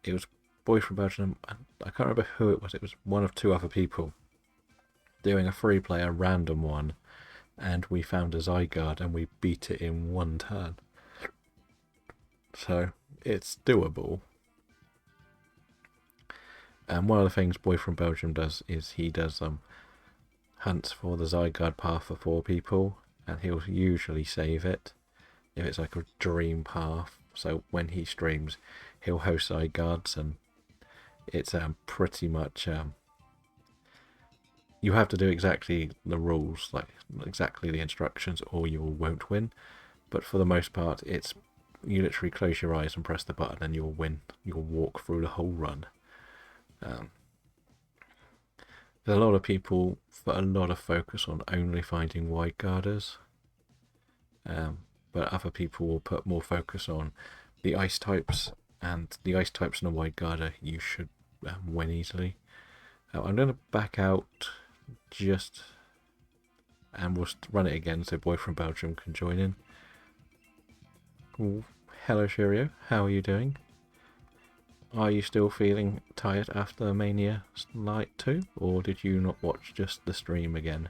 it was Boy from Belgium, I can't remember who it was one of two other people doing a 3-player random one, and we found a Zygarde and we beat it in one turn. So it's doable. And one of the things Boy from Belgium does is he does hunts for the Zygarde path for 4 people, and he'll usually save it if it's like a dream path. So when he streams, he'll host Zygardes, and it's pretty much you have to do exactly the rules, like exactly the instructions, or you won't win. But for the most part, it's you literally close your eyes and press the button and you'll win. You'll walk through the whole run. There's a lot of people put a lot of focus on only finding wide guarders, but other people will put more focus on the ice types, and the ice types in a wide guarder you should win easily. I'm going to back out just, and we'll run it again so Boy from Belgium can join in. Ooh, hello Shirio, how are you doing? Are you still feeling tired after Mania Night 2, or did you not watch just the stream again?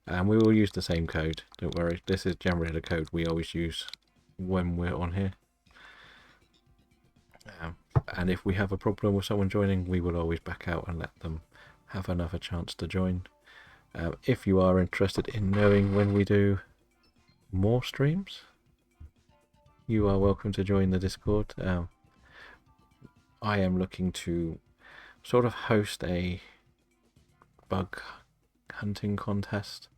And we will use the same code, don't worry. This is generally the code we always use when we're on here. And if we have a problem with someone joining, we will always back out and let them have another chance to join. If you are interested in knowing when we do more streams, you are welcome to join the Discord. I am looking to sort of host a bug hunting contest,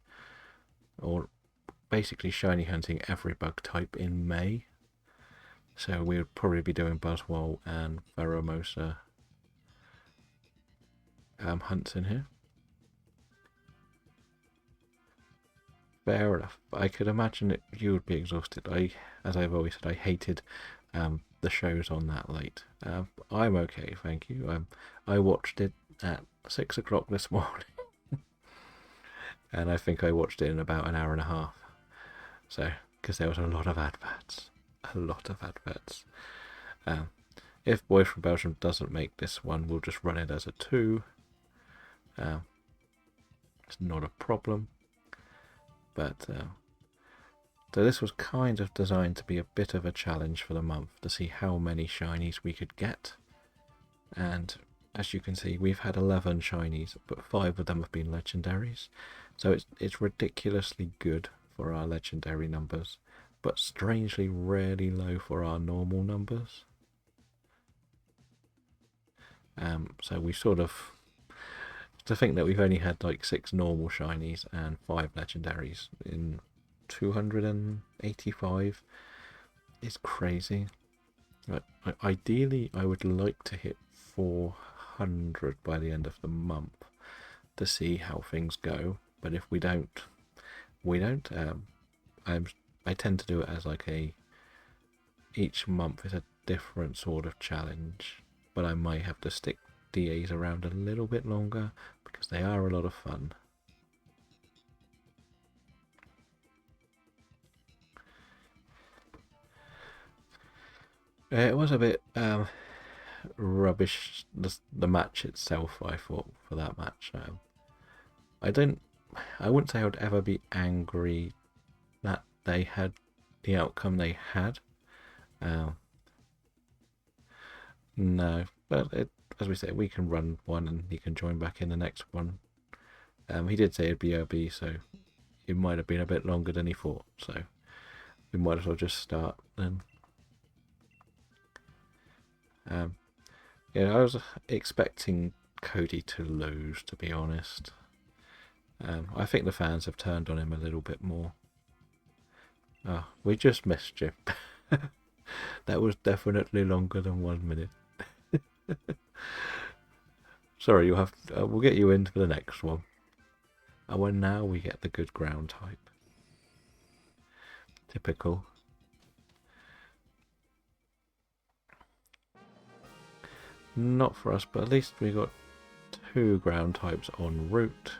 or basically shiny hunting every bug type in May. So we would probably be doing Buzzwole and Pheromosa hunts in here. Fair enough. I could imagine that you would be exhausted. As I've always said, I hated the shows on that late. I'm okay, thank you. I watched it at 6 o'clock this morning, and I think I watched it in about an hour and a half. So, because there was a lot of adverts. If Boy from Belgium doesn't make this one, we'll just run it as a 2. It's not a problem. But so this was kind of designed to be a bit of a challenge for the month to see how many shinies we could get. And as you can see, we've had 11 shinies, but 5 of them have been legendaries. So it's ridiculously good for our legendary numbers, but strangely really low for our normal numbers. So we sort of, to think that we've only had like 6 normal shinies and 5 legendaries in 285 is crazy. But ideally, I would like to hit 400 by the end of the month to see how things go. But if we don't, we don't. I tend to do it as like each month is a different sort of challenge, but I might have to stick DAs around a little bit longer because they are a lot of fun. It was a bit rubbish, the match itself, I thought, for that match. I wouldn't say I would ever be angry that they had the outcome they had. No, but as we say, we can run one and he can join back in the next one. He did say it'd be OB, so it might have been a bit longer than he thought, so we might as well just start then. Yeah, I was expecting Cody to lose, to be honest. I think the fans have turned on him a little bit more. Oh, we just missed you. That was definitely longer than 1 minute. Sorry, you'll have to, we'll get you in for the next one. Oh, and now we get the good ground type. Typical. Not for us, but at least we got 2 ground types en route.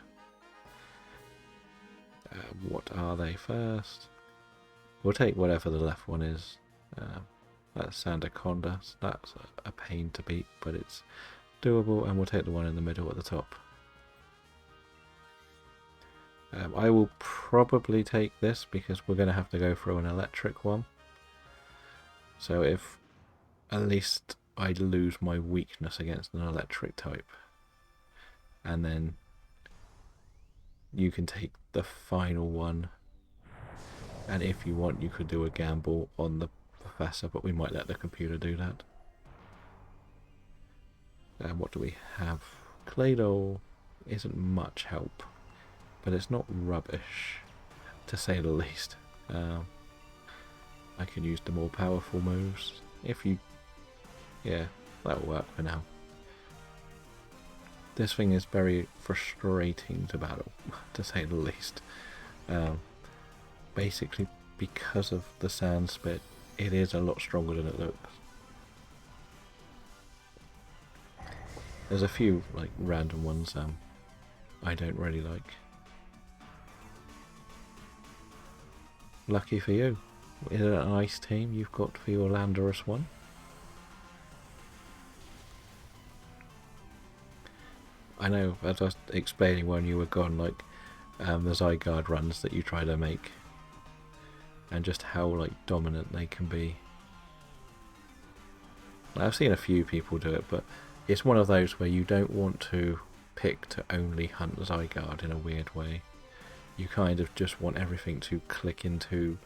What are they first? We'll take whatever the left one is. That's Sandaconda. So that's a pain to beat, but it's doable, and we'll take the one in the middle at the top. I will probably take this because we're going to have to go through an electric one. So if at least I lose my weakness against an electric type, and then you can take the final one, and if you want you could do a gamble on the professor, but we might let the computer do that. And what do we have? Claydol isn't much help, but it's not rubbish, to say the least. I can use the more powerful moves. If you... yeah, that'll work for now. This thing is very frustrating to battle, to say the least. Basically, because of the sand spit, it is a lot stronger than it looks. There's a few like random ones I don't really like. Lucky for you. Is it an ice team you've got for your Landorus one? I know, as I was explaining when you were gone, like the Zygarde runs that you try to make, and just how like dominant they can be. I've seen a few people do it, but it's one of those where you don't want to pick to only hunt Zygarde in a weird way. You kind of just want everything to click into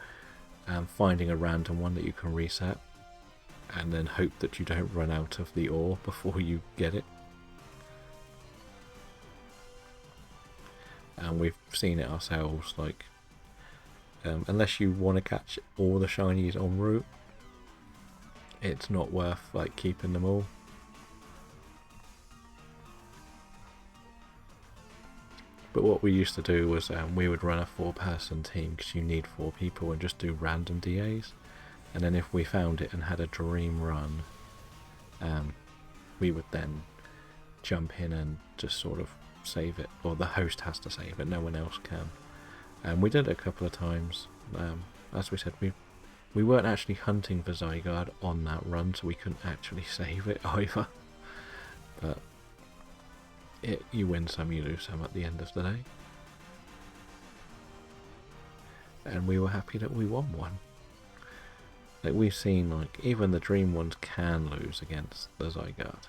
finding a random one that you can reset, and then hope that you don't run out of the ore before you get it. And we've seen it ourselves, like unless you want to catch all the shinies en route, it's not worth like keeping them all. But what we used to do was we would run a 4-person team, because you need 4 people, and just do random DAs. And then if we found it and had a dream run, we would then jump in and just sort of save it, or the host has to save it, no one else can. And we did it a couple of times. As we said, we weren't actually hunting for Zygarde on that run, so we couldn't actually save it either. But you win some, you lose some at the end of the day. And we were happy that we won one. Like, we've seen, like, even the dream ones can lose against the Zygarde,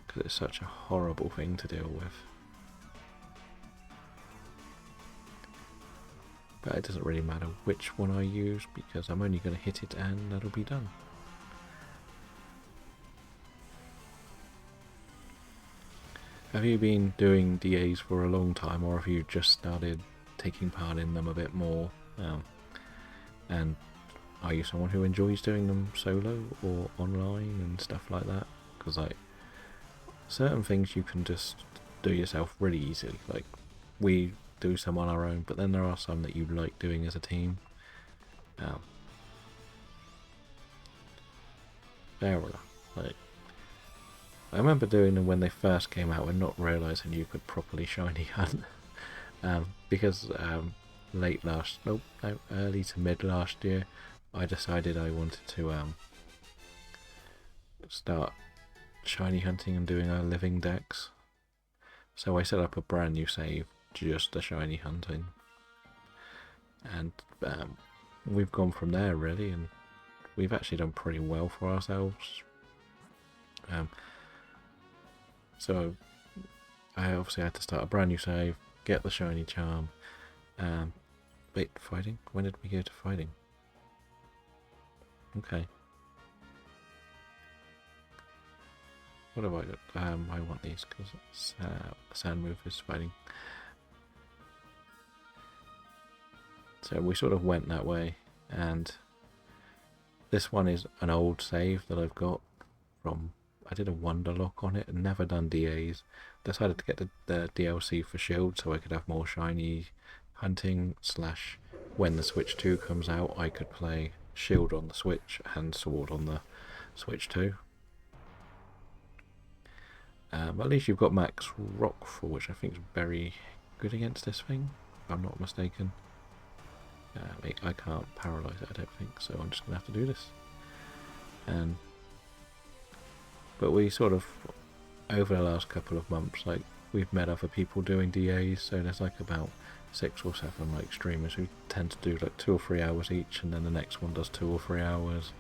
because it's such a horrible thing to deal with. But it doesn't really matter which one I use, because I'm only going to hit it and that'll be done. Have you been doing DAs for a long time, or have you just started taking part in them a bit more? And are you someone who enjoys doing them solo or online and stuff like that? Because like certain things you can just do yourself really easily. Like we do some on our own, but then there are some that you like doing as a team. Fair enough. Like, I remember doing them when they first came out and not realising you could properly shiny hunt. Because early to mid last year, I decided I wanted to start shiny hunting and doing our living decks. So I set up a brand new save just the shiny hunting. And we've gone from there really, and we've actually done pretty well for ourselves. So I obviously had to start a brand new save, get the shiny charm. Wait, fighting? When did we go to fighting? Okay. What have I got? I want these because sand move is fighting. So we sort of went that way, and this one is an old save that I've got from, I did a Wonder Lock on it and never done DAs. Decided to get the DLC for Shield so I could have more shiny hunting / when the Switch 2 comes out I could play Shield on the Switch and Sword on the Switch 2. At least you've got Max Rockfall, which I think is very good against this thing, if I'm not mistaken. I can't paralyze it, I don't think, so I'm just going to have to do this. But we sort of, over the last couple of months, like, we've met other people doing DAs, so there's like about 6 or 7 like streamers who tend to do like 2 or 3 hours each, and then the next one does 2 or 3 hours.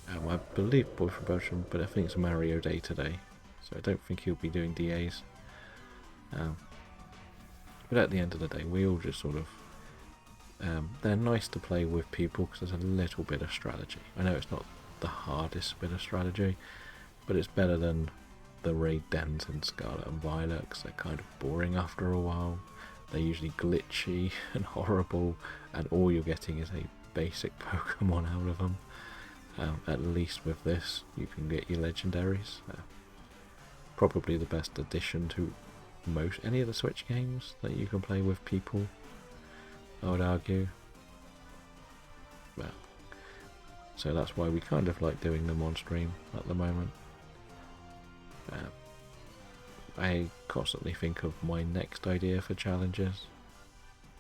I believe Boy from Belgium, but I think it's Mario Day today, so I don't think he'll be doing DAs. But at the end of the day, we all just sort of, they're nice to play with people because there's a little bit of strategy. I know it's not the hardest bit of strategy, but it's better than the raid dens in Scarlet and Violet because they're kind of boring after a while. They're usually glitchy and horrible, and all you're getting is a basic Pokemon out of them. At least with this, you can get your legendaries. Probably the best addition to any of the Switch games that you can play with people, I would argue. Well, so that's why we kind of like doing them on stream at the moment. I constantly think of my next idea for challenges,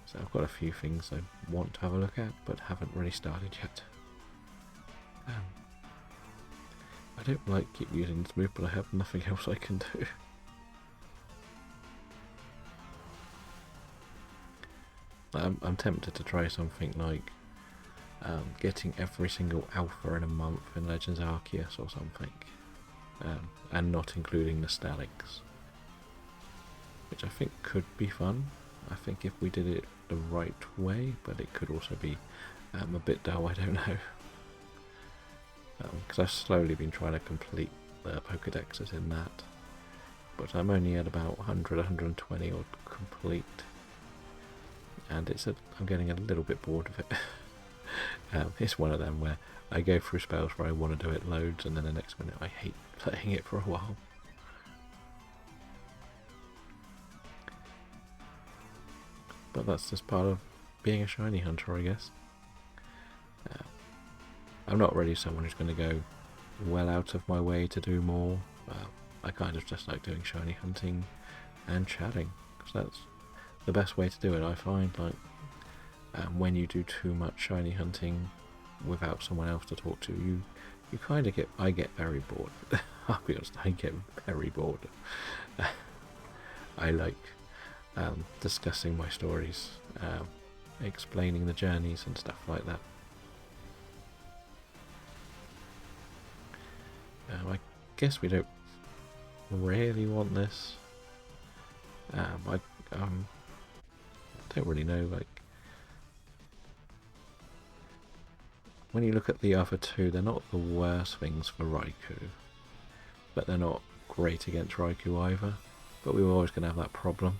so I've got a few things I want to have a look at but haven't really started yet. I don't like using this move, but I have nothing else I can do. I'm tempted to try something like getting every single alpha in a month in Legends Arceus or something, and not including the Statics, which I think could be fun. I think if we did it the right way, but it could also be a bit dull, I don't know. Because I've slowly been trying to complete the Pokedexes in that, but I'm only at about 100, 120 or complete, and I'm getting a little bit bored of it. It's one of them where I go through spells where I want to do it loads, and then the next minute I hate playing it for a while. But that's just part of being a shiny hunter, I guess. I'm not really someone who's going to go well out of my way to do more. I kind of just like doing shiny hunting and chatting, because that's the best way to do it, I find. Like, when you do too much shiny hunting without someone else to talk to, you kind of I get very bored. I'll be honest, I get very bored. I like discussing my stories, explaining the journeys and stuff like that. I guess we don't really want this. I don't really know, like, when you look at the other two, they're not the worst things for Raikou, but they're not great against Raikou either. But we were always going to have that problem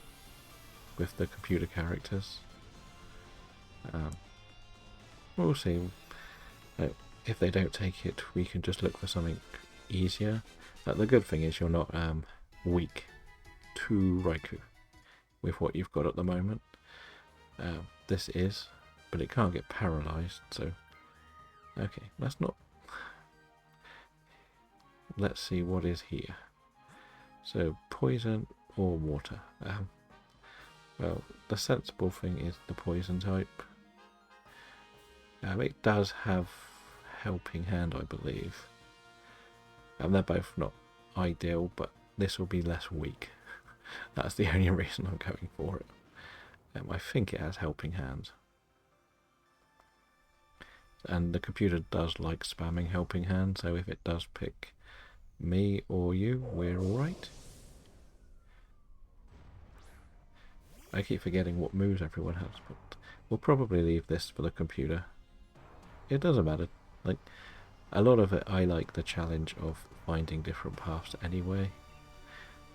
with the computer characters. We'll see. If they don't take it, we can just look for something easier. The good thing is you're not weak to Raikou with what you've got at the moment. This is, but it can't get paralysed, so okay, let's see what is here. So poison or water. Well, the sensible thing is the poison type. It does have Helping Hand, I believe. And they're both not ideal, but this will be less weak. That's the only reason I'm going for it. I think it has Helping Hand. And the computer does like spamming helping hand, so if it does pick me or you, we're alright. I keep forgetting what moves everyone has, but we'll probably leave this for the computer. It doesn't matter. Like, a lot of it, I like the challenge of finding different paths anyway.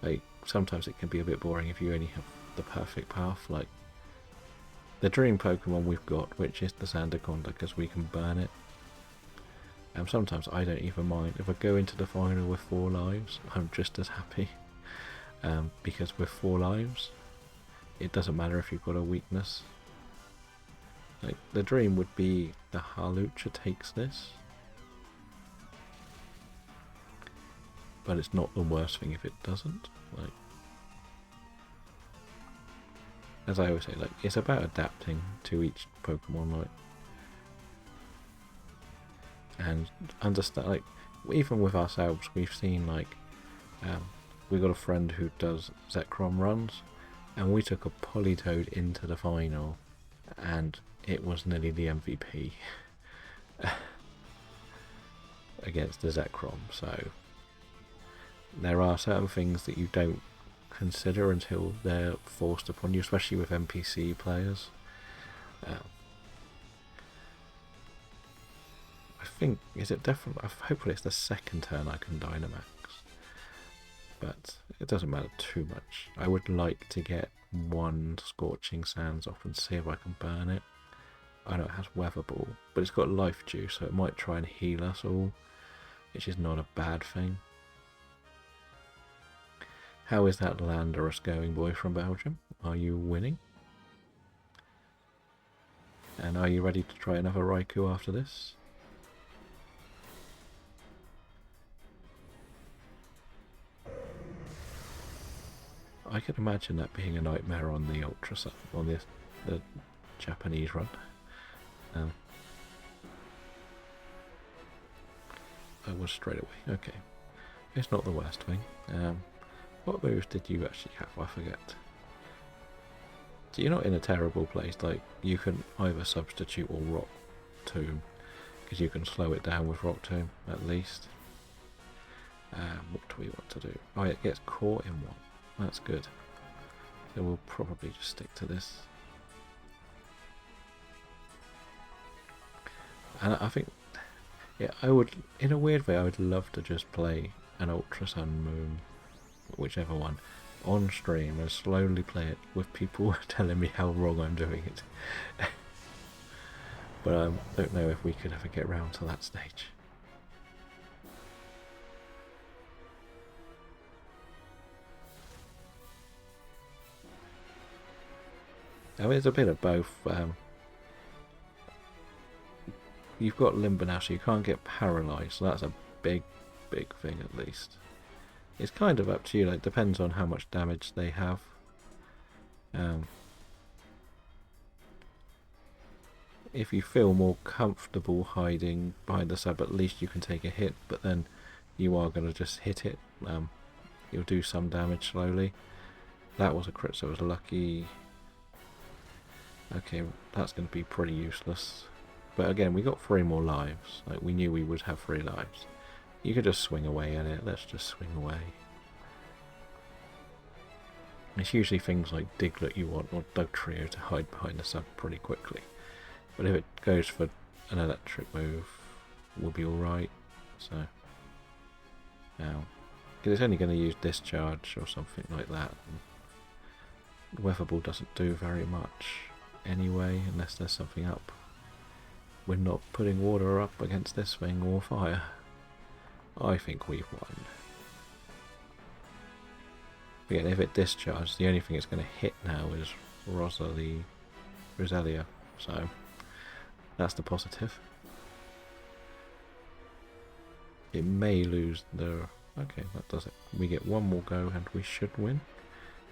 Like, sometimes it can be a bit boring if you only have the perfect path, like the dream Pokemon we've got, which is the Sandaconda, because we can burn it. And sometimes I don't even mind. If I go into the final with 4 lives, I'm just as happy. Because with 4 lives, it doesn't matter if you've got a weakness. Like, the dream would be the Halucha takes this. But it's not the worst thing if it doesn't. Like, as I always say, like, it's about adapting to each Pokemon, like, and understand, like, even with ourselves, we've seen, like, we got a friend who does Zekrom runs, and we took a Politoed into the final, and it was nearly the MVP against the Zekrom. So there are certain things that you don't consider until they're forced upon you, especially with NPC players. I think, is it definitely, hopefully it's the second turn I can Dynamax, but it doesn't matter too much. I would like to get one Scorching Sands off and see if I can burn it. I know it has Weather Ball, but it's got Life Dew, so it might try and heal us all, which is not a bad thing. How is that Landorus going, boy from Belgium? Are you winning? And are you ready to try another Raikou after this? I can imagine that being a nightmare on the Ultra, on the Japanese run. I was straight away. Okay, it's not the worst thing. What moves did you actually have? I forget. So you're not in a terrible place. Like, you can either substitute or Rock Tomb, because you can slow it down with Rock Tomb at least. What do we want to do? Oh, it gets caught in one. That's good. So we'll probably just stick to this. And I think, yeah, I would, in a weird way, I would love to just play an Ultra Sun Moon, whichever one, on stream and slowly play it with people telling me how wrong I'm doing it. But I don't know if we could ever get round to that stage. I mean, it's a bit of both. You've got Limber now, so you can't get paralysed, so that's a big thing at least. It's kind of up to you, like, depends on how much damage they have. If you feel more comfortable hiding behind the sub, at least you can take a hit, but then you are going to just hit it. You'll do some damage slowly. That was a crit, so it was lucky. Okay, that's going to be pretty useless. But again, we got 3 more lives. Like, we knew we would have 3 lives. You could just swing away at it. Let's just swing away. It's usually things like Diglett you want, or Dugtrio to hide behind the sub pretty quickly. But if it goes for an electric move, we'll be alright. So, now, because it's only going to use Discharge or something like that. And Weather Ball doesn't do very much anyway, unless there's something up. We're not putting water up against this thing, or fire. I think we've won. Again, if it discharges, the only thing it's going to hit now is Roselia, so that's the positive. It may lose the... Okay, that does it. We get one more go and we should win.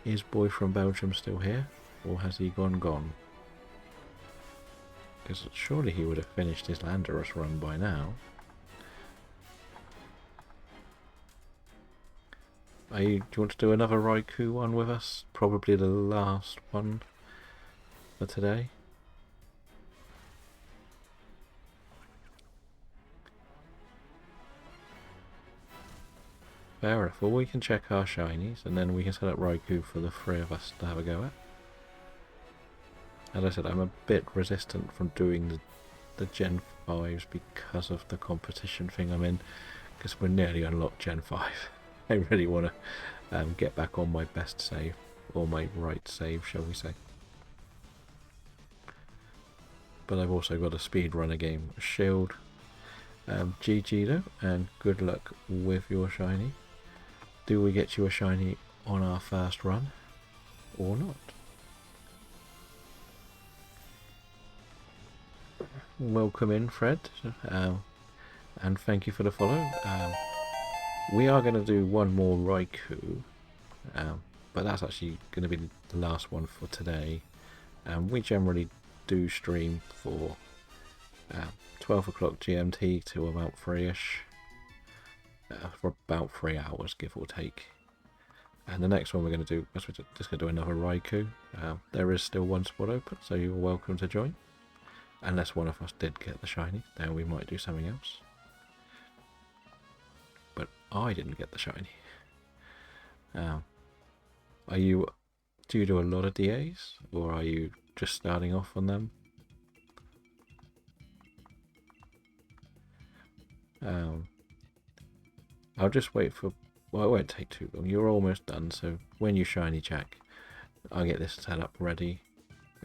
Is boy from Belgium still here? Or has he gone? Because surely he would have finished his Landorus run by now. Do you want to do another Raikou one with us? Probably the last one for today. Fair enough. Well, we can check our shinies, and then we can set up Raikou for the three of us to have a go at. As I said, I'm a bit resistant from doing the Gen 5s because of the competition thing I'm in, because we're nearly unlocked Gen 5. I really want to get back on my best save, or my right save, shall we say. But I've also got a speedrunner game, Shield. GG though, and good luck with your shiny. Do we get you a shiny on our first run, or not? Welcome in, Fred, and thank you for the follow. We are going to do one more Raikou, but that's actually going to be the last one for today. We generally do stream for 12 o'clock GMT to about 3ish, for about 3 hours, give or take. And the next one we're going to do, we're just going to do another Raikou. There is still one spot open, so you're welcome to join. Unless one of us did get the shiny, then we might do something else. But I didn't get the shiny. Do you do a lot of DAs, or are you just starting off on them? I'll just wait for, well, it won't take too long. You're almost done, so when you shiny check, I'll get this set up ready,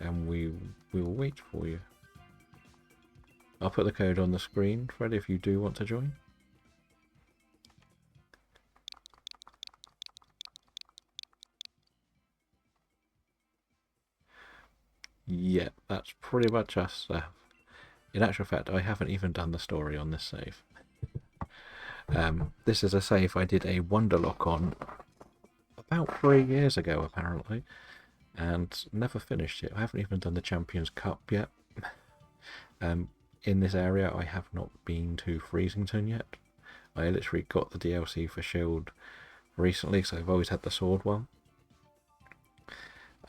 and we will wait for you. I'll put the code on the screen, Fred, if you do want to join. Yeah, that's pretty much us. In actual fact, I haven't even done the story on this save. This is a save I did a Wonderlock on about 3 years ago, apparently, and never finished it. I haven't even done the Champions Cup yet. In this area, I have not been to Freezington yet. I literally got the DLC for Shield recently, so I've always had the sword one.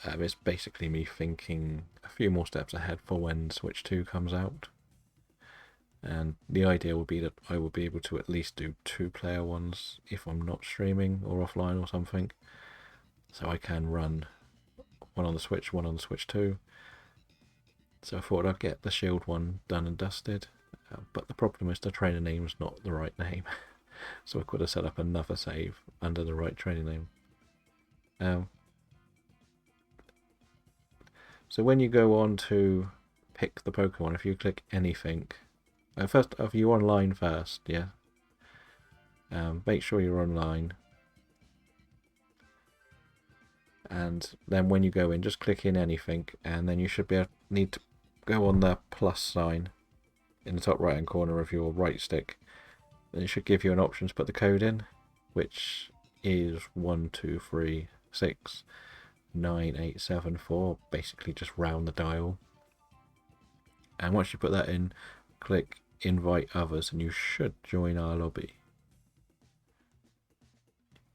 It's basically me thinking a few more steps ahead for when Switch 2 comes out. And the idea would be that I will be able to at least do 2-player ones if I'm not streaming or offline or something. So I can run one on the Switch, one on the Switch 2. So I thought I'd get the Shield one done and dusted. But the problem is the trainer name's not the right name. So I could have set up another save under the right trainer name. So when you go on to pick the Pokemon, if you click anything, first, if you're online first, yeah. Make sure you're online. And then when you go in, just click in anything, and then you should need to go on the plus sign in the top right hand corner of your right stick. Then it should give you an option to put the code in, which is 1236987 basically just round the dial. And once you put that in, click invite others and you should join our lobby.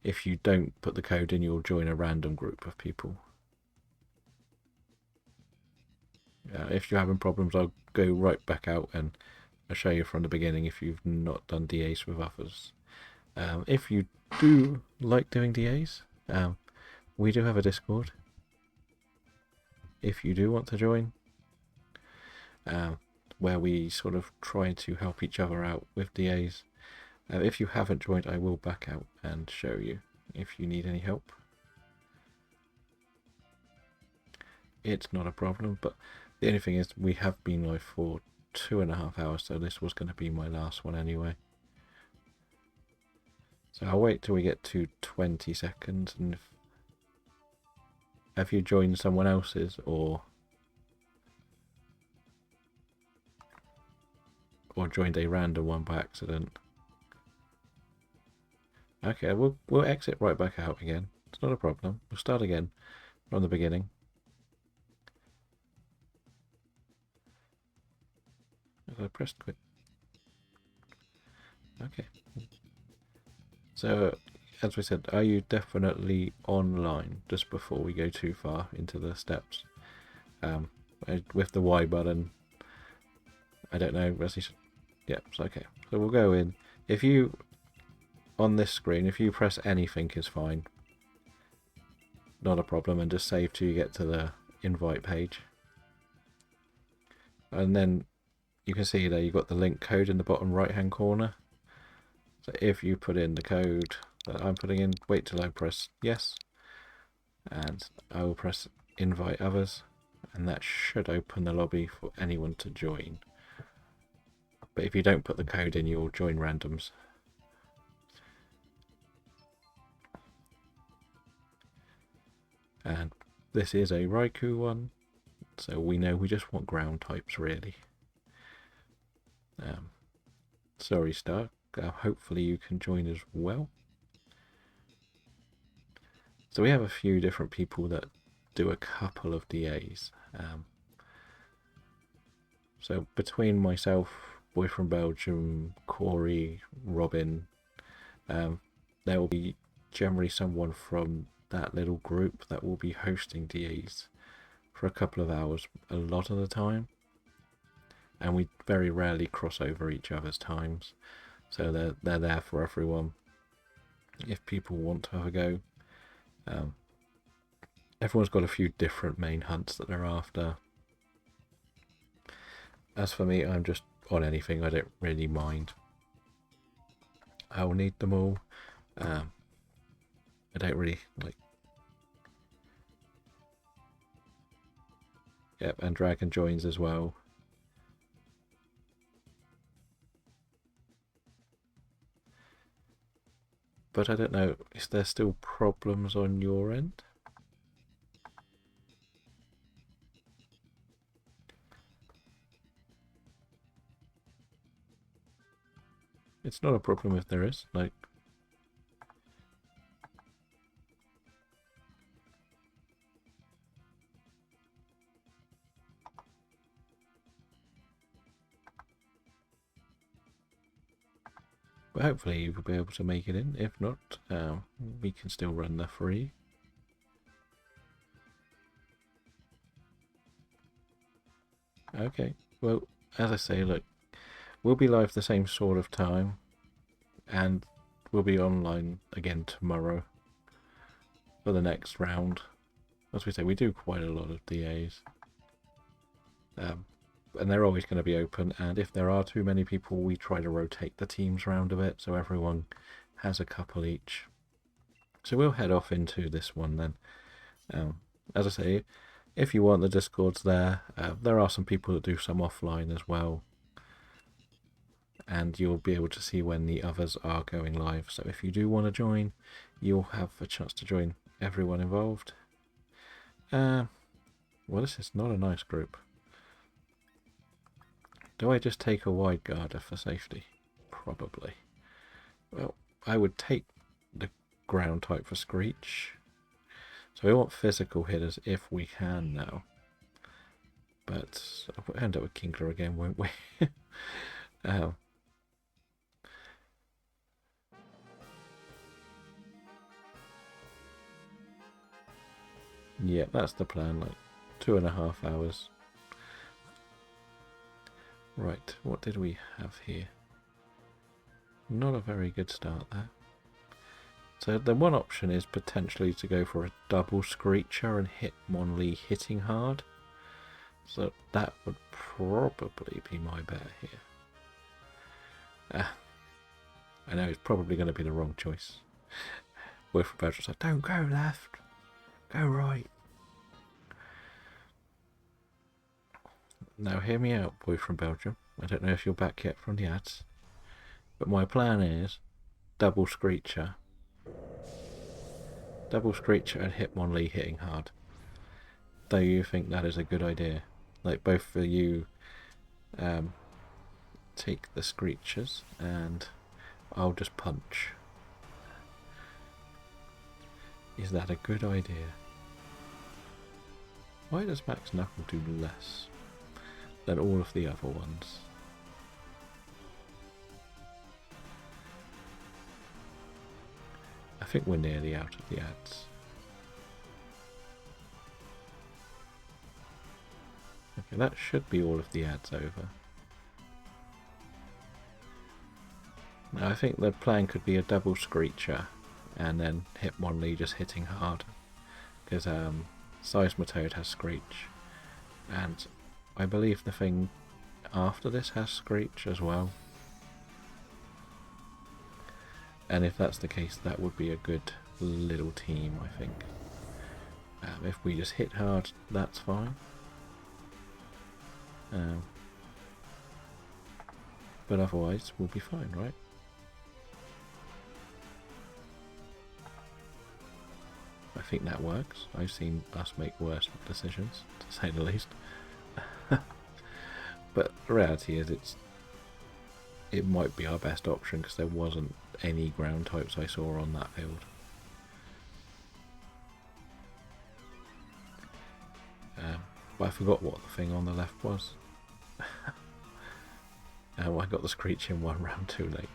If you don't put the code in, you'll join a random group of people. If you're having problems, I'll go right back out and I'll show you from the beginning if you've not done DAs with others. If you do like doing DAs, we do have a Discord. If you do want to join, where we sort of try to help each other out with DAs. If you haven't joined, I will back out and show you if you need any help. It's not a problem, but the only thing is we have been live for 2.5 hours, so this was going to be my last one anyway. So I'll wait till we get to 20 seconds, and have you joined someone else's or joined a random one by accident? Okay, we'll exit right back out again. It's not a problem. We'll start again from the beginning. I pressed quit. Okay. So, as we said, are you definitely online just before we go too far into the steps? With the Y button, I don't know. As he said, yeah, it's okay. So we'll go in. If you on this screen, if you press anything is fine. Not a problem, and just save till you get to the invite page. And then you can see there you've got the link code in the bottom right hand corner. So if you put in the code that I'm putting in, wait till I press yes, and I will press invite others, and that should open the lobby for anyone to join. But if you don't put the code in, you'll join randoms. And this is a Raikou one, so we know we just want ground types really. Sorry Stark, hopefully you can join as well. So we have a few different people that do a couple of DAs. So between myself, Boy from Belgium, Corey, Robin, there will be generally someone from that little group that will be hosting DAs for a couple of hours a lot of the time. And we very rarely cross over each other's times. So they're there for everyone. If people want to have a go. Everyone's got a few different main hunts that they're after. As for me, I'm just on anything, I don't really mind. I'll need them all. I don't really like. Yep, and Dragon joins as well. But I don't know, is there still problems on your end? It's not a problem if there is, like... But hopefully you will be able to make it in. If not, we can still run the free. Okay, well, as I say, look, we'll be live the same sort of time, and we'll be online again tomorrow for the next round. As we say, we do quite a lot of DAs. And they're always going to be open, and if there are too many people, we try to rotate the teams around a bit, so everyone has a couple each. So we'll head off into this one then. As I say, if you want, the Discord's there. There are some people that do some offline as well, and you'll be able to see when the others are going live. So if you do want to join, you'll have a chance to join everyone involved. Well, this is not a nice group. Do I just take a wide guarder for safety? Probably. Well, I would take the ground type for Screech. So we want physical hitters if we can now. But we'll end up with Kinkler again, won't we? Yeah, that's the plan, like 2.5 hours. Right, what did we have here? Not a very good start there. So the one option is potentially to go for a double Screecher and hit Monlee hitting hard. So that would probably be my bet here. I know it's probably going to be the wrong choice. Boy from Belgium said, don't go left, go right. Now hear me out, Boy from Belgium. I don't know if you're back yet from the ads, but my plan is double Screecher. Double Screecher and Hitmonlee hitting hard. Do you think that is a good idea? Like both for you take the Screechers and I'll just punch. Is that a good idea? Why does Max Knuckle do less than all of the other ones? I think we're nearly out of the ads. Okay, that should be all of the ads over. Now, I think the plan could be a double Screecher and then Hitmonlee just hitting hard. Because Seismitoad has Screech. And I believe the thing after this has Screech as well. And if that's the case, that would be a good little team, I think. If we just hit hard, that's fine. But otherwise, we'll be fine, right? I think that works. I've seen us make worse decisions, to say the least. But the reality is it might be our best option because there wasn't any ground types I saw on that field. But I forgot what the thing on the left was. I got the Screech in one round too late.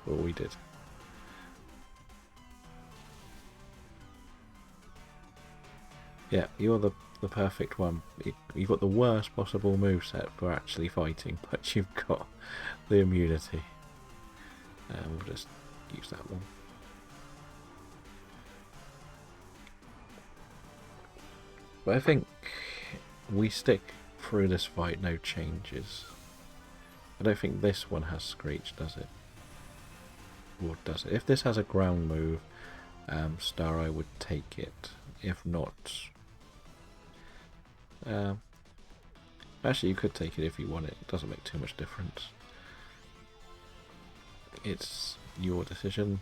Well, we did. Yeah, you're the perfect one. You've got the worst possible moveset for actually fighting, but you've got the immunity. We'll just use that one. But I think we stick through this fight, no changes. I don't think this one has Screech, does it? Or does it? If this has a ground move, Stareye would take it. If not... actually, you could take it if you want it. It doesn't make too much difference. It's your decision.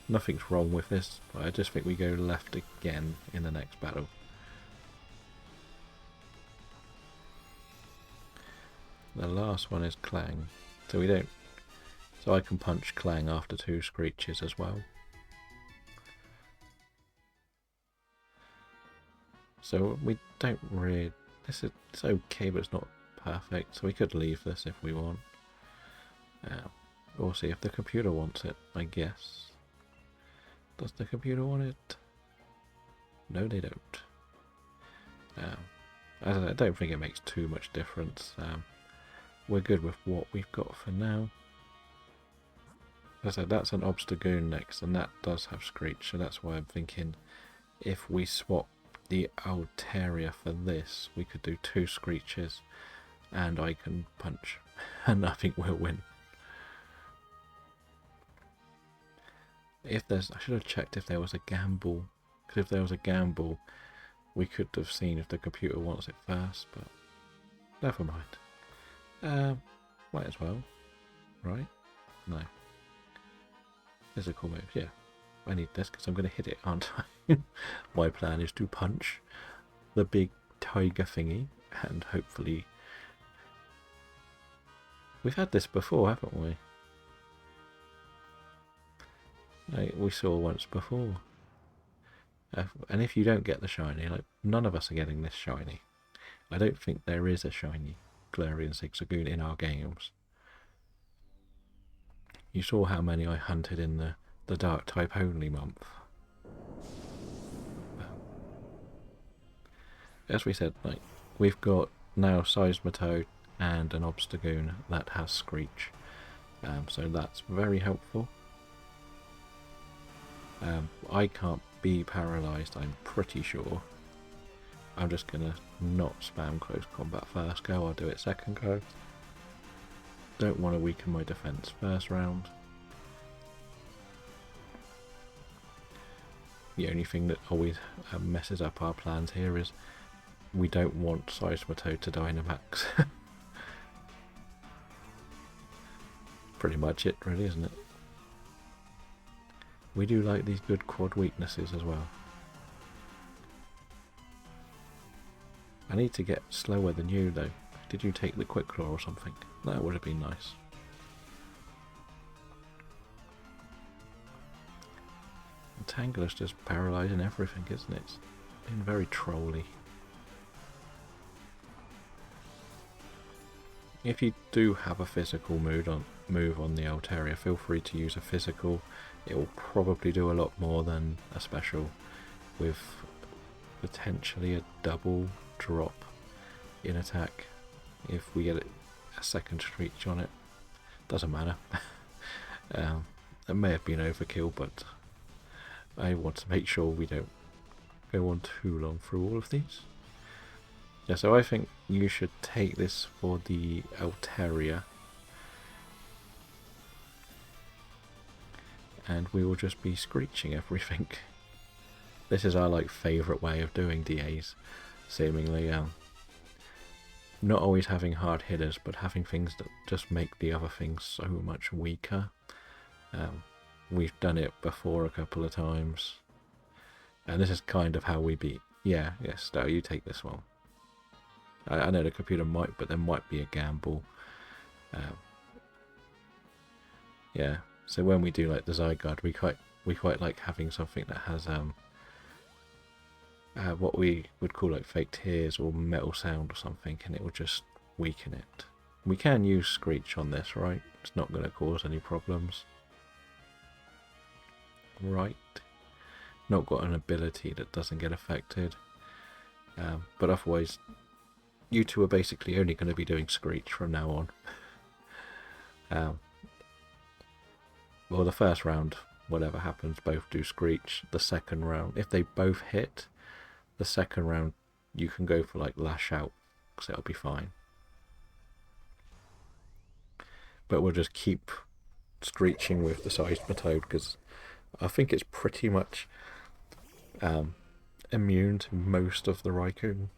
Nothing's wrong with this, but I just think we go left again in the next battle. The last one is Clang, so we don't. So I can punch Clang after 2 Screeches as well. So we don't really. It's okay, but it's not perfect. So we could leave this if we want. We'll see if the computer wants it, I guess. Does the computer want it? No, they don't. As I don't think it makes too much difference. We're good with what we've got for now. As I said, that's an Obstagoon next, and that does have Screech, so that's why I'm thinking if we swap the Altaria for this, we could do 2 Screeches, and I can punch, and I think we'll win. If there's, I should have checked if there was a gamble, because if there was a gamble, we could have seen if the computer wants it first, but never mind. Might as well, right? No. Physical moves, yeah. I need this because I'm going to hit it, aren't I? My plan is to punch the big tiger thingy, and hopefully... We've had this before, haven't we? Like we saw once before. And if you don't get the shiny, like none of us are getting this shiny. I don't think there is a shiny Galarian Zigzagoon in our games. You saw how many I hunted in the dark type only month. As we said, like we've got now Seismitoad and an Obstagoon that has Screech. So that's very helpful. I can't be paralysed, I'm pretty sure. I'm just going to not spam close combat first go, I'll do it second go. Don't want to weaken my defence first round. The only thing that always messes up our plans here is we don't want Seismitoad to Dynamax. Pretty much it really, isn't it? We do like these good quad weaknesses as well. I need to get slower than you though. Did you take the Quick Claw or something? That would have been nice. Tangler's just paralysing everything, isn't it? It's been very trolly. If you do have a physical move on the Altaria, feel free to use a physical. It will probably do a lot more than a special, with potentially a double drop in attack if we get a second Screech on it. Doesn't matter. That may have been overkill, but I want to make sure we don't go on too long through all of these. Yeah, so I think you should take this for the Altaria. And we will just be screeching everything. This is our favourite way of doing DAs, seemingly. Not always having hard hitters, but having things that just make the other things so much weaker. We've done it before a couple of times. And this is kind of how we beat. Yeah, yes, Stowe, you take this one. I know the computer might, but there might be a gamble. Yeah, so when we do the Zygarde, we quite like having something that has what we would call fake tears or metal sound or something, and it will just weaken it. We can use Screech on this, right? It's not going to cause any problems. Right. Not got an ability that doesn't get affected. But otherwise, you two are basically only going to be doing Screech from now on. Well, the first round, whatever happens, both do Screech. The second round, if they both hit, the second round you can go for Lash Out, because it'll be fine. But we'll just keep Screeching with the Seismitoad, because I think it's pretty much immune to most of the Raikou.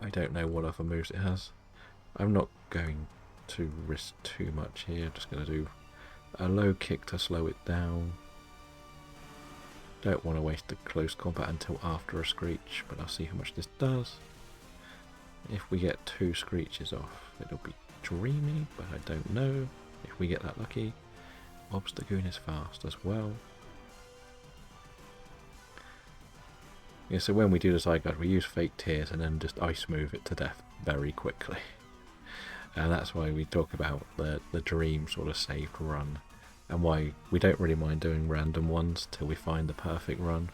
I don't know what other moves it has. I'm not going to risk too much here. Just going to do a low kick to slow it down. Don't want to waste the close combat until after a Screech, but I'll see how much this does. If we get 2 Screeches off, it'll be dreamy, but I don't know if we get that lucky. Obstagoon is fast as well. Yeah, so when we do the Zygarde, we use Fake Tears and then just Ice Move it to death very quickly. And that's why we talk about the dream sort of saved run, and why we don't really mind doing random ones till we find the perfect run.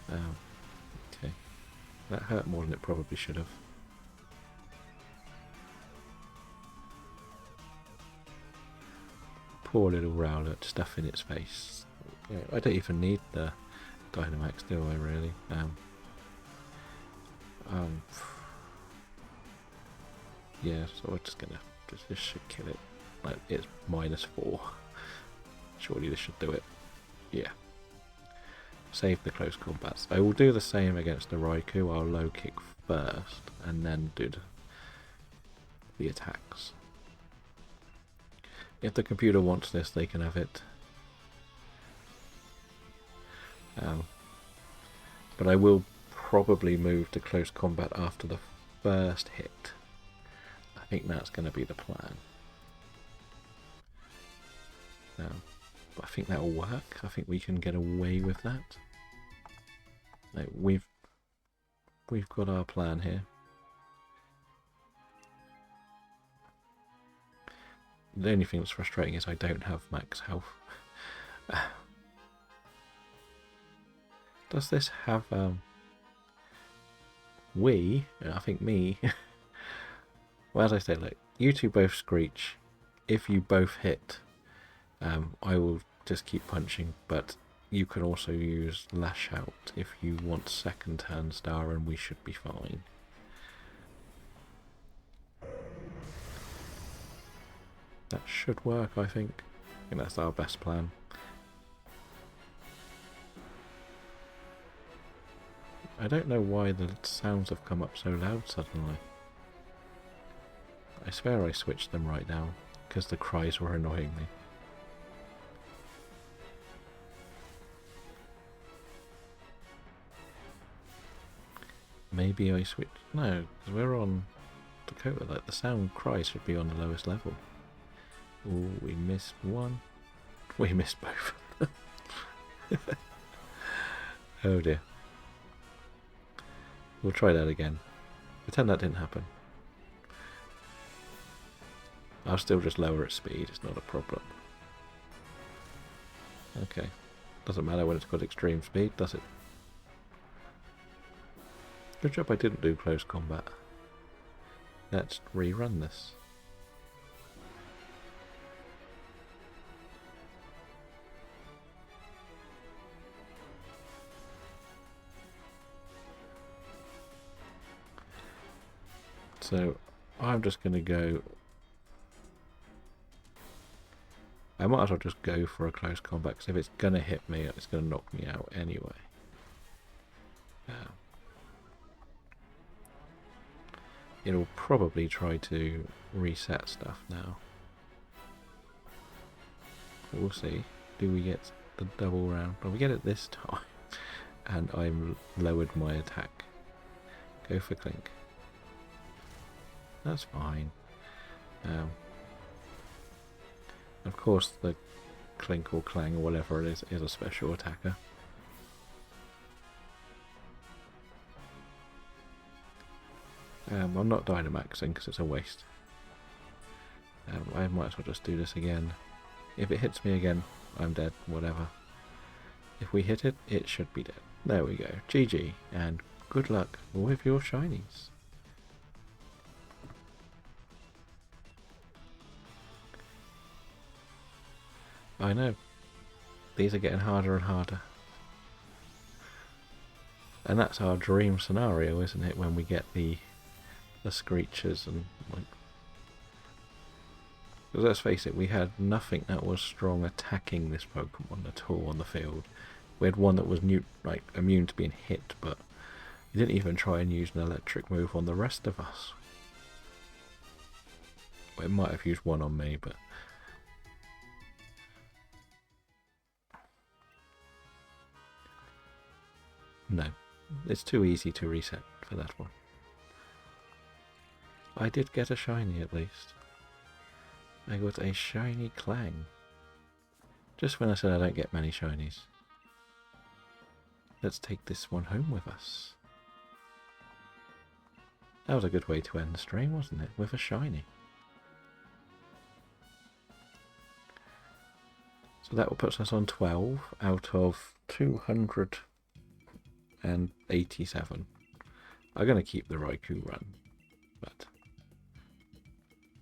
Okay, that hurt more than it probably should have. Poor little Rowlet, stuff in its face. Yeah, I don't even need the Dynamax, do I really? Yeah, so we're just gonna, this should kill it. It's -4. Surely this should do it. Yeah. Save the close combats. I will do the same against the Raikou. I'll low kick first and then do the attacks. If the computer wants this, they can have it. But I will probably move to close combat after the first hit. I think that's going to be the plan. But I think that will work. I think we can get away with that. We've got our plan here. The only thing that's frustrating is I don't have max health. Does this have I think me. Well, as I say, you two both Screech. If you both hit, I will just keep punching, but you can also use Lash Out if you want second turn star, and we should be fine. That should work, I think. I think that's our best plan. I don't know why the sounds have come up so loud suddenly. I swear I switched them right now, because the cries were annoying me. Maybe I switched... No, because we're on Dakota. The sound cries should be on the lowest level. Oh, we missed one. We missed both. Oh dear. We'll try that again. Pretend that didn't happen. I'll still just lower its speed, it's not a problem. Okay. Doesn't matter when it's got extreme speed, does it? Good job I didn't do close combat. Let's rerun this. So I'm just going to go... I might as well just go for a close combat, because if it's going to hit me, it's going to knock me out anyway. It'll probably try to reset stuff now. We'll see. Do we get the double round? Well, we get it this time. And I'm lowered my attack. Go for Clink. That's fine. Of course, the Clink or Clang or whatever it is a special attacker. I'm not Dynamaxing because it's a waste. I might as well just do this again. If it hits me again, I'm dead, whatever. If we hit it, it should be dead. There we go. GG, and good luck with your shinies. I know. These are getting harder and harder. And that's our dream scenario, isn't it, when we get the screechers and like... Because let's face it, we had nothing that was strong attacking this Pokemon at all on the field. We had one that was immune to being hit, but he didn't even try and use an electric move on the rest of us. Well, it might have used one on me, but... No, it's too easy to reset for that one. I did get a shiny at least. I got a shiny Clang. Just when I said I don't get many shinies. Let's take this one home with us. That was a good way to end the stream, wasn't it? With a shiny. So that puts us on 12 out of 287. I'm going to keep the Raikou run, but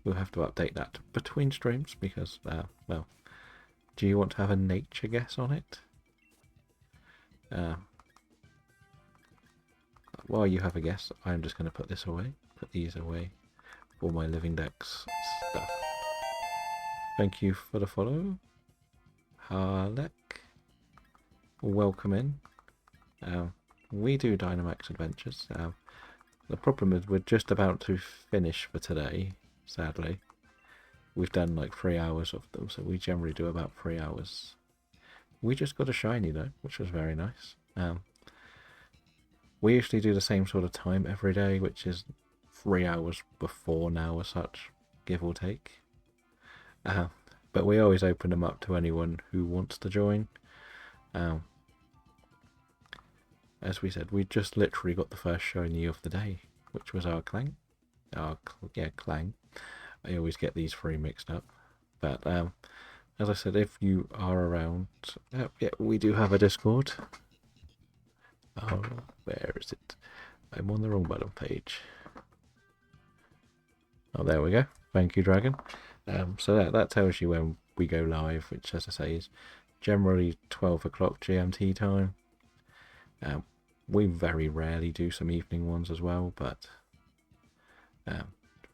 we'll have to update that between streams because, well, do you want to have a nature guess on it? While you have a guess, I'm just going to put these away for my living dex stuff. Thank you for the follow, Harlek. Welcome in. We do Dynamax adventures. The problem is we're just about to finish for today, sadly. We've done like 3 hours of them, so we generally do about 3 hours. We just got a shiny though, which was very nice. We usually do the same sort of time every day, which is 3 hours before now as such, give or take. But we always open them up to anyone who wants to join. As we said, we just literally got the first shiny of the day, which was our Clang. Clang. I always get these three mixed up. But as I said, if you are around, yeah, we do have a Discord. Oh, where is it? I'm on the wrong button page. Oh, there we go. Thank you, Dragon. So that tells you when we go live, which, as I say, is generally 12 o'clock GMT time. We very rarely do some evening ones as well, but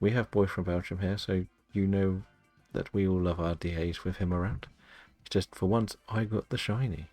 we have Boy from Belgium here, so you know that we all love our DAs with him around. It's just for once I got the shiny.